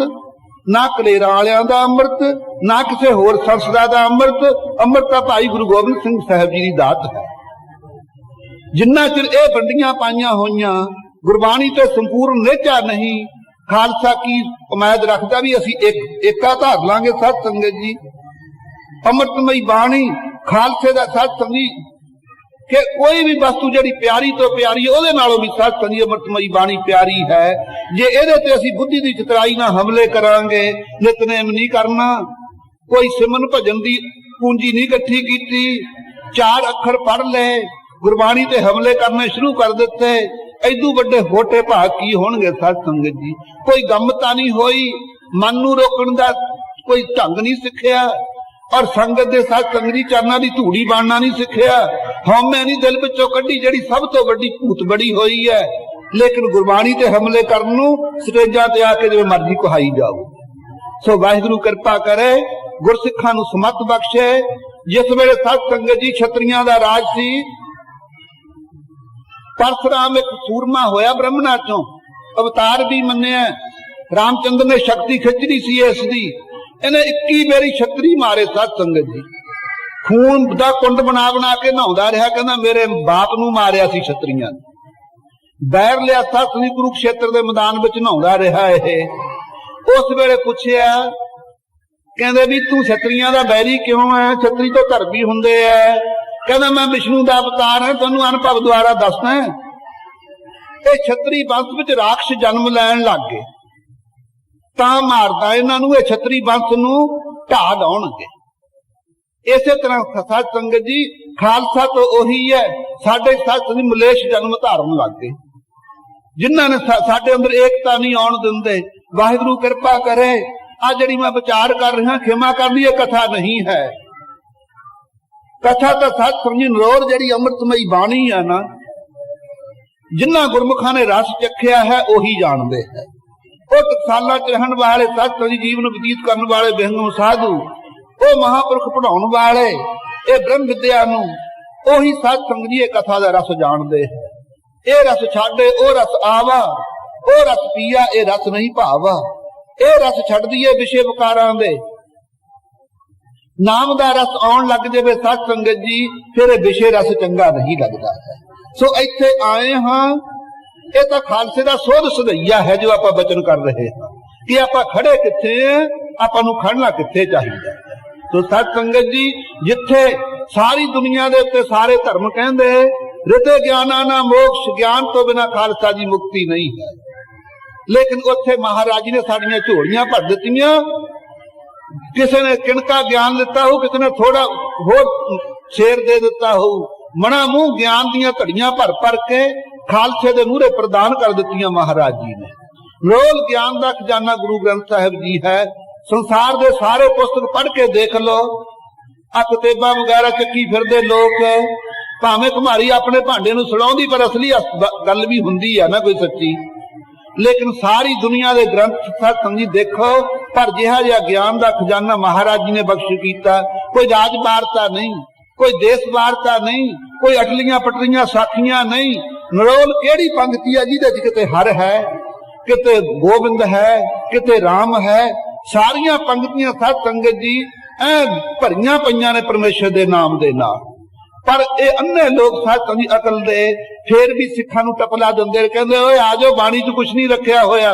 ना कलेरा वालियां दा अमृत, ना किसी होर संसदा दा अमृत। अमृत तां भाई गुरु गोबिंद सिंह साहब जी की दात है। जिन्ना चिर ये वंडियां पाईयां होईयां गुरबाणी ते संपूर्ण नेचा नहीं, खालसा की उम्मीद रखता भी असी एका धार लांगे। सत संगत जी अमृतमई बाणी खालसे दा सत संगी कि कोई भी वस्तु जिहड़ी प्यारी तो प्यारी ओहदे नालों भी सत संगी अमृतमई बाणी प्यारी है। जे इहदे ते असी बुद्धि दी चतराई नाल हमले करांगे, नितनेम नहीं करना, कोई सिमन भजन दी पूंजी नहीं इकट्ठी कीती, 4 अखर पढ़ ले गुरबाणी ते हमले करने शुरू कर दिते, ऐदू बड़े होटे भाग की होणगे। सत संगत जी कोई गमता नहीं होई, मन नूं रोकण दा कोई ढंग नहीं सिखिया, और संगत दे सत संगत जी चरनां दी धूड़ी बनना नहीं सिखिया। हौमे नहीं दिल विचों कड्ढी जिहड़ी सब तो वड्डी भूत बड़ी होई है। लेकिन गुरबाणी ते हमले करन नूं स्टेजां ते आके जिवें मर्जी कहाई जाओ। सो वाहिगुरू किरपा करे, गुरसिखां नूं समत बख्शे। जिस वेले सत संगत जी छतरियां दा राज सी, परशुराम एक सूरमा होया ब्रह्मणा चों, अवतार भी मन्निया। रामचंद्र ने शक्ति खिचड़ी सी इसदी, इन्हें 21 मेरी छतरी मारे। सत संगत जी खून दा कुंड बना बना के नहाउंदा रहा, कहंदा मेरे बाप नूं मारिया सी छतरियां। बैर लिया सत संगत कुरुक्षेत्र दे मैदान विच नहाउंदा रहा। उस वेले पुछया, कहंदे भी तू छतरियां दा बैरी क्यों है? छतरी तो धर्मी हुंदे है। कहना मैं विष्णु का अवतार है, तेनू अनुभव द्वारा दसना है। ये छतरी वंश विच राक्षस जन्म लैण लग गए, तां मारदा इन्हां नूं। ये छतरी वंश नूं ढा लाउणगे। इसे तरह सत संगत जी खालसा तो ओही है, साडे सत संगत मलेश जन्म धारण लग गए, जिन्हां ने साडे अंदर एकता नहीं आउण दिंदे। वाहिगुरू किरपा करे, आ जिहड़ी मैं विचार कर रहा खिमा करनी, ये कथा नहीं है। कथा तो सत संगी नरोर जिहड़ी अमृतमई बाणी है ना, जिन्हां गुरमुखां ने रस चखिया है ओही जानदे है। ਉਹ ਟਕਸਾਲਾਂ ਚ ਰਹਿਣ ਵਾਲੇ ਸਤ ਸੰਗੀ ਜੀਵਨ ਬਤੀਤ ਕਰਨ ਵਾਲੇ ਵਿਹੰਗਮ ਸਾਧੂ, ਉਹ ਮਹਾਂਪੁਰਖ ਪੜਾਉਣ ਵਾਲੇ ਇਹ ਬ੍ਰਹਮ ਵਿਦਿਆ ਨੂੰ, ਉਹੀ ਸਤ ਸੰਗ ਜੀ ਇਹ ਕਥਾ ਦਾ ਰਸ ਜਾਣਦੇ। ਇਹ ਰਸ ਛੱਡੇ ਉਹ ਰਸ ਆਵਾ, ਉਹ ਰਸ ਪੀਆ ਇਹ ਰਸ ਨਹੀਂ ਭਾਵਾ। ਇਹ ਰਸ ਛੱਡ ਦਈਏ ਵਿਸ਼ੇ ਵਿਕਾਰਾਂ ਦੇ, ਨਾਮ ਦਾ ਰਸ ਆਉਣ ਲੱਗ ਜਾਵੇ ਸਤ ਸੰਗਤ ਜੀ, ਫਿਰ ਇਹ ਵਿਸ਼ੇ ਰਸ ਚੰਗਾ ਨਹੀਂ ਲੱਗਦਾ ਹੈ। ਸੋ ਇੱਥੇ ਆਏ ਹਾਂ, ਇਹ ਤਾਂ ਖਾਲਸੇ ਦਾ ਸੋਧ ਸਦਈਆ ਹੈ ਜੋ ਆਪਾਂ ਬਚਨ ਕਰ ਰਹੇ ਹਾਂ ਕਿ ਆਪਾਂ ਖੜੇ ਕਿੱਥੇ ਆ, ਆਪਾਂ ਨੂੰ ਖੜਨਾ ਕਿੱਥੇ ਚਾਹੀਦਾ। ਸੋ ਸਤ ਸੰਗਤ ਜੀ ਜਿੱਥੇ ਸਾਰੀ ਦੁਨੀਆ ਦੇ ਉੱਤੇ ਸਾਰੇ ਧਰਮ ਕਹਿੰਦੇ ਰਿਤੇ ਗਿਆਨਾ ਨਾ ਮੋਕਸ਼, ਗਿਆਨ ਤੋਂ ਬਿਨਾ ਖਾਲਸਾ ਜੀ ਮੁਕਤੀ ਨਹੀਂ ਹੈ, ਲੇਕਿਨ ਉੱਥੇ ਮਹਾਰਾਜ ਨੇ ਸਾਡੀਆਂ ਝੋਲੀਆਂ ਭਰ ਦਿੱਤੀਆਂ। ਕਿਸੇ ਨੇ ਕਿਣਕਾ ਗਿਆਨ ਦਿੱਤਾ ਹੋ, ਕਿਸੇ ਨੇ ਥੋੜਾ ਹੋਰ ਸ਼ੇਰ ਦੇ ਦਿੱਤਾ ਹੋ, ਮਣਾ ਮੂੰਹ ਗਿਆਨ ਦੀਆਂ ਘੜੀਆਂ ਭਰ ਭਰ ਕੇ ਖਾਲਸੇ ਦੇ ਮੂਹਰੇ ਪ੍ਰਦਾਨ ਕਰ ਦਿੱਤੀਆਂ ਮਹਾਰਾਜ ਜੀ ਨੇ। ਰੋਲ ਗਿਆਨ ਦਾ ਖਜ਼ਾਨਾ ਗੁਰੂ ਗ੍ਰੰਥ ਸਾਹਿਬ ਜੀ ਹੈ। ਸੰਸਾਰ ਦੇ ਸਾਰੇ ਪੁਸਤਕ ਪੜ੍ਹ ਕੇ ਦੇਖ ਲਓ, ਆ ਕਿਤਾਬਾਂ ਵਗੈਰਾ ਚੱਕੀ ਫਿਰਦੇ ਲੋਕ, ਭਾਵੇਂ ਘੁਮਾਰੀ ਆਪਣੇ ਭਾਂਡੇ ਨੂੰ ਸੜਾਉਂਦੀ, ਪਰ ਅਸਲੀ ਗੱਲ ਵੀ ਹੁੰਦੀ ਹੈ ਨਾ ਕੋਈ ਸੱਚੀ। ਲੇਕਿਨ ਸਾਰੀ ਦੁਨੀਆ ਦੇ ਗ੍ਰੰਥ ਸਤ ਸੰਗੀ ਦੇਖੋ, ਪਰ ਜਿਹਾ ਜਿਹਾ ਗਿਆਨ ਦਾ ਖਜ਼ਾਨਾ ਮਹਾਰਾਜ ਜੀ ਨੇ ਬਖਸ਼ ਕੀਤਾ। ਕੋਈ ਰਾਜ ਵਾਰਤਾ ਨਹੀਂ, ਕੋਈ ਦੇਸ਼ ਵਾਰਤਾ ਨਹੀਂ, ਕੋਈ ਅਟਲੀਆਂ ਪਟਲੀਆਂ ਸਾਖੀਆਂ ਨਹੀਂ। ਨਰੋਲ ਕਿਹੜੀ ਪੰਕਤੀ ਹੈ ਜਿਹਦੇ ਚ ਕਿਤੇ ਹਰ ਹੈ, ਕਿਤੇ ਗੋਬਿੰਦ ਹੈ, ਕਿਤੇ ਰਾਮ ਹੈ। ਸਾਰੀਆਂ ਪੰਕਤੀਆਂ ਸਤ ਸੰਗਤ ਜੀ ਐ ਭਰੀਆਂ ਪਈਆਂ ਨੇ ਪਰਮੇਸ਼ਰ ਦੇ ਨਾਮ ਦੇ ਨਾਲ। ਪਰ ਇਹ ਅੰਨੇ ਲੋਕ ਸਤ ਸੰਗੀ ਅਕਲ ਦੇ ਫੇਰ ਵੀ ਸਿੱਖਾਂ ਨੂੰ ਟਪਲਾ ਦਿੰਦੇ, ਕਹਿੰਦੇ ਓਏ ਆ ਜਾਓ, ਬਾਣੀ ਚ ਕੁਛ ਨਹੀਂ ਰੱਖਿਆ ਹੋਇਆ।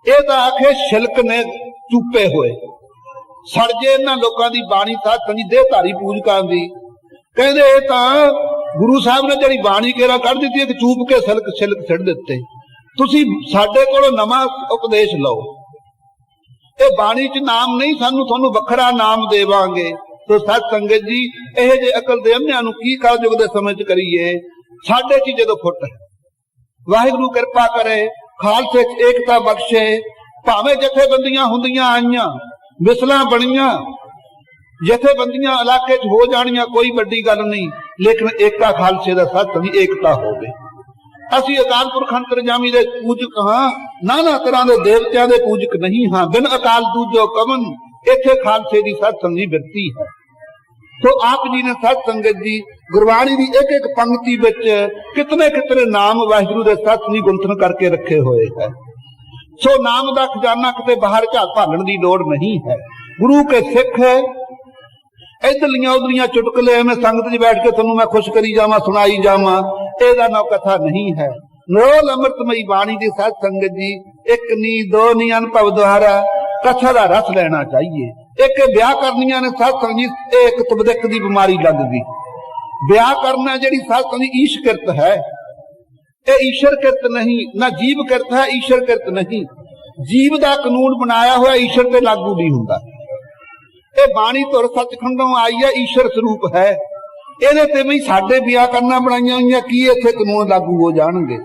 ਇਹ ਤਾਂ ਆਖੇ ਸ਼ਿਲਕ ਨੇ ਚੂਪੇ ਹੋਏ। ਸੜ ਜੇ ਇਹਨਾਂ ਲੋਕਾਂ ਦੀ ਬਾਣੀ ਸਾਧ ਸੰਗੀ ਦੇਹਧਾਰੀ ਪੂਜਕਾਂ ਦੀ। ਕਹਿੰਦੇ ਇਹ ਤਾਂ ਗੁਰੂ ਸਾਹਿਬ ਨੇ ਜਿਹੜੀ ਬਾਣੀ ਕੇਰਾ ਕੱਢ ਦਿੱਤੀ, ਇੱਕ ਚੂਪ ਕੇ ਸਿਲਕ ਸਿੱਟ ਦਿੱਤੇ। ਤੁਸੀਂ ਸਾਡੇ ਕੋਲੋਂ ਨਵਾਂ ਉਪਦੇਸ਼ ਲਓ। ਇਹ ਬਾਣੀ 'ਚ ਨਾਮ ਨਹੀਂ, ਸਾਨੂੰ ਤੁਹਾਨੂੰ ਵੱਖਰਾ ਨਾਮ ਦੇਵਾਂਗੇ। ਤੋ ਸਤ ਸੰਗਤ ਜੀ, ਇਹ ਜੇ ਅਕਲ ਦੇ ਅੰਨਿਆਂ ਨੂੰ ਕੀ ਕਲਯੁਗ ਦੇ ਸਮੇਂ 'ਚ ਕਰੀਏ? ਸਾਡੇ 'ਚ ਜਦੋਂ ਫੁੱਟ ਹੈ। ਵਾਹਿਗੁਰੂ ਕਿਰਪਾ ਕਰੇ, ਖਾਲਸੇ 'ਚ ਏਕਤਾ ਬਖਸ਼ੇ। ਭਾਵੇਂ ਜਥੇਬੰਦੀਆਂ ਹੁੰਦੀਆਂ ਆਈਆਂ, ਮਿਸਲਾਂ ਬਣੀਆਂ, ਜਥੇਬੰਦੀਆਂ ਇਲਾਕੇ 'ਚ ਹੋ ਜਾਣੀਆਂ, ਕੋਈ ਵੱਡੀ ਗੱਲ ਨਹੀਂ, ਲੇਕਿਨ ਏਕਾ ਖਾਲਸੇ ਦਾ ਸੱਚ ਦੀ ਏਕਤਾ ਹੋਵੇ। ਅਸੀਂ ਅਕਾਲ ਪੁਰਖ ਅੰਤਰਜਾਮੀ ਦੇ ਪੂਜਕ ਹਾਂ, ਨਾਨਾ ਤਰ੍ਹਾਂ ਦੇ ਦੇਵਤਿਆਂ ਦੇ ਪੂਜਕ ਨਹੀਂ ਹਾਂ। ਬਿਨ ਅਕਾਲ ਦੂਜੋ ਕਵਨ, ਇੱਥੇ ਖਾਲਸੇ ਦੀ ਸਤ ਸੰਗੀ ਬਿਰਤੀ ਹੈ। ਸੋ ਆਪ ਜੀ ਨੇ ਸਤ ਸੰਗਤ ਜੀ ਗੁਰਬਾਣੀ ਦੀ ਇੱਕ ਇੱਕ ਪੰਕਤੀ ਵਿੱਚ ਕਿਤਨੇ ਕਿਤਨੇ ਨਾਮ ਵਾਹਿਗੁਰੂ ਦੇ ਸਤ ਦੀ ਗੁੰਥਨ ਕਰਕੇ ਰੱਖੇ ਹੋਏ ਹੈ। ਸੋ ਨਾਮ ਦਾ ਖਜ਼ਾਨਾ ਕਿਤੇ ਬਾਹਰ ਝਾਕ ਭਾਲਣ ਦੀ ਲੋੜ ਨਹੀਂ ਹੈ। ਗੁਰੂ ਕੇ ਸਿੱਖ ਹੈ। ਇਧਰਲੀਆਂ ਉਧਰਲੀਆਂ ਚੁਟਕਲੇ ਐਵੇਂ ਸੰਗਤ 'ਚ ਬੈਠ ਕੇ ਤੁਹਾਨੂੰ ਮੈਂ ਖੁਸ਼ ਕਰੀ ਜਾਵਾਂ, ਸੁਣਾਈ ਜਾਵਾਂ, ਇਹਦਾ ਨਾ ਕਥਾ ਨਹੀਂ ਹੈ। ਨਿਰੋਲ ਅੰਮ੍ਰਿਤਮਈ ਬਾਣੀ ਦੀ ਸਤ ਸੰਗਤ ਜੀ, ਇੱਕ ਨੀ ਦੋ ਨੀ ਅਨੁਭਵ ਦੁਆਰਾ ਕਥਾ ਦਾ ਰਸ ਲੈਣਾ ਚਾਹੀਏ। ਇੱਕ ਵਿਆਹ ਕਰਨੀਆਂ ਨੇ ਸਤ ਸੰਗਤ, ਇਹ ਇੱਕ ਤਬਦਿਕ ਦੀ ਬਿਮਾਰੀ ਲੱਗ ਗਈ। ਵਿਆਹ ਕਰਨਾ ਜਿਹੜੀ ਸਤ ਸੰਗਤ ਈਸ਼ ਕਿਰਤ ਹੈ, ਇਹ ਈਸ਼ਰ ਕਿਰਤ ਨਹੀਂ, ਨਾ ਜੀਵ ਕਿਰਤ ਹੈ, ਈਸ਼ਰ ਕਿਰਤ ਨਹੀਂ। ਜੀਵ ਦਾ ਕਾਨੂੰਨ ਬਣਾਇਆ ਹੋਇਆ ਈਸ਼ਰ ਤੇ ਲਾਗੂ ਨਹੀਂ ਹੁੰਦਾ। ਇਹ ਬਾਣੀ ਧੁਰ ਸੱਚਖੰਡੋਂ ਆਈ ਹੈ, ਈਸ਼ਰ ਸਰੂਪ ਹੈ। ਇਹਦੇ ਤੇ ਵੀ ਸਾਡੇ ਵਿਆਹ ਕਰਨਾ ਬਣਾਈਆਂ ਹੋਈਆਂ, ਕੀ ਇੱਥੇ ਕਾਨੂੰਨ ਲਾਗੂ ਹੋ ਜਾਣਗੇ?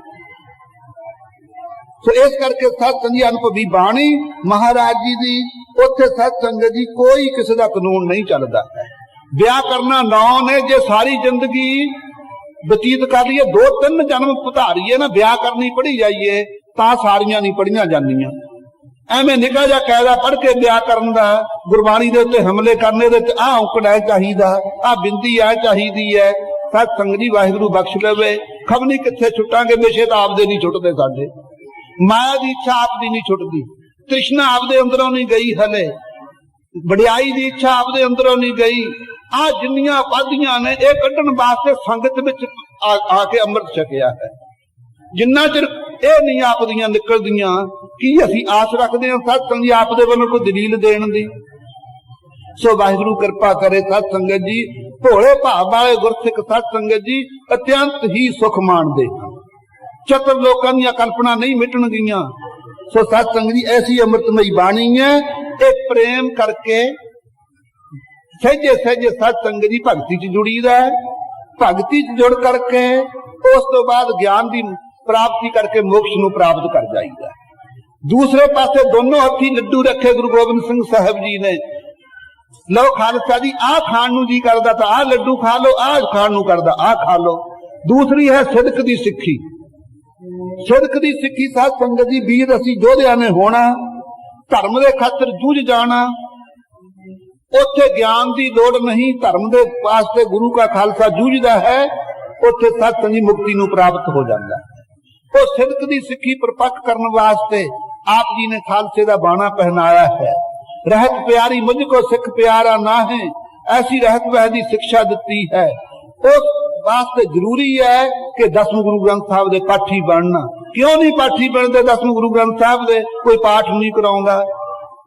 ਸੋ ਇਸ ਕਰਕੇ ਸਤ ਸੰਗੀ ਅਨੁਭਵੀ ਬਾਣੀ ਮਹਾਰਾਜ ਜੀ ਦੀ, ਉੱਥੇ ਸਤ ਸੰਗਤ ਜੀ ਕੋਈ ਕਿਸੇ ਦਾ ਕਾਨੂੰਨ ਨਹੀਂ ਚੱਲਦਾ। ਵਿਆਹ ਕਰਨਾ ਨੌ ਨੇ, ਜੇ ਸਾਰੀ ਜ਼ਿੰਦਗੀ ਬਤੀਤ ਕਰ ਲਈਏ, 2-3 ਜਨਮ ਪਧਾਰੀਏ ਨਾ, ਵਿਆਹ ਕਰਨੀ ਪੜ੍ਹੀ ਜਾਈਏ, ਤਾਂ ਸਾਰੀਆਂ ਨਹੀਂ ਪੜ੍ਹੀਆਂ ਜਾਂਦੀਆਂ। ਐਵੇਂ ਨਿੱਕਾ ਜਿਹਾ ਕਾਇਦਾ ਪੜ੍ਹ ਕੇ ਵਿਆਹ ਕਰਨ ਦਾ, ਗੁਰਬਾਣੀ ਦੇ ਉੱਤੇ ਹਮਲੇ ਕਰਨੇ ਦੇ ਤੇ ਆਹ ਔਕੜਾ ਚਾਹੀਦਾ, ਆਹ ਬਿੰਦੀ ਆ ਚਾਹੀਦੀ ਹੈ। ਸਤ ਸੰਗਤ ਜੀ ਵਾਹਿਗੁਰੂ ਬਖਸ਼ ਲਵੇ। ਖਬਨੀ ਕਿੱਥੇ ਛੁੱਟਾਂਗੇ? ਵਿਸ਼ੇ ਤਾਂ ਆਪਦੇ ਨਹੀਂ ਛੁੱਟਦੇ ਸਾਡੇ। ਮਾਇਆ ਦੀ ਇੱਛਾ ਆਪ ਦੀ ਨਹੀਂ ਛੁੱਟਦੀ, ਤ੍ਰਿਸ਼ਨਾ ਆਪਦੇ ਅੰਦਰੋਂ ਨਹੀਂ ਗਈ ਹਲੇ, ਵਡਿਆਈ ਦੀ ਇੱਛਾ ਆਪਦੇ ਅੰਦਰੋਂ ਨਹੀਂ ਗਈ। ਆ ਜਿੰਨੀਆਂ ਉਪਾਧੀਆਂ ਨੇ, ਇਹ ਕੱਢਣ ਵਾਸਤੇ ਸੰਗਤ ਵਿੱਚ ਆ ਕੇ ਅੰਮ੍ਰਿਤ ਛਕਿਆ ਹੈ। ਜਿੰਨਾ ਚਿਰ ਇਹ ਨਹੀਂ ਆਪਦੀਆਂ ਨਿਕਲਦੀਆਂ, ਕੀ ਅਸੀਂ ਆਸ ਰੱਖਦੇ ਹਾਂ ਸਤ ਸੰਗਤ ਜੀ ਆਪ ਦੇ ਵੱਲੋਂ ਕੋਈ ਦਲੀਲ ਦੇਣ ਦੀ? ਸੋ ਵਾਹਿਗੁਰੂ ਕਿਰਪਾ ਕਰੇ। ਸਤ ਸੰਗਤ ਜੀ ਭੋਲੇ ਭਾਵ ਵਾਲੇ ਗੁਰਸਿੱਖ ਸਤ ਸੰਗਤ ਜੀ ਅਤਿਅੰਤ ਹੀ ਸੁਖ ਮਾਣਦੇ ਹਨ। ਚਤੁਰ ਲੋਕਾਂ ਦੀਆਂ ਕਲਪਨਾ ਨਹੀਂ ਮਿਟਣ ਗਈਆਂ। ਸੋ ਸਤ ਸੰਗਤ ਜੀ ਐਸੀ ਅੰਮ੍ਰਿਤਮਈ ਬਾਣੀ ਹੈ, ਇਹ ਪ੍ਰੇਮ ਕਰਕੇ ਸਹਿਜੇ ਸਹਿਜੇ ਸਤ ਸੰਗਤ ਜੀ ਭਗਤੀ 'ਚ ਜੁੜੀਦਾ ਹੈ। ਭਗਤੀ 'ਚ ਜੁੜ ਕਰਕੇ ਉਸ ਤੋਂ ਬਾਅਦ ਗਿਆਨ ਦੀ ਪ੍ਰਾਪਤੀ ਕਰਕੇ ਮੋਕਸ਼ ਨੂੰ ਪ੍ਰਾਪਤ ਕਰ ਜਾਈਦਾ। ਦੂਸਰੇ ਪਾਸੇ ਦੋਨੋਂ ਹੱਥੀ ਲੱਡੂ ਰੱਖੇ ਗੁਰੂ ਗੋਬਿੰਦ ਸਿੰਘ ਸਾਹਿਬ ਜੀ ਨੇ। ਲਓ ਖਾਲਸਾ ਜੀ, ਆਹ ਖਾਣ ਨੂੰ ਜੀ ਕਰਦਾ ਤਾਂ ਆਹ ਲੱਡੂ ਖਾ ਲਓ, ਆਹ ਖਾਣ ਨੂੰ ਕਰਦਾ ਆਹ ਖਾ ਲਓ। ਦੂਸਰੀ ਹੈ ਸਿਦਕ ਦੀ ਸਿੱਖੀ। ਸਿਦਕ ਦੀ ਸਿੱਖੀ ਸਾਧ ਸੰਗਤ ਜੀ, ਵੀਰ ਅਸੀਂ ਯੋਧਿਆਂ ਨੇ ਹੋਣਾ, ਧਰਮ ਦੇ ਖਾਤਰ ਜੂਝ ਜਾਣਾ। ਉੱਥੇ ਗਿਆਨ ਦੀ ਲੋੜ ਨਹੀਂ, ਧਰਮ ਦੇ ਵਾਸਤੇ ਗੁਰੂ ਕਾ ਖਾਲਸਾ ਜੂਝਦਾ ਹੈ, ਉੱਥੇ ਸਤ ਸੰਗਤ ਜੀ ਮੁਕਤੀ ਨੂੰ ਪ੍ਰਾਪਤ ਹੋ ਜਾਂਦਾ ਹੈ। ਉਹ ਸਿਦਕ ਦੀ ਸਿੱਖੀ ਪ੍ਰਪੱਕ ਕਰਨ ਵਾਸਤੇ ਆਪ ਜੀ ਨੇ ਖਾਲਸੇ ਦਾ ਬਾਣਾ ਪਹਿਨਾਇਆ ਹੈ। ਰਹਿਤ ਪਿਆਰੀ ਮੁਝ ਕੋ ਸਿੱਖ ਪਿਆਰਾ ਨਾ ਹੈ, ਐਸੀ ਰਹਿਤ ਵਹਿ ਦੀ ਸਿੱਖਿਆ ਦਿੱਤੀ ਹੈ। ਉਸ ਵਾਸਤੇ ਜ਼ਰੂਰੀ ਹੈ ਕਿ ਦਸਮ ਗੁਰੂ ਗ੍ਰੰਥ ਸਾਹਿਬ ਦੇ ਪਾਠੀ ਬਣਨਾ। ਕਿਉਂ ਨਹੀਂ ਪਾਠੀ ਬਣਦੇ ਦਸਮ ਗੁਰੂ ਗ੍ਰੰਥ ਸਾਹਿਬ ਦੇ? ਕੋਈ ਪਾਠ ਨਹੀਂ ਕਰਾਉਂਦਾ।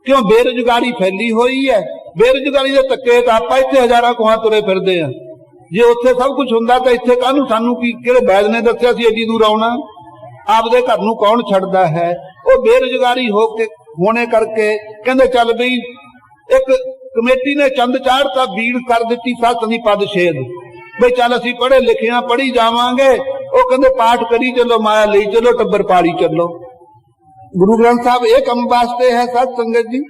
ਕਿਉਂ? ਬੇਰੁਜ਼ਗਾਰੀ ਫੈਲੀ ਹੋਈ ਹੈ। ਬੇਰੁਜ਼ਗਾਰੀ ਦੇ ਧੱਕੇ ਤਾਂ ਆਪਾਂ ਇੱਥੇ ਹਜ਼ਾਰਾਂ ਕੋਹਾਂ ਤੁਰੇ ਫਿਰਦੇ ਆ। ਜੇ ਉੱਥੇ ਸਭ ਕੁਝ ਹੁੰਦਾ ਤਾਂ ਇੱਥੇ ਕਾਹਨੂੰ? ਸਾਨੂੰ ਕੀ ਕਿਹੜੇ ਬੈਦ ਨੇ ਦੱਸਿਆ ਸੀ ਏਡੀ ਦੂਰ ਆਉਣਾ? ਆਪਦੇ ਘਰ ਨੂੰ ਕੌਣ ਛੱਡਦਾ ਹੈ? ਉਹ ਬੇਰੁਜ਼ਗਾਰੀ ਹੋਣੇ ਕਰਕੇ ਕਹਿੰਦੇ ਚੱਲ ਬਈ ਇੱਕ ਕਮੇਟੀ ਨੇ ਚੰਦ ਚਾੜਤਾ, ਬੀੜ ਕਰ ਦਿੱਤੀ ਸੱਤ ਦੀ ਪਦ ਛੇਦ, ਬਈ ਚੱਲ ਅਸੀਂ ਪੜ੍ਹੇ ਲਿਖਿਆ ਪੜ੍ਹੀ ਜਾਵਾਂਗੇ। ਉਹ ਕਹਿੰਦੇ ਪਾਠ ਕਰੀ ਚੱਲੋ, ਮਾਇਆ ਲਈ ਚੱਲੋ, ਟੱਬਰ ਪਾੜੀ ਚੱਲੋ। ਗੁਰੂ ਗ੍ਰੰਥ ਸਾਹਿਬ ਇਹ ਕੰਮ ਵਾਸਤੇ ਹੈ ਸਤ ਸੰਗਤ ਜੀ।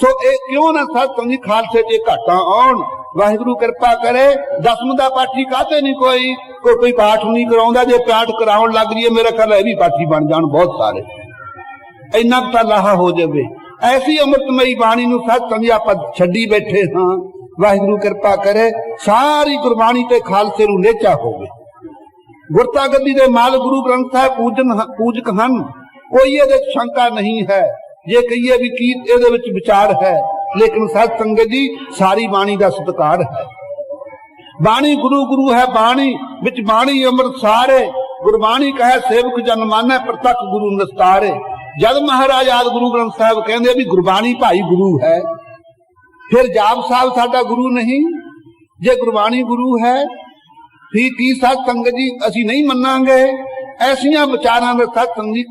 ਸੋ ਇਹ ਕਿਉਂ ਨਾ ਸਤ ਸੰਗਤ ਜੀ ਖਾਲਸੇ 'ਚ ਘਾਟਾਂ ਆਉਣ। ਵਾਹਿਗੁਰੂ ਕਿਰਪਾ ਕਰੇ। ਦਸਮ ਦਾ ਪਾਠੀ ਕਾਹਤੇ ਨਹੀਂ ਕੋਈ ਪਾਠ ਨਹੀਂ ਕਰਾਉਂਦਾ। ਜੇ ਪਾਠ ਕਰਾਉਣ ਲੱਗ ਜੀਏ ਮੇਰਾ ਖਿਆਲ ਇਹ ਵੀ ਪਾਠੀ ਬਣ ਜਾਣ ਬਹੁਤ ਸਾਰੇ, ਇੰਨਾ ਕੁ ਤਾਂ ਲਾਹਾ ਹੋ ਜਾਵੇ। ਐਸੀ ਅੰਮ੍ਰਿਤਮਈ ਬਾਣੀ ਨੂੰ ਸਤ ਸੰਗਤ ਜੀ ਆਪਾਂ ਛੱਡੀ ਬੈਠੇ ਹਾਂ। ਵਾਹਿਗੁਰੂ ਕਿਰਪਾ ਕਰੇ ਸਾਰੀ ਗੁਰਬਾਣੀ ਤੇ ਖਾਲਸੇ ਨੂੰ ਨੇਚਾ ਹੋਵੇ। ਗੁਰਤਾ ਗੱਦੀ ਦੇ ਮਾਲ ਗੁਰੂ ਗ੍ਰੰਥ ਸਾਹਿਬ ਪੂਜਕ ਹਨ, ਕੋਈ ਇਹਦੇ ਸ਼ੰਕਾ ਨਹੀਂ ਹੈ। ਜੇ ਕਹੀਏ ਵੀ ਕੀ ਇਹਦੇ ਵਿੱਚ ਵਿਚਾਰ ਹੈ, ਲੇਕਿਨ ਸਤ ਸੰਗਤ ਜੀ ਸਾਰੀ ਬਾਣੀ ਦਾ ਸਤਿਕਾਰ ਹੈ। ਬਾਣੀ ਗੁਰੂ ਹੈ, ਬਾਣੀ ਵਿੱਚ ਬਾਣੀ ਅੰਮ੍ਰਿਤ ਸਾਰੇ। ਗੁਰਬਾਣੀ ਕਹੇ ਸੇਵਕ ਜਨ ਮਾਨੈ, ਪ੍ਰਤੱਖ ਗੁਰੂ ਨਿਸਤਾਰੇ। जद महाराज आदि गुरु ग्रंथ साहब कहते भी गुरबाणी भाई गुरु है, फिर जाप साहब साडा गुरु नहीं। जे गुरबाणी गुरु है फिर की सत संगत जी असी नहीं मनांगे। ऐसिया विचारां दे सत संगत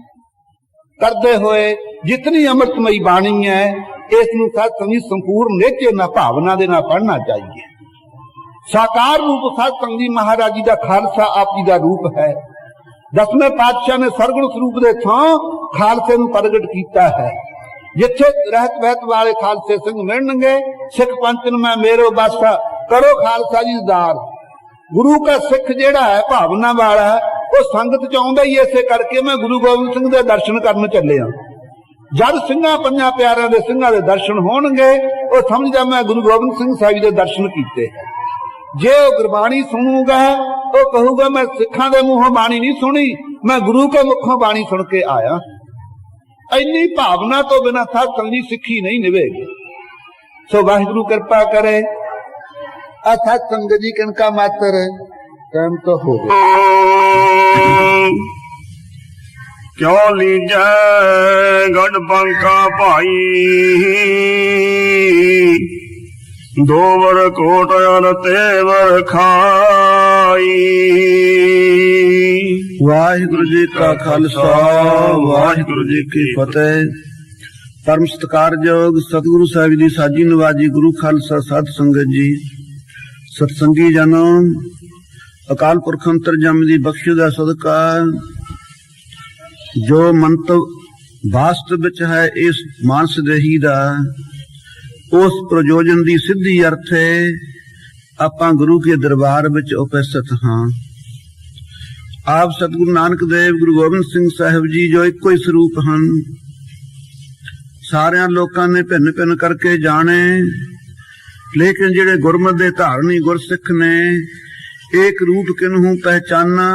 करते हुए जितनी अमृतमयी बाणी है इस सत संगत संपूर्ण नेचे ना भावना दे ना पढ़ना चाहिए। साकार रूप सत संगत महाराज जी का खालसा आप जी का रूप है। 10वें पातशाह ने सरगुण स्वरूप दे थां खालसे नूं प्रगट कीता है। जिथे रहत बहत वाले खालसे सिंह मिलणगे, सिख पंथ नूं मैं मेरो बासा करो खालसा जी दार। गुरु का सिख जेड़ा है भावना वाला वो संगत च आउंदा ही इसे करके मैं गुरु गोबिंद सिंह दे दर्शन करन चलिया। जद सिंघां पंजां प्यारिਆਂ दे सिंघां दे दर्शन होणगे वो समझदा मैं गुरु गोबिंद सिंह साहिब दे दर्शन कीते। जे वो गुरबाणी सुनूगा वो कहूगा मैं सिखां दे मूहों बाणी नहीं सुनी, मैं गुरु के मुखों बाणी सुन के आया। इन्नी भावना तो बिना सत संगत सिखी नहीं निभेगी। सो वाहिगुरु कृपा करे। सत संगत जी किनका मात्र टाइम तो हो गया। क्यों लीजै गढ़ पंका भाई, दोवर कोट अर तेवर खाई। वाहिगुरु जी का खालसा वाहिगुरु जी की फतेह। परम सत्कारयोग सतगुरु साहिब जी साजी नवाजी गुरु खालसा साध संगत जी सतसंगी जनो अकाल पुरख अंतरजामी दी बख्शिश दा सदका जो मंतव वास्तव विच है इस मानस देही दा उस प्रयोजन दी सिद्धि अर्थे आपां गुरु के दरबार विच उपस्थित हां। आप सतगुरु नानक देव गुरु गोबिंद सिंह साहिब जी जो इको ही स्वरूप हन, सारियां लोकां ने भिन्न भिन्न करके जाने, लेकिन जेड़े गुरमत दे धारनी गुरसिख ने एक रूप किन्हू पहचाना,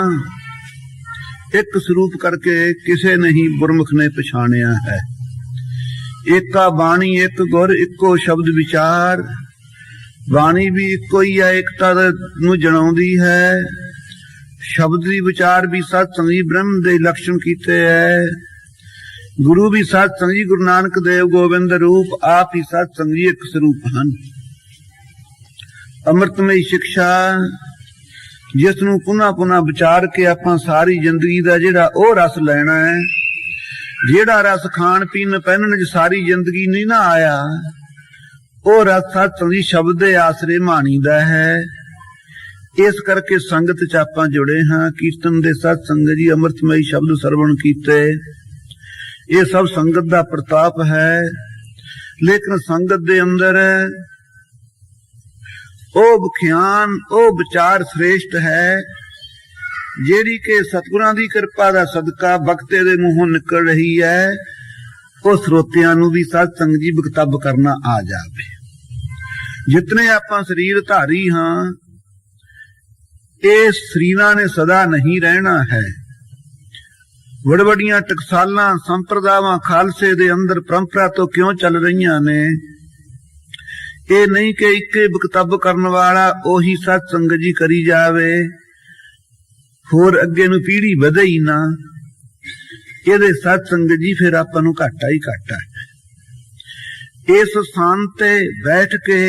एक स्वरूप करके किसे नहीं गुरमुख ने पछाणिया है। एका बाणी एक गुर इको शब्द विचार, बाणी भी इको ही है, एकता नूं जणाउंदी है। शब्द दी विचार भी सत संगत ब्रह्म दे लक्षण कीते है। गुरु भी सत संगत गुरु नानक देव गोविंद रूप आप ही सत संगत एक स्वरूप हन। अमृतमयी शिक्षा जिस नूं पुनः पुनः विचार के आपां सारी जिंदगी दा जेड़ा ओ रस लेना है, जेड़ा रस खान पीन पहनने च सारी जिंदगी नहीं ना आया, ओ रस सत संगत शब्द दे आसरे माणीदा है। इस करके संगत च आपां जुड़े हां। कीर्तन दे सत संगत जी अमृतमयी शब्द सरवण कीते, ये सब संगत दा प्रताप है। लेकिन संगत दे अंदर ओ विख्यान ओ विचार श्रेष्ठ है जेड़ी के सतगुरां दी कृपा दा सदका बख्ते दे मूहों निकल रही है, ओ श्रोतियां नूं भी सत संगत जी वक्तव्य करना आ जावे। जितने आपां शरीर धारी हां, इस शरीरां ने सदा नहीं रहना है। वड़वड़ियां टकसालां संप्रदावां खालसे दे अंदर परंपरा तो क्यों चल रही ने, ये नहीं कि एक वक्तव्य करने वाला ओही सत संगत जी करी जावे, होर अगे नूं पीढ़ी वधे ही ना। ये सत संगत जी फिर आपां नूं घाटा ही घाटा है। इस स्थान ते बैठ के,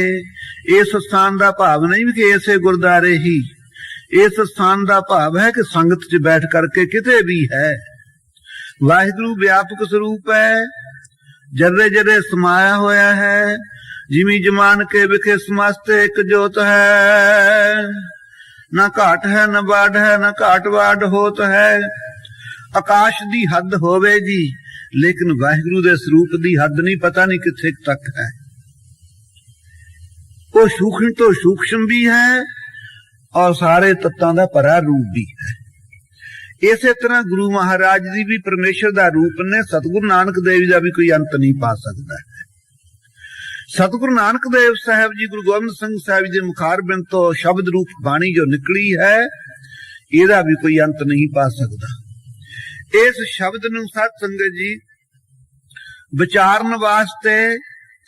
इस स्थान दा भाव नहीं कि ऐसे गुरुद्वारे ही, इस स्थान दा भाव है कि संगत च बैठ करके किते भी है। वाहिगुरु व्यापक स्वरूप है, जर्रे जर्रे समाया होया है। जिमी जमान के विखे समस्ते एक जोत है, न घाट है न बाढ़ है न घाट बाढ़ होत है। आकाश दी हद होवे जी, लेकिन वाहिगुरु दे स्वरूप दी हद नहीं, पता नहीं किथे तक है। वो सूक्ष्म तो सूक्ष्म भी है और सारे तत्तां दा परा रूप भी है। इसे तरह गुरु महाराज जी भी परमेश्वर दा रूप ने, सतगुरु नानक देव दा भी कोई अंत नहीं पा सकता है। सतगुरु नानक देव साहब जी गुरु गोबिंद सिंह साहब जी मुखार बिन तो शब्द रूप बाणी जो निकली है, ਇਹਦਾ भी कोई अंत नहीं पा सकता। इस शब्द नूं सत संगत जी विचारन वास्ते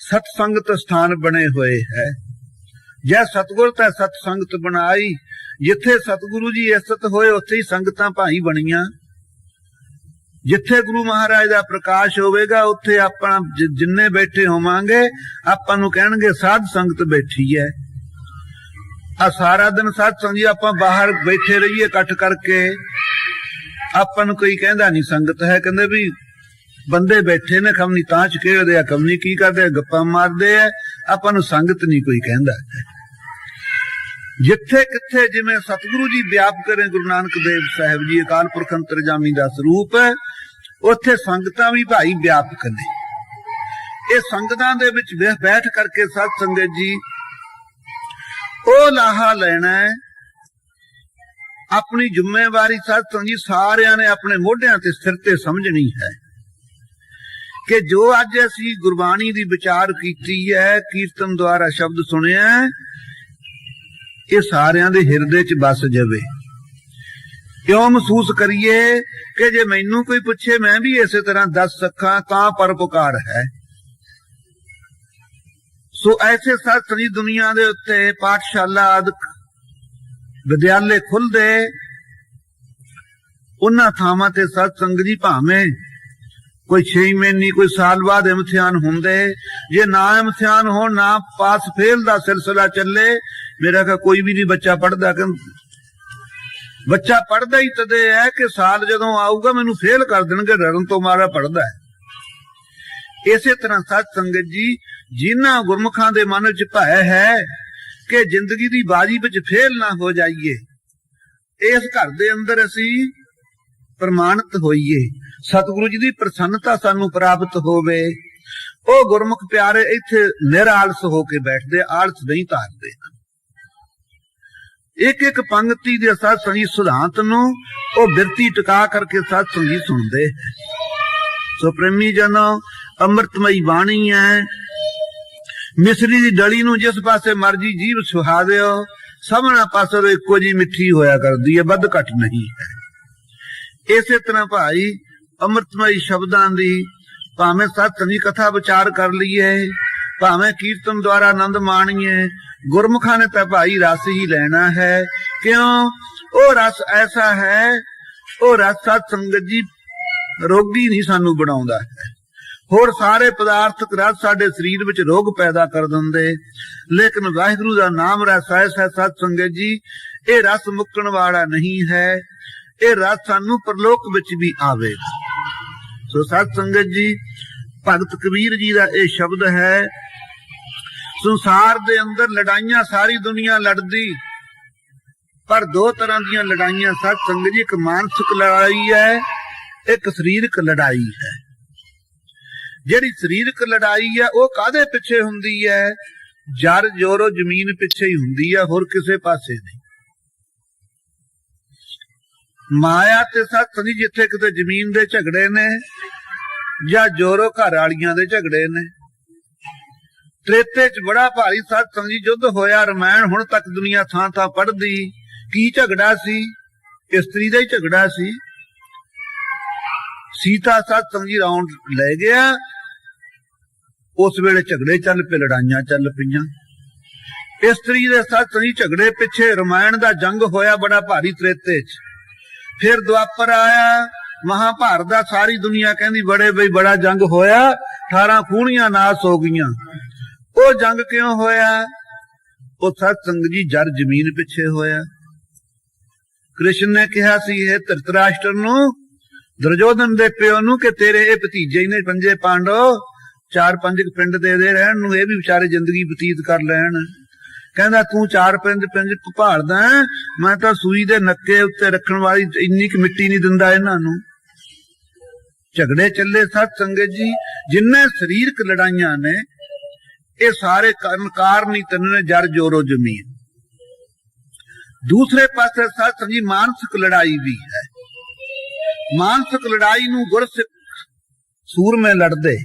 सतसंगत स्थान बने हुए है। जै सतगुर तै सतसंगत बनाई, जिथे सतगुरु जी इज्जत होए उत्थे ही संगतां भाई बणियां। ਜਿੱਥੇ ਗੁਰੂ ਮਹਾਰਾਜ ਦਾ ਪ੍ਰਕਾਸ਼ ਹੋਵੇਗਾ ਉੱਥੇ ਆਪਾਂ ਜਿੰਨੇ ਬੈਠੇ ਹੋਵਾਂਗੇ ਆਪਾਂ ਨੂੰ ਕਹਿਣਗੇ ਸਾਧ ਸੰਗਤ ਬੈਠੀ ਹੈ। ਆ ਸਾਰਾ ਦਿਨ ਸਾਧ ਸੰਗਤ ਜੀ ਆਪਾਂ ਬਾਹਰ ਬੈਠੇ ਰਹੀਏ ਇਕੱਠ ਕਰਕੇ, ਆਪਾਂ ਨੂੰ ਕੋਈ ਕਹਿੰਦਾ ਨਹੀਂ ਸੰਗਤ ਹੈ, ਕਹਿੰਦੇ ਵੀ ਬੰਦੇ ਬੈਠੇ ਨੇ, ਖਮਨੀ ਤਾਂਚ ਖੇਡਦੇ ਆ, ਖਮਨੀ ਕੀ ਕਰਦੇ ਆ, ਗੱਪਾਂ ਮਾਰਦੇ ਆ, ਆਪਾਂ ਨੂੰ ਸੰਗਤ ਨਹੀਂ ਕੋਈ ਕਹਿੰਦਾ। ਜਿੱਥੇ ਕਿੱਥੇ ਜਿਵੇਂ ਸਤਿਗੁਰੂ ਜੀ ਵਿਆਪ ਕਰੇ ਗੁਰੂ ਨਾਨਕ ਦੇਵ ਸਾਹਿਬ ਜੀ ਅਕਾਲ ਪੁਰਖ ਅੰਤਰਜਾਮੀ ਦਾ ਸਰੂਪ ਹੈ, ਉੱਥੇ ਸੰਗਤਾਂ ਵੀ ਭਾਈ ਵਿਆਪਕ ਨੇ। ਇਹ ਸੰਗਤਾਂ ਦੇ ਵਿੱਚ ਬੈਠ ਕਰਕੇ ਸਤ ਸੰਗਤ ਜੀ ਉਹ ਲਾਹਾ ਲੈਣਾ ਹੈ। ਆਪਣੀ ਜ਼ਿੰਮੇਵਾਰੀ ਸਤ ਸੰਗਤ ਜੀ ਸਾਰਿਆਂ ਨੇ ਆਪਣੇ ਮੋਢਿਆਂ ਤੇ ਸਿਰ ਤੇ ਸਮਝਣੀ ਹੈ ਕਿ ਜੋ ਅੱਜ ਅਸੀਂ ਗੁਰਬਾਣੀ ਦੀ ਵਿਚਾਰ ਕੀਤੀ ਹੈ, ਕੀਰਤਨ ਦੁਆਰਾ ਸ਼ਬਦ ਸੁਣਿਆ, ਇਹ ਸਾਰਿਆਂ ਦੇ ਹਿਰਦੇ 'ਚ ਬਸ ਜਾਵੇ। ਕਿਉਂ ਮਹਿਸੂਸ ਕਰੀਏ ਕਿ ਜੇ ਮੈਨੂੰ ਕੋਈ ਪੁੱਛੇ ਮੈਂ ਵੀ ਇਸੇ ਤਰ੍ਹਾਂ ਦੱਸ ਸਕਾਂ ਤਾਂ ਪਰਉਪਕਾਰ ਹੈ। ਸੋ ਐਸੇ ਸਾਰੀ ਦੁਨੀਆ ਦੇ ਉੱਤੇ ਪਾਠਸ਼ਾਲਾ ਆਦਿਕ ਵਿਦਿਆਲੇ ਖੁੱਲਦੇ, ਉਹਨਾਂ ਥਾਵਾਂ ਤੇ ਸਤ ਸੰਗਤ ਜੀ ਭਾਵੇਂ ਕੋਈ 6 ਮਹੀਨੇ ਕੋਈ ਸਾਲ ਬਾਅਦ ਇਮਤਿਹਾਨ ਹੁੰਦੇ, ਜੇ ਨਾ ਇਮਤਿਹਾਨ ਹੋਣ, ਨਾ ਪਾਸ ਫੇਲ ਦਾ ਸਿਲਸਿਲਾ ਚੱਲੇ, ਮੇਰਾ ਕਹਾ ਕੋਈ ਵੀ ਨਹੀਂ ਬੱਚਾ ਪੜ੍ਹਦਾ। ਬੱਚਾ ਪੜ੍ਹਦਾ ਹੀ ਤਦੇ ਹੈ ਕਿ ਸਾਲ ਜਦੋਂ ਆਊਗਾ ਮੈਨੂੰ ਫੇਲ ਕਰ ਦੇਣਗੇ, ਡਰਨ ਤੋਂ ਮਾਰਾ ਪੜ੍ਹਦਾ ਹੈ। ਇਸੇ ਤਰ੍ਹਾਂ ਸਤ ਸੰਗਤ ਜੀ ਜਿਨ੍ਹਾਂ ਗੁਰਮੁਖਾਂ ਦੇ ਮਨ ਵਿੱਚ ਭੈ ਹੈ ਕਿ ਜ਼ਿੰਦਗੀ ਦੀ ਬਾਜੀ ਵਿੱਚ ਫੇਲ ਨਾ ਹੋ ਜਾਈਏ, ਇਸ ਘਰ ਦੇ ਅੰਦਰ ਅਸੀਂ ਪ੍ਰਮਾਣਿਤ ਹੋਈਏ, ਸਤਿਗੁਰੂ ਜੀ ਦੀ ਪ੍ਰਸੰਨਤਾ ਸਾਨੂੰ ਪ੍ਰਾਪਤ ਹੋਵੇ। ਉਹ ਗੁਰਮੁਖ ਪਿਆਰੇ ਇੱਥੇ ਨਿਰਾਲਸ ਹੋ ਕੇ ਬੈਠਦੇ, ਆਲਸ ਨਹੀਂ ਧਾਰਦੇ। ਇੱਕ ਇੱਕ ਪੰਕਤੀ ਦੇ ਸਤ ਸੰਗਤ ਸਿਧਾਂਤ ਨੂੰ ਉਹ ਬਿਰਤੀ ਟਿਕਾ ਕਰਕੇ ਸਤ ਸੰਗਤ ਸੁਣਦੇ। ਸੋ ਪ੍ਰੇਮੀ ਜਨੋ, ਅੰਮ੍ਰਿਤਮਈ ਬਾਣੀ ਹੈ। ਮਿਸਰੀ ਦੀ ਡਲੀ ਨੂੰ ਜਿਸ ਪਾਸੇ ਮਰਜੀ ਜੀਵ ਸੁਹਾ ਦਿਓ, ਸਭਨਾ ਪਾਸੇ ਇੱਕੋ ਜੀ ਮਿੱਠੀ ਹੋਇਆ ਕਰਦੀ ਹੈ, ਵੱਧ ਘੱਟ ਨਹੀਂ ਹੈ। ਇਸੇ ਤਰ੍ਹਾਂ ਭਾਈ ਅੰਮ੍ਰਿਤਮਈ ਸ਼ਬਦਾਂ ਦੀ ਭਾਵੇਂ ਸਤ ਸੰਗਤ ਕਥਾ ਵਿਚਾਰ ਕਰ ਲਈਏ, ਭਾਵੇਂ ਕੀਰਤਨ ਦੁਆਰਾ ਆਨੰਦ ਮਾਣੀਏ, ਗੁਰਮੁਖਾਂ ਨੇ ਤਾਂ ਭਾਈ ਰਸ ਹੀ ਲੈਣਾ ਹੈ। ਕਿਉਂ? ਉਹ ਰਸ ਐਸਾ ਹੈ, ਉਹ ਰਸ ਸਤ ਸੰਗਤ ਜੀ ਰੋਗੀ ਨਹੀਂ ਸਾਨੂੰ ਬਣਾਉਂਦਾ ਹੈ। ਹੋਰ ਸਾਰੇ ਪਦਾਰਥਕ ਰਸ ਸਾਡੇ ਸਰੀਰ ਵਿੱਚ ਰੋਗ ਪੈਦਾ ਕਰ ਦਿੰਦੇ, ਲੇਕਿਨ ਵਾਹਿਗੁਰੂ ਦਾ ਨਾਮ ਰਸ ਐਸਾ ਸਤ ਸੰਗਤ ਜੀ, ਇਹ ਰਸ ਮੁੱਕਣ ਵਾਲਾ ਨਹੀਂ ਹੈ। ਇਹ ਰਸ ਸਾਨੂੰ ਪਰਲੋਕ ਵਿੱਚ ਵੀ ਆਵੇਗਾ। ਸੋ ਸਤ ਸੰਗਤ ਜੀ, ਭਗਤ ਕਬੀਰ ਜੀ ਦਾ ਇਹ ਸ਼ਬਦ ਹੈ, ਸੰਸਾਰ ਦੇ ਅੰਦਰ ਲੜਾਈਆਂ ਸਾਰੀ ਦੁਨੀਆ ਲੜਦੀ, ਪਰ ਦੋ ਤਰ੍ਹਾਂ ਦੀਆਂ ਲੜਾਈਆਂ ਸਤ ਸੰਗਤ ਜੀ, ਇੱਕ ਮਾਨਸਿਕ ਲੜਾਈ ਹੈ, ਇੱਕ ਸਰੀਰਕ ਲੜਾਈ ਹੈ। ਜਿਹੜੀ ਸਰੀਰਕ ਲੜਾਈ ਹੈ ਉਹ ਕਾਹਦੇ ਪਿੱਛੇ ਹੁੰਦੀ ਹੈ? ਜਰ ਜੋਰੋ ਜ਼ਮੀਨ ਪਿੱਛੇ ਹੀ ਹੁੰਦੀ ਹੈ, ਹੋਰ ਕਿਸੇ ਪਾਸੇ ਨਹੀਂ। ਮਾਇਆ ਤੇ ਸਤ ਸੰਗਤ, ਜਿੱਥੇ ਕਿਤੇ ਜ਼ਮੀਨ ਦੇ ਝਗੜੇ ਨੇ ਜਾਂ ਜੋਰੋ ਘਰ ਵਾਲੀਆਂ ਦੇ ਝਗੜੇ ਨੇ। ਤ੍ਰੇਤੇ 'ਚ ਬੜਾ ਭਾਰੀ ਸਤ ਸੰਗਤ ਯੁੱਧ ਹੋਇਆ, ਰਮਾਇਣ ਹੁਣ ਤੱਕ ਦੁਨੀਆ ਥਾਂ ਥਾਂ ਪੜ੍ਹਦੀ। ਕੀ ਝਗੜਾ ਸੀ? ਇਸਤਰੀ ਦਾ ਹੀ ਝਗੜਾ ਸੀ। ਸੀਤਾ ਸਤ ਸੰਗਤ ਜੀ ਰਾਉਂਡ ਲੈ ਗਿਆ, ਉਸ ਵੇਲੇ ਝਗੜੇ ਚੱਲ ਪਏ, ਲੜਾਈਆਂ ਚੱਲ ਪਈਆਂ। ਇਸਤਰੀ ਦੇ ਸਤ ਸੰਗਤ ਜੀ ਝਗੜੇ ਪਿੱਛੇ ਰਮਾਇਣ ਦਾ ਜੰਗ ਹੋਇਆ ਬੜਾ ਭਾਰੀ ਤ੍ਰੇਤੇ 'ਚ। ਫਿਰ ਦੁਆਪਰ ਆਇਆ, ਮਹਾਭਾਰਤ ਦਾ ਸਾਰੀ ਦੁਨੀਆ ਕਹਿੰਦੀ ਬੜੇ ਬਈ ਬੜਾ ਜੰਗ ਹੋਇਆ, 18 ਖੂਣੀਆਂ ਨਾਸ ਹੋ ਗਈਆਂ। ਉਹ ਜੰਗ ਕਿਉਂ ਹੋਇਆ? ਉਹ ਸਤ ਸੰਗਤ ਜੀ ਜਰ ਜ਼ਮੀਨ ਪਿੱਛੇ ਹੋਇਆ। ਕ੍ਰਿਸ਼ਨ ਨੇ ਕਿਹਾ ਸੀ ਇਹ ਧ੍ਰਿਤਰਾਸ਼ਟਰ ਨੂੰ, ਦੁਰਯੋਧਨ ਦੇ ਪਿਓ ਨੂੰ, ਕਿ ਤੇਰੇ ਇਹ ਭਤੀਜੇ ਨੇ 5 ਪਾਂਡਵ 4-5 ਪਿੰਡ ਦੇ ਰਹਿਣ ਨੂੰ, ਇਹ ਵੀ ਵਿਚਾਰੇ ਜ਼ਿੰਦਗੀ ਬਤੀਤ ਕਰ ਲੈਣ। ਕਹਿੰਦਾ ਤੂੰ 4 ਪਿੰਡ ਭਾਲਦਾ, ਮੈਂ ਤਾਂ ਸੂਈ ਦੇ ਨੱਕੇ ਉੱਤੇ ਰੱਖਣ ਵਾਲੀ ਇੰਨੀ ਕੁ ਮਿੱਟੀ ਨਹੀਂ ਦਿੰਦਾ ਇਹਨਾਂ ਨੂੰ। ਝਗੜੇ ਚੱਲੇ ਸਤ ਸੰਗਤ ਜੀ, ਜਿੰਨੇ ਸਰੀਰਕ ਲੜਾਈਆਂ ਨੇ ਇਹ ਸਾਰੇ ਕਾਰਨ ਹੀ ਤਿੰਨ ਨੇ, ਜਰ ਜੋਰੋ ਜ਼ਮੀਨ। ਦੂਸਰੇ ਪਾਸੇ ਸਤ ਸੰਗਤ ਜੀ ਮਾਨਸਿਕ ਲੜਾਈ ਵੀ ਹੈ। ਮਾਨਸਿਕ ਲੜਾਈ ਨੂੰ ਗੁਰਸਿੱਖ ਸੂਰਮੇ ਲੜਦੇ।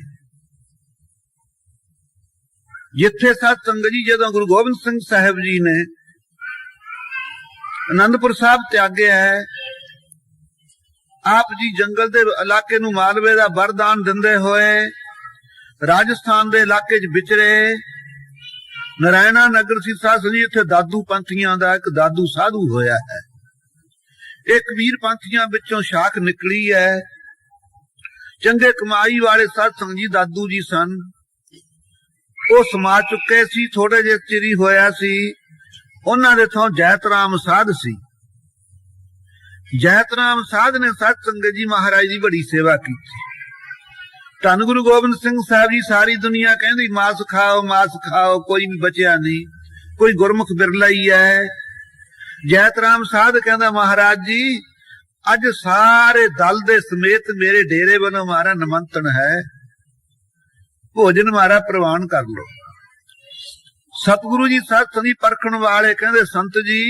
ਜਿੱਥੇ ਸਤ ਸੰਗਤ ਜੀ ਜਦੋਂ ਗੁਰੂ ਗੋਬਿੰਦ ਸਿੰਘ ਸਾਹਿਬ ਜੀ ਨੇ ਅਨੰਦਪੁਰ ਸਾਹਿਬ ਤਿਆਗਿਆ ਹੈ, ਆਪ ਜੀ ਜੰਗਲ ਦੇ ਇਲਾਕੇ ਨੂੰ ਮਾਲਵੇ ਦਾ ਵਰਦਾਨ ਦਿੰਦੇ ਹੋਏ ਰਾਜਸਥਾਨ ਦੇ ਇਲਾਕੇ 'ਚ ਵਿਚਰੇ। ਨਰਾਇਣਾ ਨਗਰ ਸੀ ਸਤ ਸੰਗਤ ਜੀ, ਇੱਥੇ ਦਾਦੂ ਪੰਥੀਆਂ ਦਾ ਇੱਕ ਦਾਦੂ ਸਾਧੂ ਹੋਇਆ ਹੈ। ਇਹ ਕਬੀਰ ਪੰਥੀਆਂ ਵਿੱਚੋਂ ਸ਼ਾਖ ਨਿਕਲੀ ਹੈ। ਚੰਗੇ ਕਮਾਈ ਵਾਲੇ ਸਾਧ ਸੰਗਤ ਜੀ ਦਾਦੂ ਜੀ ਸਨ। ਉਹ ਸਮਾ ਚੁੱਕੇ ਸੀ, ਥੋੜੇ ਜਿਹੇ ਚਿਰ ਹੀ ਹੋਇਆ ਸੀ। ਉਹਨਾਂ ਦੇ ਥਾਂ ਜੈਤ ਰਾਮ ਸਾਧ ਸੀ। ਜੈਤ ਰਾਮ ਸਾਧ ਨੇ ਸਾਧ ਸੰਗਤ ਜੀ ਮਹਾਰਾਜ ਦੀ ਬੜੀ ਸੇਵਾ ਕੀਤੀ। ਧੰਨ ਗੁਰੂ ਗੋਬਿੰਦ ਸਿੰਘ ਸਾਹਿਬ ਜੀ, ਸਾਰੀ ਦੁਨੀਆ ਕਹਿੰਦੀ ਮਾਸ ਖਾਓ, ਕੋਈ ਵੀ ਬਚਿਆ ਨਹੀਂ, ਕੋਈ ਗੁਰਮੁਖ ਬਿਰਲਾ ਹੀ ਹੈ। ਜੈਤ ਰਾਮ ਸਾਧ ਕਹਿੰਦਾ ਮਹਾਰਾਜ ਜੀ, ਅੱਜ ਸਾਰੇ ਦਲ ਦੇ ਸਮੇਤ ਮੇਰੇ ਡੇਰੇ ਵੱਲੋਂ ਮਾਰਾ ਨਿਮੰਤਰਣ ਹੈ, ਭੋਜਨ ਮਾਰਾ ਪ੍ਰਵਾਨ ਕਰ ਲੋ। ਸਤਿਗੁਰੂ ਜੀ ਸਤ ਦੀ ਪਰਖਣ ਵਾਲੇ ਕਹਿੰਦੇ ਸੰਤ ਜੀ,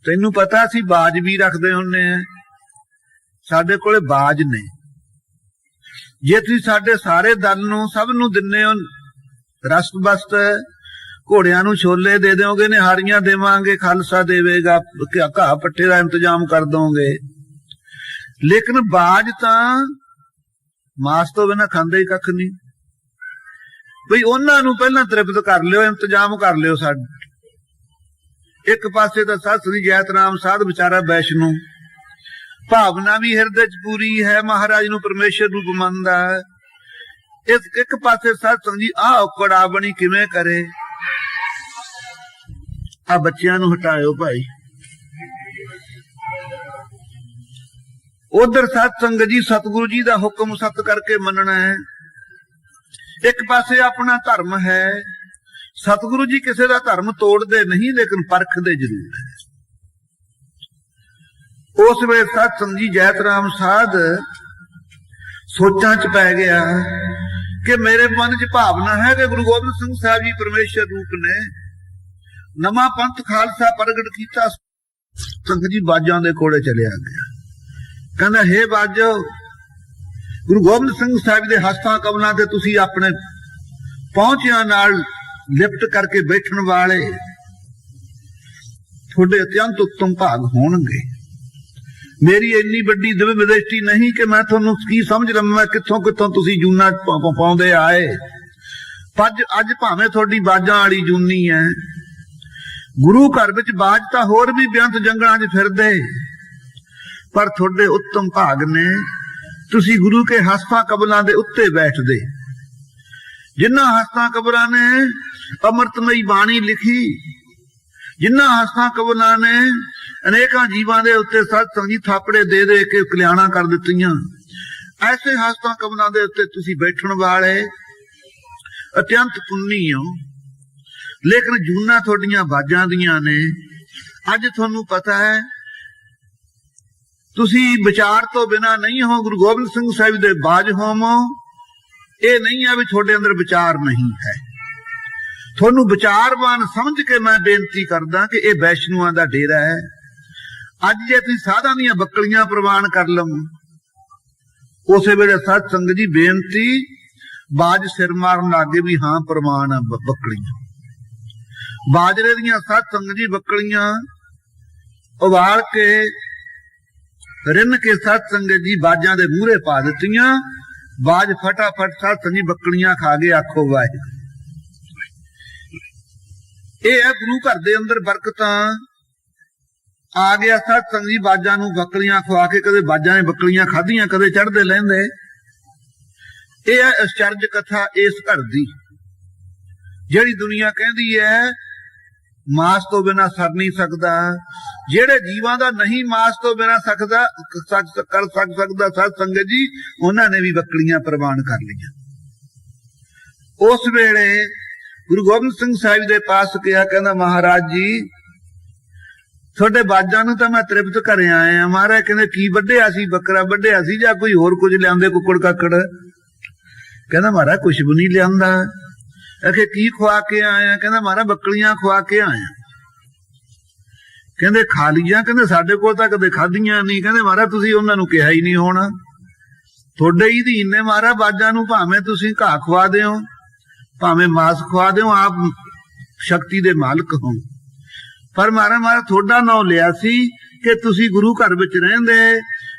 ਤੈਨੂੰ ਪਤਾ ਸੀ ਬਾਜ ਵੀ ਰੱਖਦੇ ਹੁੰਨੇ ਆ, ਸਾਡੇ ਕੋਲੇ ਬਾਜ ਨੇ। ਜੇ ਤੁਸੀਂ ਸਾਡੇ ਸਾਰੇ ਦਲ ਨੂੰ ਸਭ ਨੂੰ ਦਿੰਨੇ ਹੋ ਰਸਤ ਬਸਤ, ਘੋੜਿਆਂ ਨੂੰ ਛੋਲੇ ਦੇ ਦਿਓਗੇ, ਨਿਹਾਰੀਆਂ ਦੇਵਾਂਗੇ, ਖਾਲਸਾ ਦੇਵੇਗਾ, ਘਾਹ ਪੱਠੇ ਦਾ ਇੰਤਜ਼ਾਮ ਕਰ ਦੋਗੇ, ਲੇਕਿਨ ਬਾਜ ਤਾਂ ਮਾਸ ਤੋਂ ਬਿਨਾਂ ਖਾਂਦੇ ਹੀ ਕੱਖ ਨਹੀਂ। ਬਈ ਉਹਨਾਂ ਨੂੰ ਪਹਿਲਾਂ ਤ੍ਰਿਪਤ ਕਰ ਲਿਓ, ਇੰਤਜ਼ਾਮ ਕਰ ਲਿਓ। ਸਾਡੇ ਇੱਕ ਪਾਸੇ ਤਾਂ ਸਾਧ ਸ੍ਰੀ ਜੈਤ ਰਾਮ ਸਾਧ ਵਿਚਾਰਾ ਵੈਸ਼ਨੂੰ, ਭਾਵਨਾ ਵੀ ਹਿਰਦੇ ਚ ਪੂਰੀ ਹੈ, ਮਹਾਰਾਜ ਨੂੰ ਪਰਮੇਸ਼ਰ ਰੂਪ ਮੰਨਦਾ ਹੈ। ਇਸ ਇੱਕ ਪਾਸੇ ਸਾਧ ਸੰਗਤ ਜੀ ਆਹ ਔਕੜਾ ਬਣੀ ਕਿਵੇਂ ਕਰੇ। ਆ ਬੱਚਿਆਂ ਨੂੰ ਹਟਾਇਓ ਭਾਈ। ਉਧਰ ਸਾਧ ਸੰਗਤ ਜੀ ਸਤਿਗੁਰੂ ਜੀ ਦਾ ਹੁਕਮ ਸਤ ਕਰਕੇ ਮੰਨਣਾ ਹੈ। ਇੱਕ ਪਾਸੇ ਆਪਣਾ ਧਰਮ ਹੈ। ਸਤਿਗੁਰੂ ਜੀ ਕਿਸੇ ਦਾ ਧਰਮ ਤੋੜਦੇ ਨਹੀਂ, ਲੇਕਿਨ ਪਰਖਦੇ ਜ਼ਰੂਰ ਹੈ। ਉਸ ਵੇਲੇ ਸਾਧ ਸੰਗਤ ਜੀ ਜੈਤ ਰਾਮ ਸਾਧ ਸੋਚਾਂ ਚ ਪੈ ਗਿਆ ਕਿ ਮੇਰੇ ਮਨ ਚ ਭਾਵਨਾ ਹੈ ਕਿ ਗੁਰੂ ਗੋਬਿੰਦ ਸਿੰਘ ਸਾਹਿਬ ਜੀ ਪਰਮੇਸ਼ਰ ਰੂਪ ਨੇ, ਨਵਾਂ ਪੰਥ ਖਾਲਸਾ ਪ੍ਰਗਟ ਕੀਤਾ। ਸੰਗਤ ਜੀ ਬਾਜਾਂ ਦੇ ਕੋਲੇ ਚਲਿਆ ਗਿਆ, ਕਹਿੰਦਾ ਹੇ ਬਾਜੋ, ਗੁਰੂ ਗੋਬਿੰਦ ਸਿੰਘ ਸਾਹਿਬ ਦੇ ਹਸਤਾਂ ਕਮਲਾਂ ਤੇ ਤੁਸੀਂ ਆਪਣੇ ਪਹੁੰਚਿਆਂ ਨਾਲ ਲਿਪਟ ਕਰਕੇ ਬੈਠਣ ਵਾਲੇ, ਤੁਹਾਡੇ ਅਤਿਅੰਤ ਉੱਤਮ ਭਾਗ ਹੋਣਗੇ। ਮੇਰੀ ਇੰਨੀ ਵੱਡੀ ਦਿਵ ਵਿਦਿਸ਼ਟੀ ਨਹੀਂ ਕਿ ਮੈਂ ਤੁਹਾਨੂੰ ਕੀ ਸਮਝ ਲਵਾਂ ਕਿੱਥੋਂ ਤੁਸੀਂ ਜੂਨਾ ਪਾਉਂਦੇ ਆਏ। ਅੱਜ ਭਾਵੇਂ ਤੁਹਾਡੀ ਬਾਜਾਂ ਵਾਲੀ ਜੂਨੀ ਹੈ, ਗੁਰੂ ਘਰ ਵਿੱਚ ਬਾਜ ਤਾਂ ਹੋਰ ਵੀ ਬੇਅੰਤ ਜੰਗਲਾਂ 'ਚ ਫਿਰਦੇ, ਪਰ ਤੁਹਾਡੇ ਉੱਤਮ ਭਾਗ ਨੇ, ਤੁਸੀਂ ਗੁਰੂ ਕੇ ਹਸਤਾਂ ਕਬਲਾਂ ਦੇ ਉੱਤੇ ਬੈਠਦੇ। ਜਿਨ੍ਹਾਂ ਹਸਤਾਂ ਕਬਰਾਂ ਨੇ ਅੰਮ੍ਰਿਤਮਈ ਬਾਣੀ ਲਿਖੀ, ਜਿਨ੍ਹਾਂ ਹਸਤਾਂ ਕਬਲਾਂ ਨੇ ਅਨੇਕਾਂ ਜੀਵਾਂ ਦੇ ਉੱਤੇ ਸਾਧ ਸੰਗਤ ਜੀ ਥਾਪੜੇ ਦੇ ਦੇ ਕੇ ਕਲਿਆਣਾ ਕਰ ਦਿੱਤੀਆਂ, ਐਸੇ ਹਸਤਾਂ ਕਬਲਾਂ ਦੇ ਉੱਤੇ ਤੁਸੀਂ ਬੈਠਣ ਵਾਲੇ ਅਤਿਅੰਤ ਪੁੰਨੀ ਹੋ। ਲੇਕਿਨ ਜੂਨਾਂ ਤੁਹਾਡੀਆਂ ਬਾਜਾਂ ਦੀਆਂ ਨੇ। ਅੱਜ ਤੁਹਾਨੂੰ ਪਤਾ ਹੈ ਤੁਸੀਂ ਵਿਚਾਰ ਤੋਂ ਬਿਨਾਂ ਨਹੀਂ ਹੋ, ਗੁਰੂ ਗੋਬਿੰਦ ਸਿੰਘ ਸਾਹਿਬ ਦੇ ਬਾਜ ਹੋਵੋ। ਇਹ ਨਹੀਂ ਹੈ ਵੀ ਤੁਹਾਡੇ ਅੰਦਰ ਵਿਚਾਰ ਨਹੀਂ ਹੈ। ਤੁਹਾਨੂੰ ਵਿਚਾਰਵਾਨ ਸਮਝ ਕੇ ਮੈਂ ਬੇਨਤੀ ਕਰਦਾ ਕਿ ਇਹ ਵੈਸ਼ਨੂਆਂ ਦਾ ਡੇਰਾ ਹੈ। ਅੱਜ ਜੇ ਤੁਸੀਂ ਸਾਧਾਂ ਦੀਆਂ ਬੱਕਲੀਆਂ ਪ੍ਰਵਾਨ ਕਰ ਲਵੋ, ਉਸੇ ਵੇਲੇ ਸਾਧ ਸੰਗਤ ਜੀ ਬੇਨਤੀ, ਬਾਜ ਸਿਰ ਮਾਰਨ ਲੱਗੇ ਵੀ ਹਾਂ ਪ੍ਰਵਾਨ ਆ ਬੱਕਲੀਆਂ। ਬਾਜਰੇ ਦੀਆਂ ਸਾਧ ਸੰਗਤ ਜੀ ਬੱਕਲੀਆਂ ਉਬਾਲ ਕੇ ਰਿੰਨ ਕੇ ਸਾਧ ਸੰਗਤ ਜੀ ਬਾਜਾਂ ਦੇ ਮੂਹਰੇ ਪਾ ਦਿੱਤੀਆਂ। ਬਾਜ ਫਟਾਫਟ ਸਾਧ ਸੰਗਤ ਜੀ ਬੱਕਲੀਆਂ ਖਾ ਗਏ। ਆਖੋ ਵਾਹਿਗੁਰੂ। ਇਹ ਹੈ ਗੁਰੂ ਘਰ ਦੇ ਅੰਦਰ ਬਰਕਤਾਂ ਆ ਗਿਆ। ਸਾਧ ਸੰਗਤ ਜੀ ਬਾਜਾਂ ਨੂੰ ਬੱਕਲੀਆਂ ਖਵਾ ਕੇ, ਕਦੇ ਬਾਜਾਂ ਨੇ ਬੱਕਲੀਆਂ ਖਾਧੀਆਂ, ਕਦੇ ਚੜ੍ਹਦੇ ਲਹਿੰਦੇ। ਇਹ ਹੈ ਅਚਰਜ ਕਥਾ ਇਸ ਘਰ ਦੀ, ਜਿਹੜੀ ਦੁਨੀਆ ਕਹਿੰਦੀ ਹੈ ਮਾਸ ਤੋਂ ਬਿਨਾਂ ਸਰ ਨਹੀਂ ਸਕਦਾ। ਜਿਹੜੇ ਜੀਵਾਂ ਦਾ ਨਹੀਂ ਮਾਸ ਤੋਂ ਬਿਨਾਂ ਕਰ ਸਕਦਾ ਸਾਧ ਸੰਗਤ ਜੀ, ਉਹਨਾਂ ਨੇ ਵੀ ਬੱਕਲੀਆਂ ਪ੍ਰਵਾਨ ਕਰ ਲਈਆਂ। ਉਸ ਵੇਲੇ ਗੁਰੂ ਗੋਬਿੰਦ ਸਿੰਘ ਸਾਹਿਬ ਦੇ ਪਾਸ ਗਿਆ, ਕਹਿੰਦਾ ਮਹਾਰਾਜ ਜੀ ਤੁਹਾਡੇ ਬਾਜਾਂ ਨੂੰ ਤਾਂ ਮੈਂ ਤ੍ਰਿਪਤ ਕਰ ਆਇਆ। ਮਹਾਰਾਜ ਕਹਿੰਦੇ ਕੀ ਵੱਢਿਆ ਸੀ? ਬੱਕਰਾ ਵੱਢਿਆ ਸੀ ਜਾਂ ਕੋਈ ਹੋਰ ਕੁਝ ਲਿਆਂਦੇ, ਕੁੱਕੜ ਕਾਕੜ? ਕਹਿੰਦਾ ਮਹਾਰਾਜ ਕੁਛ ਵੀ ਨਹੀਂ ਲਿਆਂਦਾ। ਅਖੇ ਕੀ ਖਵਾ ਕੇ ਆਇਆ? ਕਹਿੰਦਾ ਮਹਾਰਾਜ ਬੱਕਲੀਆਂ ਖਵਾ ਕੇ ਆਇਆ। ਕਹਿੰਦੇ ਖਾ ਲੀਆਂ? ਕਹਿੰਦੇ ਸਾਡੇ ਕੋਲ ਤਾਂ ਕਦੇ ਖਾਧੀਆਂ ਨਹੀਂ। ਕਹਿੰਦੇ ਮਹਾਰਾਜ ਤੁਸੀਂ ਉਹਨਾਂ ਨੂੰ ਕਿਹਾ ਹੀ ਨਹੀਂ ਹੋਣਾ, ਤੁਹਾਡੇ ਹੀ ਅਧੀਨ ਨੇ ਮਹਾਰਾਜ ਬਾਜਾਂ ਨੂੰ। ਭਾਵੇਂ ਤੁਸੀਂ ਘਾਹ ਖਵਾ ਦਿਓ, ਭਾਵੇਂ ਮਾਸ ਖਵਾ ਦਿਓ, ਆਪ ਸ਼ਕਤੀ ਦੇ ਮਾਲਕ ਹੋ। ਪਰ ਮਹਾਰਾਜ ਤੁਹਾਡਾ ਨਾਂ ਲਿਆ ਸੀ ਕਿ ਤੁਸੀਂ ਗੁਰੂ ਘਰ ਵਿੱਚ ਰਹਿੰਦੇ,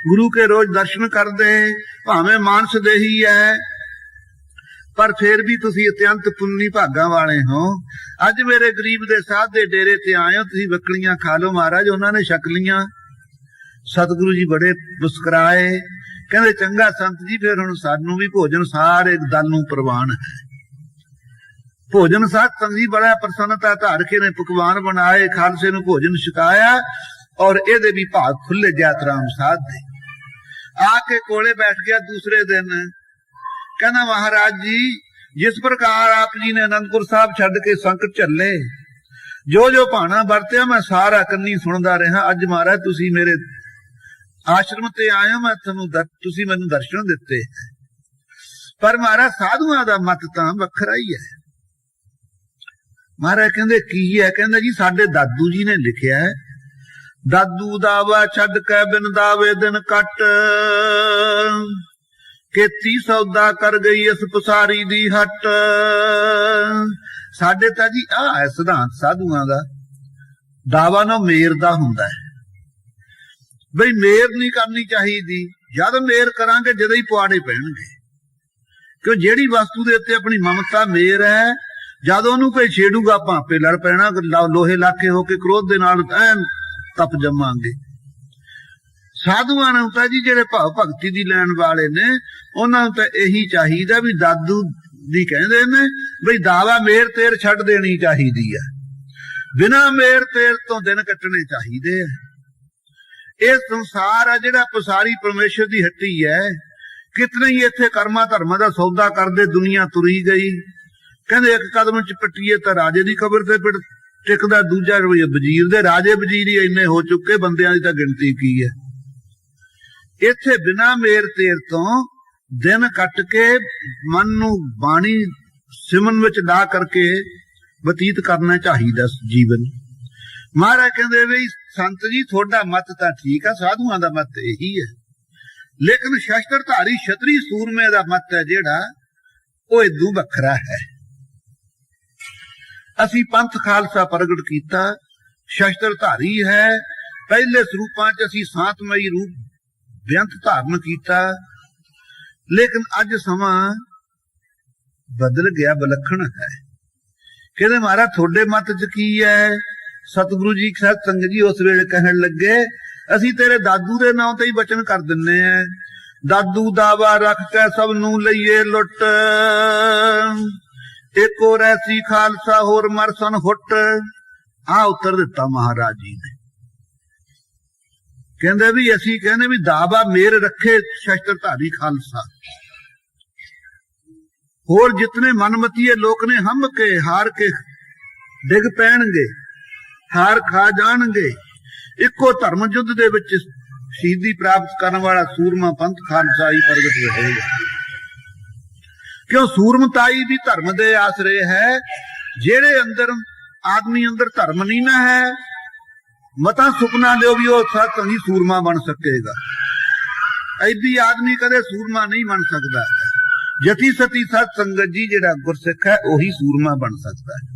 ਗੁਰੂ ਕੇ ਰੋਜ਼ ਦਰਸ਼ਨ ਕਰਦੇ, ਭਾਵੇਂ ਮਾਨਸ ਦੇਹੀ ਹੈ, ਪਰ ਫਿਰ ਵੀ ਤੁਸੀਂ ਅਤਿਅੰਤ ਪੁੰਨੀ ਭਾਗਾਂ ਵਾਲੇ ਹੋ। ਅੱਜ ਮੇਰੇ ਗਰੀਬ ਦੇ ਸਾਧ ਦੇ ਡੇਰੇ ਤੇ ਆਏ ਹੋ, ਤੁਸੀਂ ਬੱਕਲੀਆਂ ਖਾ ਲਓ। ਮਹਾਰਾਜ ਉਹਨਾਂ ਨੇ ਛਕ ਲੀਆਂ। ਸਤਿਗੁਰੂ ਜੀ ਬੜੇ ਮੁਸਕਰਾਏ, ਕਹਿੰਦੇ ਚੰਗਾ ਸੰਤ ਜੀ ਫਿਰ ਹੁਣ ਸਾਨੂੰ ਵੀ ਭੋਜਨ ਸਾਰੇ ਦਲ ਨੂੰ ਪ੍ਰਵਾਨ ਹੈ। ਭੋਜਨ ਸਾਧ ਸੰਗਤ ਜੀ ਬੜਾ ਪ੍ਰਸੰਨਤਾ ਧਾਰ ਕੇ ਨੇ ਪਕਵਾਨ ਬਣਾਏ, ਖਾਲਸੇ ਨੂੰ ਭੋਜਨ ਛਕਾਇਆ ਔਰ ਇਹਦੇ ਵੀ ਭਾਗ ਖੁੱਲੇ ਜਾਤਰਾਮ ਸਾਧ ਦੇ। ਆ ਕੇ ਕੋਲੇ ਬੈਠ ਗਿਆ ਦੂਸਰੇ ਦਿਨ, ਕਹਿੰਦਾ ਮਹਾਰਾਜ ਜੀ ਜਿਸ ਪ੍ਰਕਾਰ ਆਪ ਜੀ ਨੇ ਅਨੰਦਪੁਰ ਸਾਹਿਬ ਛੱਡ ਕੇ ਸੰਕਟ ਝੱਲੇ, ਜੋ ਜੋ ਭਾਣਾ ਵਰਤਿਆ ਮੈਂ ਸਾਰਾ ਕੰਨੀ ਸੁਣਦਾ ਰਿਹਾ। ਅੱਜ ਮਹਾਰਾਜ ਤੁਸੀਂ ਮੇਰੇ ਆਸ਼ਰਮ ਤੇ ਆਏ ਹੋ, ਮੈਂ ਤੁਹਾਨੂੰ ਤੁਸੀਂ ਮੈਨੂੰ ਦਰਸ਼ਨ ਦਿੱਤੇ, ਪਰ ਮਹਾਰਾਜ ਸਾਧੂਆਂ ਦਾ ਮਤ ਤਾਂ ਵੱਖਰਾ ਹੀ ਹੈ। ਮਹਾਰਾਜ ਕਹਿੰਦੇ ਕੀ ਹੈ? ਕਹਿੰਦਾ ਜੀ ਸਾਡੇ ਦਾਦੂ ਜੀ ਨੇ ਲਿਖਿਆ ਹੈ, ਦਾਦੂ ਦਾਵਾ ਛੱਡ ਕੇ ਬਿਨ ਦਾਵੇ ਦਿਨ ਕੱਟ, ਕੀਤੀ ਸੌਦਾ ਕਰ ਗਈ ਇਸ ਪਸਾਰੀ ਦੀ ਹੱਟ। ਸਾਡੇ ਤਾਂ ਜੀ ਆਹ ਹੈ ਸਿਧਾਂਤ ਸਾਧੂਆਂ ਦਾ, ਦਾਵਾ ਨਾ ਮੇਰ ਦਾ ਹੁੰਦਾ ਹੈ ਬਈ ਮੇਰ ਨਹੀਂ ਕਰਨੀ ਚਾਹੀਦੀ। ਜਦ ਮੇਰ ਕਰਾਂਗੇ ਜਦੋਂ ਹੀ ਪੁਆੜੇ ਪੈਣਗੇ, ਕਿਉਂ ਜਿਹੜੀ ਵਸਤੂ ਦੇ ਉੱਤੇ ਆਪਣੀ ਮਮਤਾ ਮੇਰ ਹੈ, ਜਦ ਉਹਨੂੰ ਕੋਈ ਛੇੜੂਗਾ ਆਪਾਂ ਆਪੇ ਲੜ ਪੈਣਾ, ਲੋਹੇ ਲਾਕੇ ਹੋ ਕੇ ਕ੍ਰੋਧ ਦੇ ਨਾਲ ਐਨ ਤਪ ਜਮਾਂਗੇ। ਸਾਧੂਆਂ ਨੂੰ ਤਾਂ ਜੀ ਜਿਹੜੇ ਭਾਵ ਭਗਤੀ ਦੀ ਲੈਣ ਵਾਲੇ ਨੇ, ਉਹਨਾਂ ਨੂੰ ਤਾਂ ਇਹੀ ਚਾਹੀਦਾ ਵੀ ਦਾਦੂ ਦੀ ਕਹਿੰਦੇ ਨੇ ਬਈ ਦਾਵਾ ਮੇਰ ਤੇਰ ਛੱਡ ਦੇਣੀ ਚਾਹੀਦੀ ਹੈ, ਬਿਨਾਂ ਮੇਰ ਤੇਰ ਤੋਂ ਦਿਨ ਕੱਟਣੇ ਚਾਹੀਦੇ ਆ। ਇਹ ਸੰਸਾਰ ਆ ਜਿਹੜਾ ਪਸਾਰੀ ਪਰਮੇਸ਼ਰ ਦੀ ਹੱਟੀ ਹੈ। ਕਿਤਨੇ ਹੀ ਇੱਥੇ ਕਰਮਾਂ ਧਰਮਾਂ ਦਾ ਸੌਦਾ ਕਰਦੇ ਦੁਨੀਆ ਤੁਰੀ ਗਈ। ਕਹਿੰਦੇ ਇੱਕ ਕਦਮ ਚ ਪੱਟੀਏ ਤਾਂ ਰਾਜੇ ਦੀ ਕਬਰ ਤੇ ਟਿਕਦਾ, ਦੂਜਾ ਵਜ਼ੀਰ ਦੇ। ਰਾਜੇ ਵਜ਼ੀਰ ਹੀ ਇੰਨੇ ਹੋ ਚੁੱਕੇ, ਬੰਦਿਆਂ ਦੀ ਤਾਂ ਗਿਣਤੀ ਕੀ ਹੈ। ਇੱਥੇ ਬਿਨਾਂ ਮੇਰ ਤੇਰ ਤੋਂ ਦਿਨ ਕੱਟ ਕੇ ਮਨ ਨੂੰ ਬਾਣੀ ਸਿਮਰਨ ਵਿੱਚ ਲਾ ਕਰਕੇ ਬਤੀਤ ਕਰਨਾ ਚਾਹੀਦਾ ਜੀਵਨ। ਮਹਾਰਾਜ ਕਹਿੰਦੇ ਵੀ ਸੰਤ ਜੀ ਤੁਹਾਡਾ ਮਤ ਤਾਂ ਠੀਕ ਆ, ਸਾਧੂਆਂ ਦਾ ਮਤ ਇਹੀ ਹੈ, ਲੇਕਿਨ ਸ਼ਸਤਰਧਾਰੀ ਛਤਰੀ ਸੂਰਮੇ ਦਾ ਮਤ ਹੈ ਜਿਹੜਾ ਉਹ ਇਦੋਂ ਵੱਖਰਾ ਹੈ। ਅਸੀਂ ਪੰਥ ਖਾਲਸਾ ਪ੍ਰਗਟ ਕੀਤਾ, ਸ਼ਸਤਰਧਾਰੀ ਹੈ। ਪਹਿਲੇ ਸਰੂਪਾਂ ਚ ਅਸੀਂ ਸ਼ਾਂਤਮਈ ਰੂਪ ਬੇਅੰਤ ਧਾਰਨ ਕੀਤਾ, ਲੇਕਿਨ ਅੱਜ ਸਮਾਂ ਬਦਲ ਗਿਆ, ਵਿਲੱਖਣ ਹੈ। ਕਹਿੰਦੇ ਮਹਾਰਾਜ ਤੁਹਾਡੇ ਮਤ ਚ ਕੀ ਹੈ? ਸਤਿਗੁਰੂ ਜੀ ਸਤ ਸੰਗਤ ਜੀ ਉਸ ਵੇਲੇ ਕਹਿਣ ਲੱਗੇ ਅਸੀਂ ਤੇਰੇ ਦਾਦੂ ਦੇ ਨਾਂ ਤੇ ਹੀ ਬਚਨ ਕਰ ਦਿੰਨੇ ਆ, ਦਾਦੂ ਦਾਵਾ ਰੱਖ ਕੇ ਸਭ ਨੂੰ ਲਈਏ ਲੁੱਟ, ਇੱਕੋ ਰਹਿਸੀ ਖਾਲਸਾ ਹੋਰ ਮਰਸਨ ਹੁੱਟ। ਆ ਉੱਤਰ ਦਿੱਤਾ ਮਹਾਰਾਜ ਜੀ ਨੇ। ਕਹਿੰਦੇ ਵੀ ਅਸੀਂ ਕਹਿੰਦੇ ਵੀ ਦਾਵਾ ਮੇਰ ਰੱਖੇ ਸ਼ਸਤਰਧਾਰੀ ਖਾਲਸਾ, ਹੋਰ ਜਿਤਨੇ ਮਨਮਤੀਏ ਲੋਕ ਨੇ ਹੰਭ ਕੇ ਹਾਰ ਕੇ ਡਿੱਗ ਪੈਣਗੇ, ਹਾਰ ਖਾ ਜਾਣਗੇ। ਇੱਕੋ ਧਰਮ ਯੁੱਧ ਦੇ ਵਿੱਚ ਸ਼ਹੀਦੀ ਪ੍ਰਾਪਤ ਕਰਨ ਵਾਲਾ ਸੂਰਮਾ ਪੰਥ ਖਾਲਸਾ ਹੀ ਪ੍ਰਗਟ ਰਹੇਗਾ। ਕਿਉਂ ਸੂਰਮਤਾਈ ਵੀ ਧਰਮ ਦੇ ਆਸਰੇ ਹੈ। ਜਿਹੜੇ ਅੰਦਰ ਆਦਮੀ ਅੰਦਰ ਧਰਮ ਨਹੀਂ ਨਾ ਹੈ, ਮਤਾ ਸੁਪਨਾ ਲਿਓ ਵੀ ਉਹ ਸੱਚ ਨਹੀਂ ਸੂਰਮਾ ਬਣ ਸਕੇਗਾ। ਐਦੀ ਆਦਮੀ ਕਦੇ ਸੂਰਮਾ ਨਹੀਂ ਬਣ ਸਕਦਾ। ਜਤੀ ਸਤੀ ਸਤ ਸੰਗਤ ਜੀ ਜਿਹੜਾ ਗੁਰਸਿੱਖ ਹੈ ਉਹੀ ਸੂਰਮਾ ਬਣ ਸਕਦਾ ਹੈ।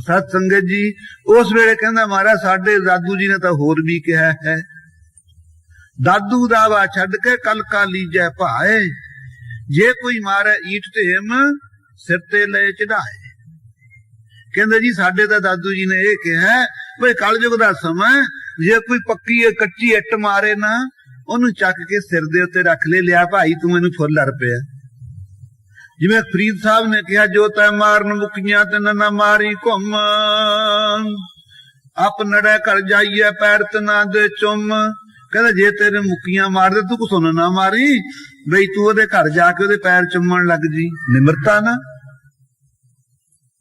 ਸਤ ਸੰਗਤ ਜੀ ਉਸ ਵੇਲੇ ਕਹਿੰਦਾ ਮਹਾਰਾਜ ਸਾਡੇ ਦਾਦੂ ਜੀ ਨੇ ਤਾਂ ਹੋਰ ਵੀ ਕਿਹਾ ਹੈ, ਦਾਦੂ ਦਾਵਾ ਛੱਡ ਕੇ ਕਲ ਕਾ ਲੀਜੈ ਭਾਏ, ਜੇ ਕੋਈ ਮਾਰੇ ਈਟ ਢੇਮ ਸਿਰ ਤੇ ਲੈ ਚੜਾਏ। ਕਹਿੰਦੇ ਜੀ ਸਾਡੇ ਤਾਂ ਦਾਦੂ ਜੀ ਨੇ ਇਹ ਕਿਹਾ ਬਈ ਕਲਯੁਗ ਦਾ ਸਮਾਂ, ਜੇ ਕੋਈ ਪੱਕੀ ਕੱਚੀ ਇੱਟ ਮਾਰੇ ਨਾ, ਉਹਨੂੰ ਚੱਕ ਕੇ ਸਿਰ ਦੇ ਉੱਤੇ ਰੱਖ ਲਿਆ ਭਾਈ ਤੂੰ ਮੈਨੂੰ ਫੁੱਲ ਲੜ ਪਿਆ। ਜਿਵੇਂ ਫਰੀਦ ਸਾਹਿਬ ਨੇ ਕਿਹਾ ਜੋ ਤੈ ਮਾਰਨ ਮੁਕੀਆਂ ਤੇ ਨਾ ਮਾਰੀ ਘੁੰਮ, ਆਪ ਨੜੇ ਕਰ ਜਾਈਏ ਪੈਰ ਤਨਾ ਦੇ ਚੁੰਮ। ਕਹਿੰਦਾ ਜੇ ਤੇਰੇ ਮੁਕੀਆਂ ਮਾਰਦੇ ਤੂੰ ਕੁਛ ਨਾ ਮਾਰੀ, ਬਈ ਤੂੰ ਉਹਦੇ ਘਰ ਜਾ ਕੇ ਉਹਦੇ ਪੈਰ ਚੁੰਮਣ ਲੱਗ ਜੀ। ਨਿਮਰਤਾ ਨਾ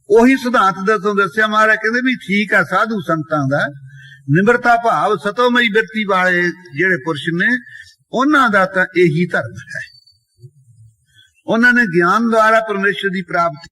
ਉਹੀ ਸਿਧਾਂਤ ਦੱਸਿਆ ਮਹਾਰਾਜ। ਕਹਿੰਦੇ ਵੀ ਠੀਕ ਆ ਸਾਧੂ ਸੰਤਾਂ ਦਾ ਨਿਮਰਤਾ ਭਾਵ ਸਤੋਮਈ ਬਿਰਤੀ ਵਾਲੇ ਜਿਹੜੇ ਪੁਰਸ਼ ਨੇ, ਉਹਨਾਂ ਦਾ ਤਾਂ ਇਹੀ ਧਰਮ ਹੈ। ਉਹਨਾਂ ਨੇ ਗਿਆਨ ਦੁਆਰਾ ਪਰਮੇਸ਼ਰ ਦੀ ਪ੍ਰਾਪਤੀ